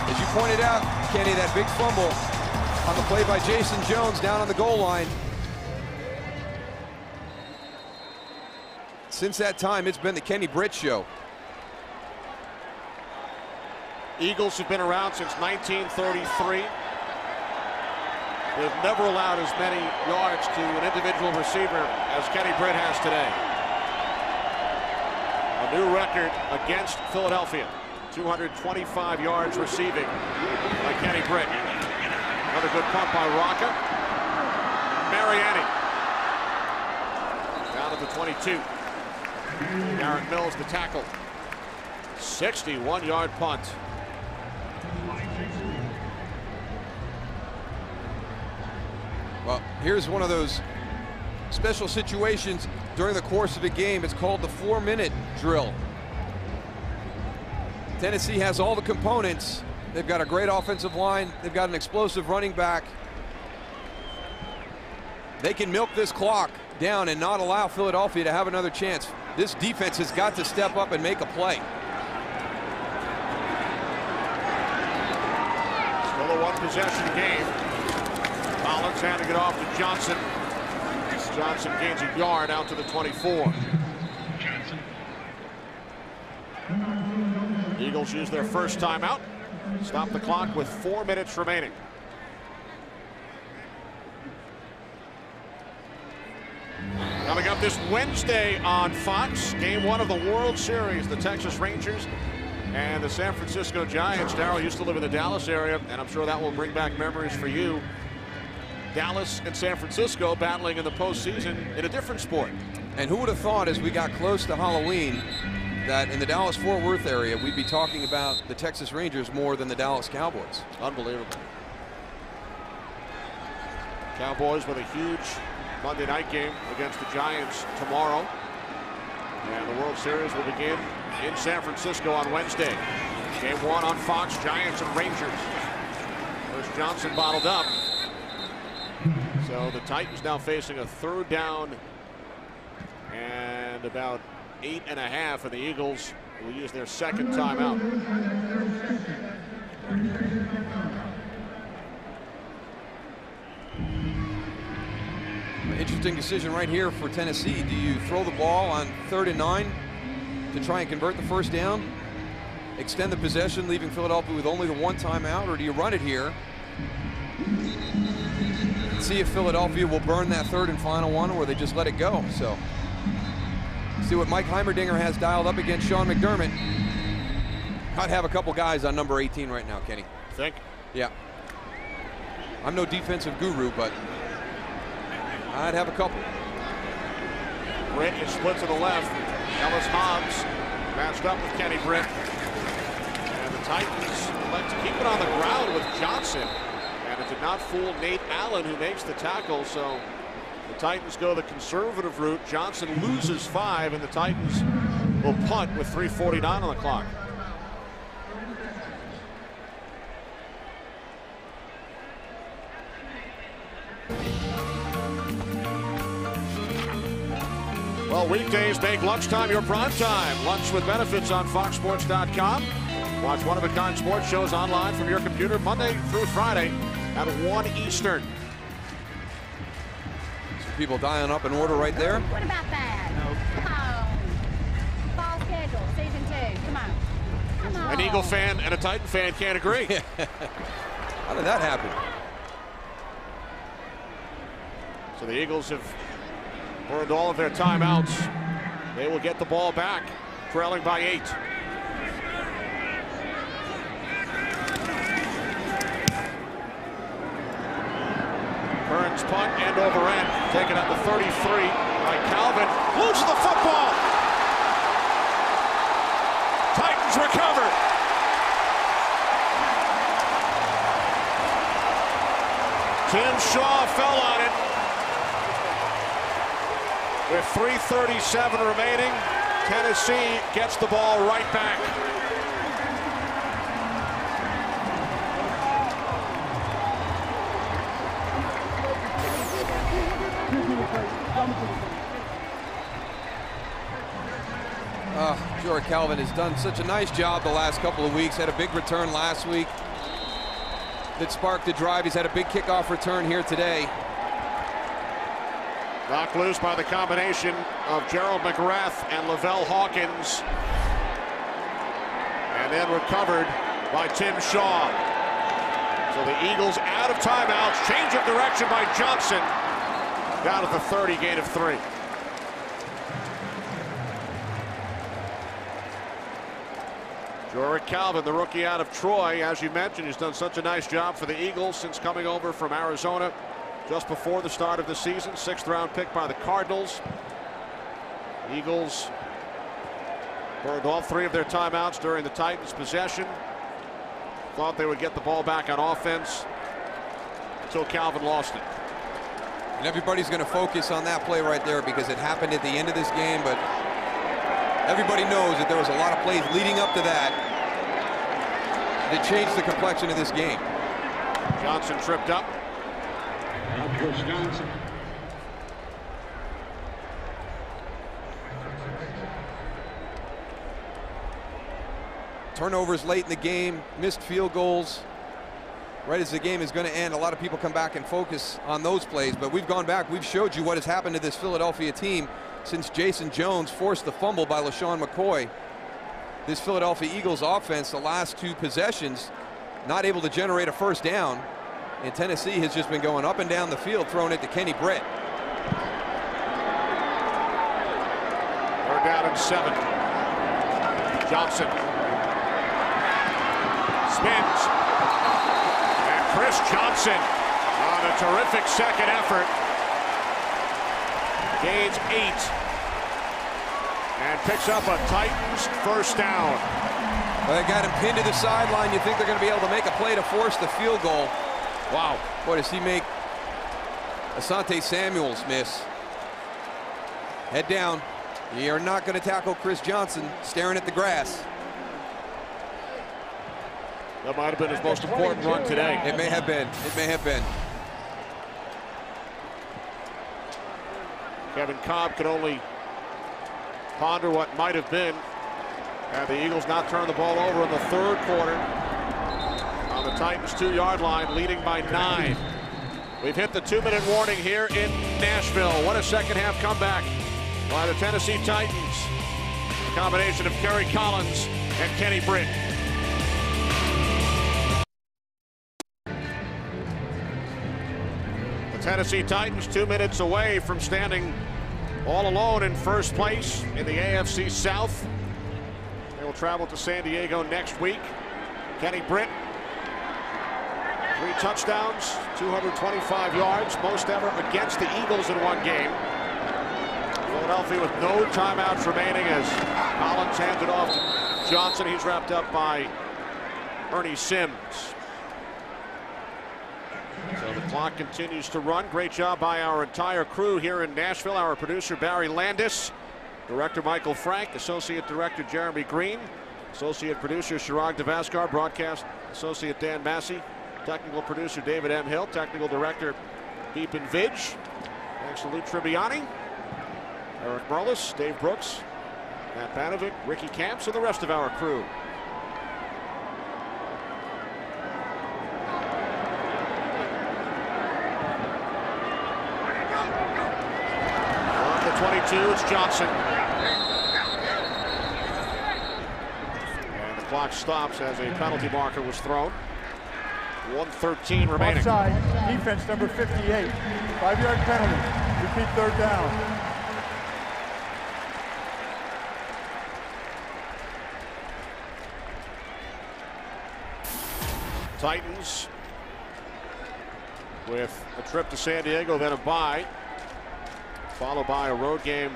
As you pointed out, Kenny, that big fumble on the play by Jason Jones down on the goal line. Since that time, it's been the Kenny Britt show. Eagles have been around since 1933. They've never allowed as many yards to an individual receiver as Kenny Britt has today. A new record against Philadelphia. 225 yards receiving by Kenny Britt. Another good pump by Rocca. Mariani. Down at the 22. Garrett Mills the tackle. 61-yard punt. Well, here's one of those special situations during the course of a game. It's called the 4-minute drill. Tennessee has all the components. They've got a great offensive line. They've got an explosive running back. They can milk this clock down and not allow Philadelphia to have another chance. This defense has got to step up and make a play. Still a 1-possession game. Collins handing it off to Johnson. Johnson gains a yard out to the 24. Eagles use their first timeout. Stop the clock with 4 minutes remaining. Coming up this Wednesday on Fox, game 1 of the World Series, the Texas Rangers and the San Francisco Giants. Darryl used to live in the Dallas area, and I'm sure that will bring back memories for you. Dallas and San Francisco battling in the postseason in a different sport. And who would have thought as we got close to Halloween that in the Dallas-Fort Worth area we'd be talking about the Texas Rangers more than the Dallas Cowboys. Unbelievable. Cowboys with a huge Monday night game against the Giants tomorrow. And the World Series will begin in San Francisco on Wednesday. Game 1 on Fox, Giants and Rangers. First Johnson bottled up. So the Titans now facing a 3rd down and about 8.5, and the Eagles will use their second timeout. Interesting decision right here for Tennessee. Do you throw the ball on 3rd and 9 to try and convert the first down, extend the possession, leaving Philadelphia with only the 1 timeout, or do you run it here and see if Philadelphia will burn that 3rd and final one, or they just let it go? So see what Mike Heimerdinger has dialed up against Sean McDermott. I'd have a couple guys on number 18 right now, Kenny. Think? Yeah. I'm no defensive guru, but I'd have a couple. Britt is split to the left. Ellis Hobbs matched up with Kenny Britt. And the Titans elect to keep it on the ground with Johnson. And it did not fool Nate Allen, who makes the tackle. So the Titans go the conservative route. Johnson loses 5, and the Titans will punt with 3:49 on the clock. Well, weekdays make lunchtime your prime time. Lunch with benefits on foxsports.com. Watch one-of-a-kind sports shows online from your computer Monday through Friday at 1 Eastern. Some people dialing up in order right there. What about that? No. Fall schedule, season 2. Come on. Come on. An Eagle fan and a Titan fan can't agree. How did that happen? So the Eagles have burned all of their timeouts. They will get the ball back, trailing by 8. Burns punt end over end, taken at the 33 by Calvin. Loses the football. Titans recover. Tim Shaw fell on it. With 3:37 remaining, Tennessee gets the ball right back. Jorah Calvin has done such a nice job the last couple of weeks. Had a big return last week that sparked the drive. He's had a big kickoff return here today. Knocked loose by the combination of Gerald McGrath and Lavelle Hawkins. And then recovered by Tim Shaw. So the Eagles out of timeouts. Change of direction by Johnson. Down at the 30, gain of 3. Jorah Calvin, the rookie out of Troy, as you mentioned, has done such a nice job for the Eagles since coming over from Arizona just before the start of the season. 6th round pick by the Cardinals. Eagles burned all 3 of their timeouts during the Titans' possession. Thought they would get the ball back on offense until Calvin lost it. And everybody's going to focus on that play right there because it happened at the end of this game, but everybody knows that there was a lot of plays leading up to that that changed the complexion of this game. Johnson tripped up. Coach Johnson. Turnovers late in the game, missed field goals. Right as the game is going to end, a lot of people come back and focus on those plays, but we've gone back. We've showed you what has happened to this Philadelphia team since Jason Jones forced the fumble by LaShawn McCoy. this Philadelphia Eagles offense the last 2 possessions, not able to generate a first down. And Tennessee has just been going up and down the field, throwing it to Kenny Britt. They're down in 7. Johnson spins. And Chris Johnson on a terrific second effort. Gains 8. And picks up a Titans first down. Well, they got him pinned to the sideline. You think they're going to be able to make a play to force the field goal. Wow. Boy, does he make Asante Samuels miss. Head down. You're not going to tackle Chris Johnson staring at the grass. That might have been his most important run today. It may have been. It may have been. Kevin Kolb could only ponder what might have been had the Eagles not turned the ball over in the 3rd quarter. On the Titans 2-yard line, leading by 9. We've hit the 2-minute warning here in Nashville. What a second half comeback by the Tennessee Titans. A combination of Kerry Collins and Kenny Britt. The Tennessee Titans 2 minutes away from standing all alone in first place in the AFC South. They will travel to San Diego next week. Kenny Britt, 3 touchdowns, 225 yards, most ever against the Eagles in one game. Philadelphia with no timeouts remaining as Collins hands it off to Johnson. He's wrapped up by Ernie Sims. So the clock continues to run. Great job by our entire crew here in Nashville. Our producer Barry Landis, director Michael Frank, associate director Jeremy Green, associate producer Chirag Devaskar, broadcast associate Dan Massey, technical producer David M. Hill, technical director Beepin Vidge. Thanks to Lou Tribbiani, Eric Merlis, Dave Brooks, Matt Banovic, Ricky Camps, and the rest of our crew. On the 22, it's Johnson. And the clock stops as a penalty marker was thrown. 1:13 remaining. Offside, defense number 58. 5-yard penalty. Repeat 3rd down. Titans with a trip to San Diego, then a bye, followed by a road game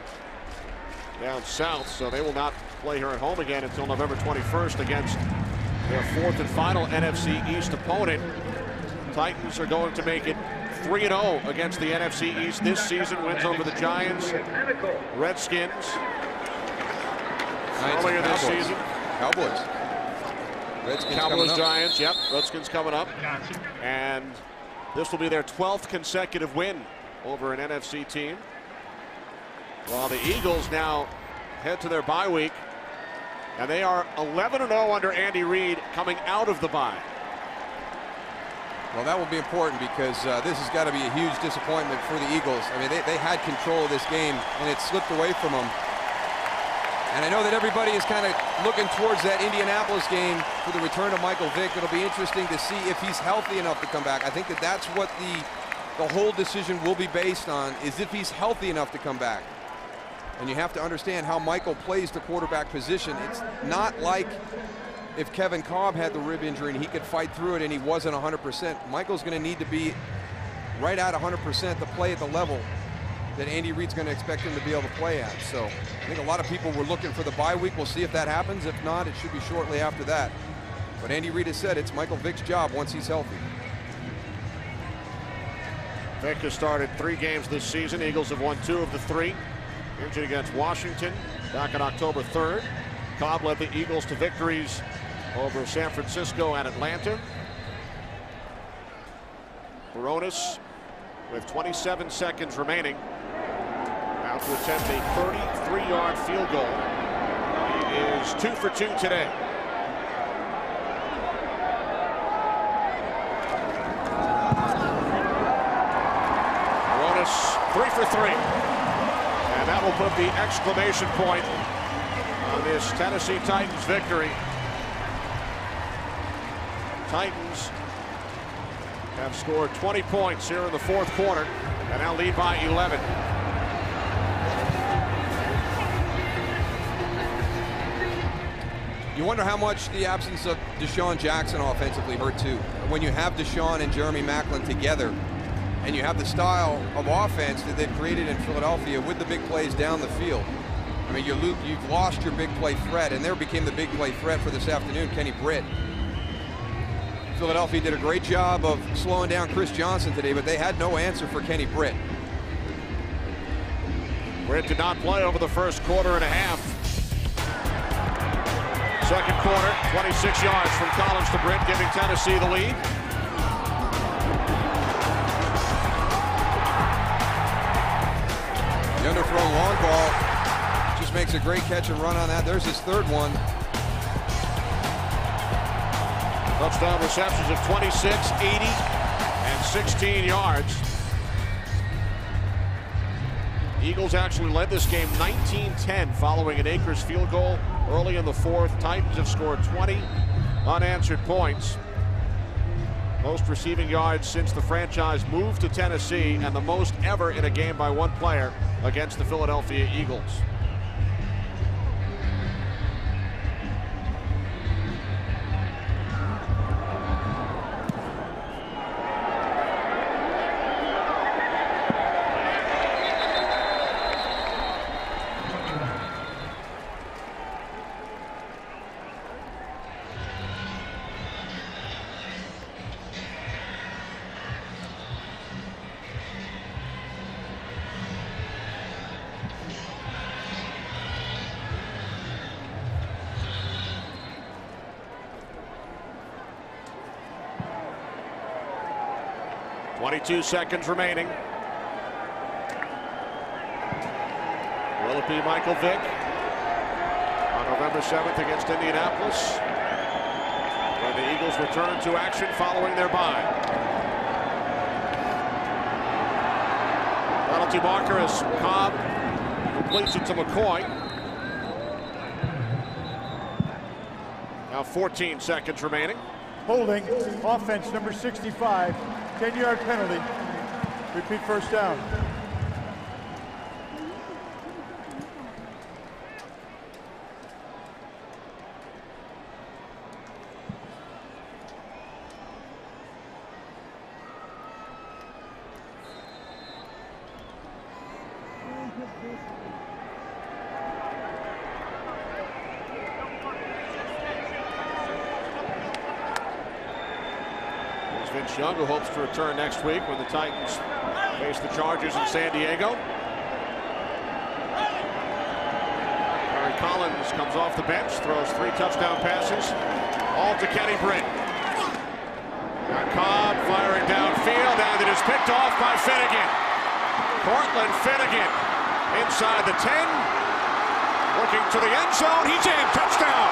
down south. So they will not play here at home again until November 21st against their 4th and final NFC East opponent. Titans are going to make it 3-0 against the NFC East this season. Wins over the Giants, Redskins earlier this season. Cowboys. Redskins Cowboys, Giants, yep. Redskins coming up. And this will be their 12th consecutive win over an NFC team. While the Eagles now head to their bye week. And they are 11-0 under Andy Reid coming out of the bye. Well, that will be important because this has got to be a huge disappointment for the Eagles. I mean, they had control of this game, and it slipped away from them. And I know that everybody is kind of looking towards that Indianapolis game for the return of Michael Vick. It'll be interesting to see if he's healthy enough to come back. I think that that's what the whole decision will be based on, is if he's healthy enough to come back. And you have to understand how Michael plays the quarterback position. It's not like if Kevin Kolb had the rib injury and he could fight through it and he wasn't 100%. Michael's going to need to be right at 100% to play at the level that Andy Reid's going to expect him to be able to play at. So I think a lot of people were looking for the bye week. We'll see if that happens. If not, it should be shortly after that. But Andy Reid has said it's Michael Vick's job once he's healthy. Vick has started 3 games this season. Eagles have won 2 of the 3. Injured against Washington back on October 3rd. Kolb led the Eagles to victories over San Francisco and Atlanta. Baronis with 27 seconds remaining. Now to attempt a 33-yard field goal. He is 2 for 2 today. Baronis 3 for 3. And that will put the exclamation point on this Tennessee Titans victory. Titans have scored 20 points here in the fourth quarter and now lead by 11. You wonder how much the absence of Deshaun Jackson offensively hurt too. When you have Deshaun and Jeremy Maclin together, and you have the style of offense that they've created in Philadelphia with the big plays down the field. I mean, you've lost your big play threat, and there became the big play threat for this afternoon, Kenny Britt. Philadelphia did a great job of slowing down Chris Johnson today, but they had no answer for Kenny Britt. Britt did not play over the first quarter and a half. Second quarter, 26 yards from Collins to Britt, giving Tennessee the lead. The underthrown long ball just makes a great catch and run on that. There's his third one. Touchdown receptions of 26, 80, and 16 yards. Eagles actually led this game 19-10 following an Akers field goal early in the fourth. Titans have scored 20 unanswered points. Most receiving yards since the franchise moved to Tennessee, and the most ever in a game by one player against the Philadelphia Eagles. .22 seconds remaining. Will it be Michael Vick on November 7th against Indianapolis, when the Eagles return to action following their bye? Penalty marker as Kolb completes it to McCoy. Now 14 seconds remaining. Holding, offense number 65. 10-yard penalty. Repeat first down. Vince Young, who hopes to return next week when the Titans face the Chargers in San Diego. Harry Collins comes off the bench, throws 3 touchdown passes, all to Kenny Britt. Now Kolb firing downfield, and it is picked off by Finnegan. Cortland Finnegan inside the 10, looking to the end zone. He's in, touchdown.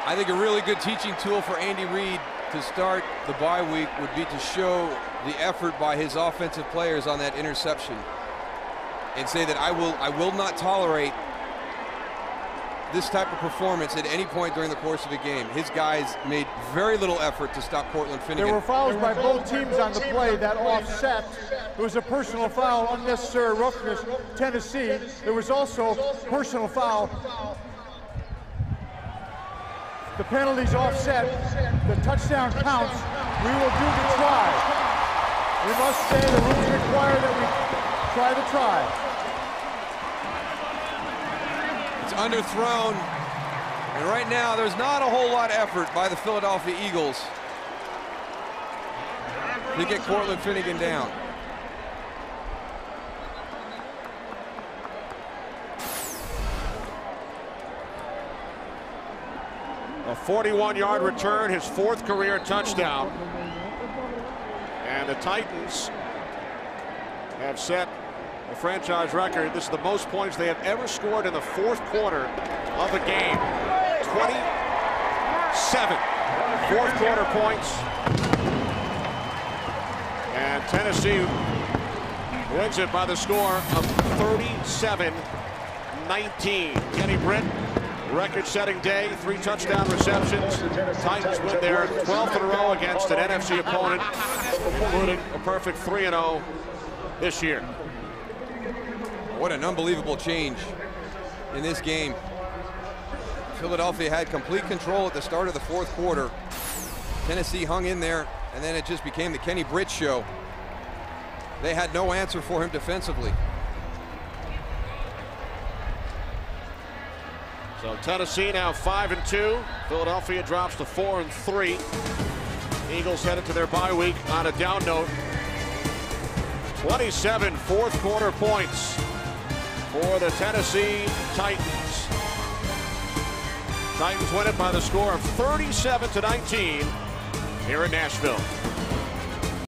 I think a really good teaching tool for Andy Reid to start the bye week would be to show the effort by his offensive players on that interception, and say that I will not tolerate this type of performance at any point during the course of the game. His guys made very little effort to stop Cortland Finnegan. There were fouls by both teams on the play that offset. It was a personal foul, unnecessary roughness, Tennessee. There was also personal foul. The penalties offset. The touchdown counts. We will do the try. We must stay. The rules require that we try the try. It's underthrown. And right now, there's not a whole lot of effort by the Philadelphia Eagles to get Cortland Finnegan down. A 41-yard return, his 4th career touchdown. And the Titans have set a franchise record. This is the most points they have ever scored in the fourth quarter of a game. 27 fourth quarter points. And Tennessee wins it by the score of 37-19. Kenny Britt, record-setting day, 3 touchdown receptions. Titans win their 12th in a row against an NFC opponent, including a perfect 3-0 this year. What an unbelievable change in this game. Philadelphia had complete control at the start of the fourth quarter. Tennessee hung in there, and then it just became the Kenny Britt show. They had no answer for him defensively. So Tennessee now 5-2. Philadelphia drops to 4-3. Eagles headed to their bye week on a down note. 27 fourth quarter points for the Tennessee Titans. Titans win it by the score of 37-19 here in Nashville.